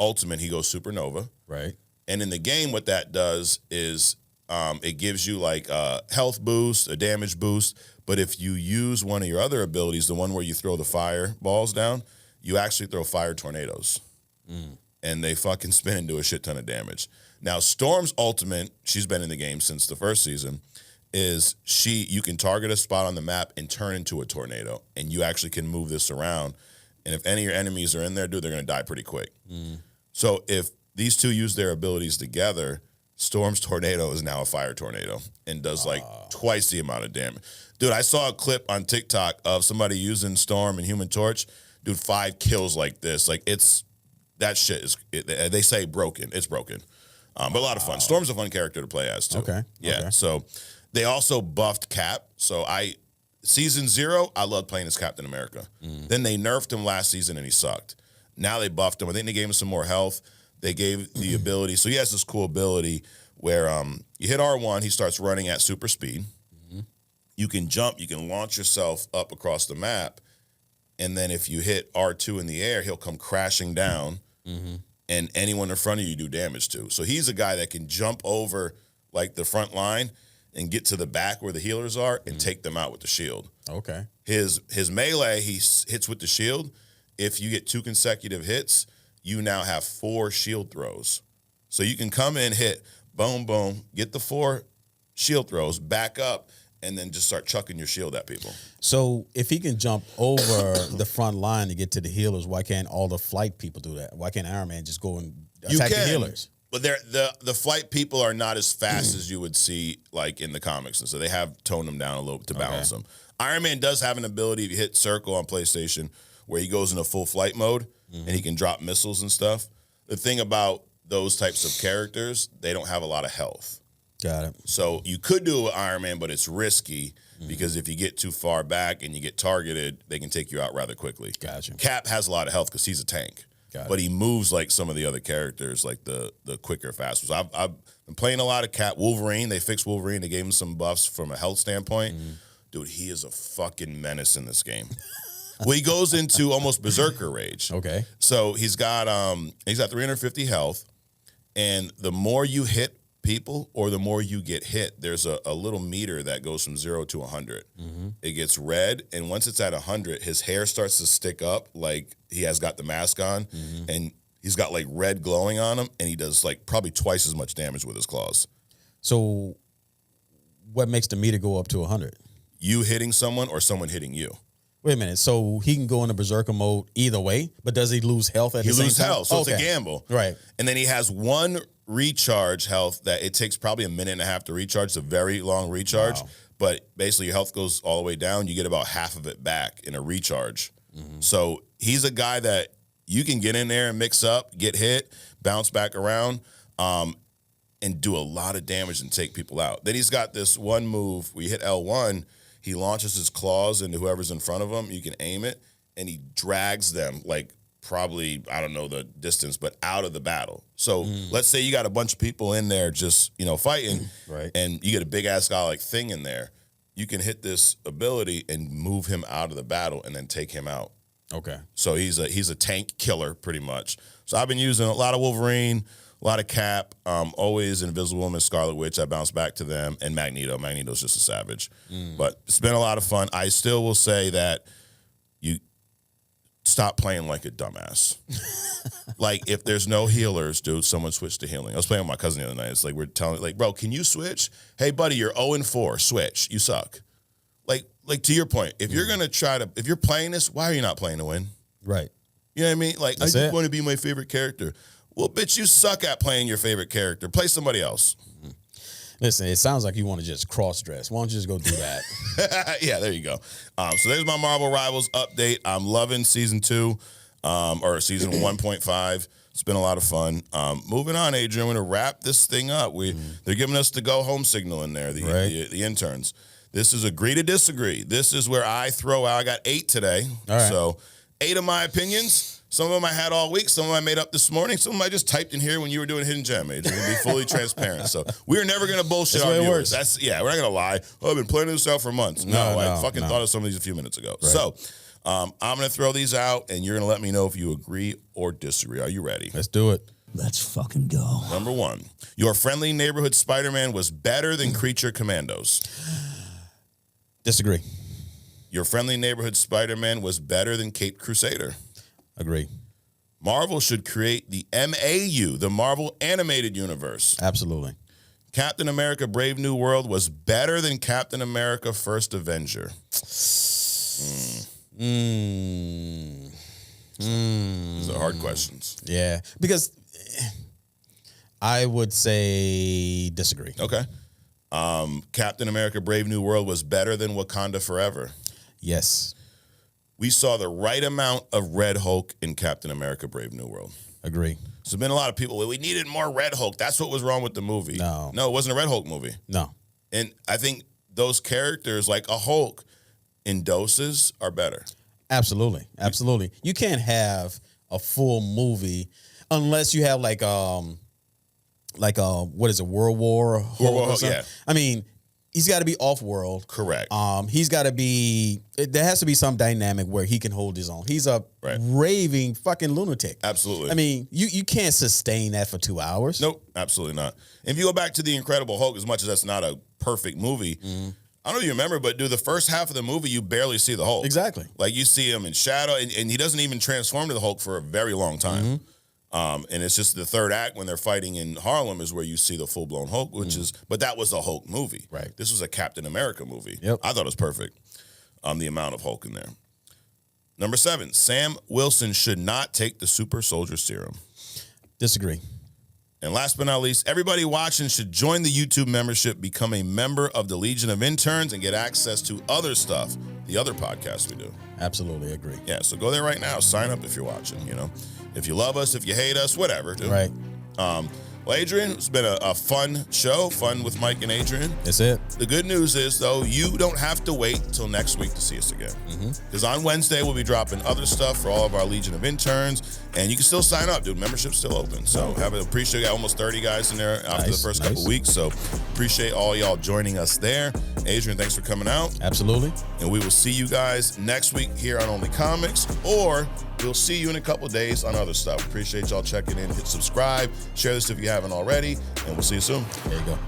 ultimate, he goes supernova. Right. And in the game, what that does is it gives you like a health boost, a damage boost. But if you use one of your other abilities, the one where you throw the fireballs down, you actually throw fire tornadoes. And they fucking spin and do a shit ton of damage. Now, Storm's ultimate, she's been in the game since the first season, is you can target a spot on the map and turn into a tornado. And you actually can move this around. And if any of your enemies are in there, dude, they're going to die pretty quick. So if these two use their abilities together, Storm's tornado is now a fire tornado and does like twice the amount of damage. Dude, I saw a clip on TikTok of somebody using Storm and Human Torch. Dude, 5 kills like this. Like that shit is, they say broken. It's broken. But a lot of fun. Storm's a fun character to play as too. Okay. Yeah. Okay. So they also buffed Cap. So season 0, I loved playing as Captain America. Then they nerfed him last season and he sucked. Now they buffed him. I think they gave him some more health. They gave the ability. So he has this cool ability where you hit R1, he starts running at super speed. You can jump, you can launch yourself up across the map. And then if you hit R2 in the air, he'll come crashing down. And anyone in front of you do damage to. So he's a guy that can jump over like the front line and get to the back where the healers are and take them out with the shield. Okay. His melee, he hits with the shield. If you get 2 consecutive hits, you now have 4 shield throws. So you can come in, hit, boom, boom, get the 4 shield throws, back up, and then just start chucking your shield at people. So if he can jump over the front line to get to the healers, why can't all the flight people do that? Why can't Iron Man just go and attack the healers? But the flight people are not as fast as you would see like in the comics, and so they have toned them down a little to balance them. Iron Man does have an ability if you hit circle on PlayStation where he goes into full flight mode and he can drop missiles and stuff. The thing about those types of characters, they don't have a lot of health. Got it. So you could do it with Iron Man, but it's risky because if you get too far back and you get targeted, they can take you out rather quickly. Gotcha. Cap has a lot of health because he's a tank. But he moves like some of the other characters, like the quicker, faster. So I've been playing a lot of Cap. Wolverine, they fixed Wolverine. They gave him some buffs from a health standpoint. Dude, he is a fucking menace in this game. Well, he goes into almost berserker rage. Okay. So he's got 350 health, and the more you hit people or the more you get hit, there's a little meter that goes from 0 to 100. It gets red, and once it's at 100, his hair starts to stick up like he has got the mask on, and he's got like red glowing on him, and he does like probably twice as much damage with his claws. So what makes the meter go up to 100? You hitting someone or someone hitting you. Wait a minute. So he can go into berserker mode either way, but does he lose health at the same time? He loses health, so it's a gamble. Right. And then he has one recharge health that it takes probably a minute and a half to recharge. It's a very long recharge. Wow. But basically your health goes all the way down. You get about half of it back in a recharge. So he's a guy that you can get in there and mix up, get hit, bounce back around, and do a lot of damage and take people out. Then he's got this one move where you hit L1, he launches his claws into whoever's in front of him. You can aim it, and he drags them like probably, I don't know the distance, but out of the battle. So let's say you got a bunch of people in there just, fighting, right? And you get a big ass guy like Thing in there. You can hit this ability and move him out of the battle and then take him out. Okay. So he's a tank killer pretty much. So I've been using a lot of Wolverine, a lot of Cap, always Invisible Woman, Scarlet Witch. I bounce back to them, and Magneto. Magneto's just a savage. But it's been a lot of fun. I still will say that you stop playing like a dumbass. Like, if there's no healers, dude, someone switch to healing. I was playing with my cousin the other night. It's like we're telling, like, bro, can you switch? Hey, buddy, you're 0-4. Switch. You suck. Like to your point, if you're gonna if you're playing this, why are you not playing to win? Right. You know what I mean? Like, I just want to be my favorite character. Well, bitch, you suck at playing your favorite character. Play somebody else. Listen, it sounds like you want to just cross-dress. Why don't you just go do that? Yeah, there you go. So there's my Marvel Rivals update. I'm loving season 2, or season 1.5. It's been a lot of fun. Moving on, Adrian, we're going to wrap this thing up. They're giving us the go-home signal in there, the interns. This is agree to disagree. This is where I throw out. I got 8 today. All right. So 8 of my opinions. Some of them I had all week. Some of them I made up this morning. Some of them I just typed in here when you were doing Hidden Gem, Adrian. To be fully transparent. So we're never going to bullshit our viewers. We're not going to lie. Oh, I've been planning this out for months. No, I fucking thought of some of these a few minutes ago. Right. So I'm going to throw these out, and you're going to let me know if you agree or disagree. Are you ready? Let's do it. Let's fucking go. Number 1. Your friendly neighborhood Spider-Man was better than Creature Commandos. Disagree. Your friendly neighborhood Spider-Man was better than Caped Crusader. Agree. Marvel should create the MAU, the Marvel Animated Universe. Absolutely. Captain America Brave New World was better than Captain America First Avenger. These are hard questions. Yeah, because I would say disagree. Okay. Captain America Brave New World was better than Wakanda Forever. Yes. We saw the right amount of Red Hulk in Captain America Brave New World. Agree. So there's been a lot of people, we needed more Red Hulk. That's what was wrong with the movie. No, it wasn't a Red Hulk movie. No. And I think those characters, like a Hulk, in doses are better. Absolutely. Absolutely. You can't have a full movie unless you have what is it, World War Hulk or something? Yeah. I mean, he's got to be off-world. Correct. He's got to be. There has to be some dynamic where he can hold his own. He's a raving fucking lunatic. Absolutely. I mean, you can't sustain that for 2 hours. Nope, absolutely not. If you go back to The Incredible Hulk, as much as that's not a perfect movie, I don't know if you remember, but the first half of the movie, you barely see the Hulk. Exactly. Like, you see him in shadow, and he doesn't even transform to the Hulk for a very long time. And it's just the third act when they're fighting in Harlem is where you see the full-blown Hulk, but that was a Hulk movie. Right. This was a Captain America movie. Yep. I thought it was perfect, the amount of Hulk in there. Number 7, Sam Wilson should not take the Super Soldier Serum. Disagree. And last but not least, everybody watching should join the YouTube membership, become a member of the Legion of Interns, and get access to other stuff, the other podcasts we do. Absolutely agree. Yeah, so go there right now. Sign up if you're watching, If you love us, if you hate us, whatever. Dude. Right. Well, Adrian, it's been a fun show, fun with Mike and Adrian. That's it. The good news is, though, you don't have to wait till next week to see us again. Because on Wednesday, we'll be dropping other stuff for all of our Legion of Interns, and you can still sign up, dude. Membership's still open. So appreciate got almost 30 guys in there after the first couple weeks. So appreciate all y'all joining us there. Adrian, thanks for coming out. Absolutely. And we will see you guys next week here on Only Comics, or we'll see you in a couple days on other stuff. Appreciate y'all checking in. Hit subscribe. Share this if you haven't already. And we'll see you soon. There you go.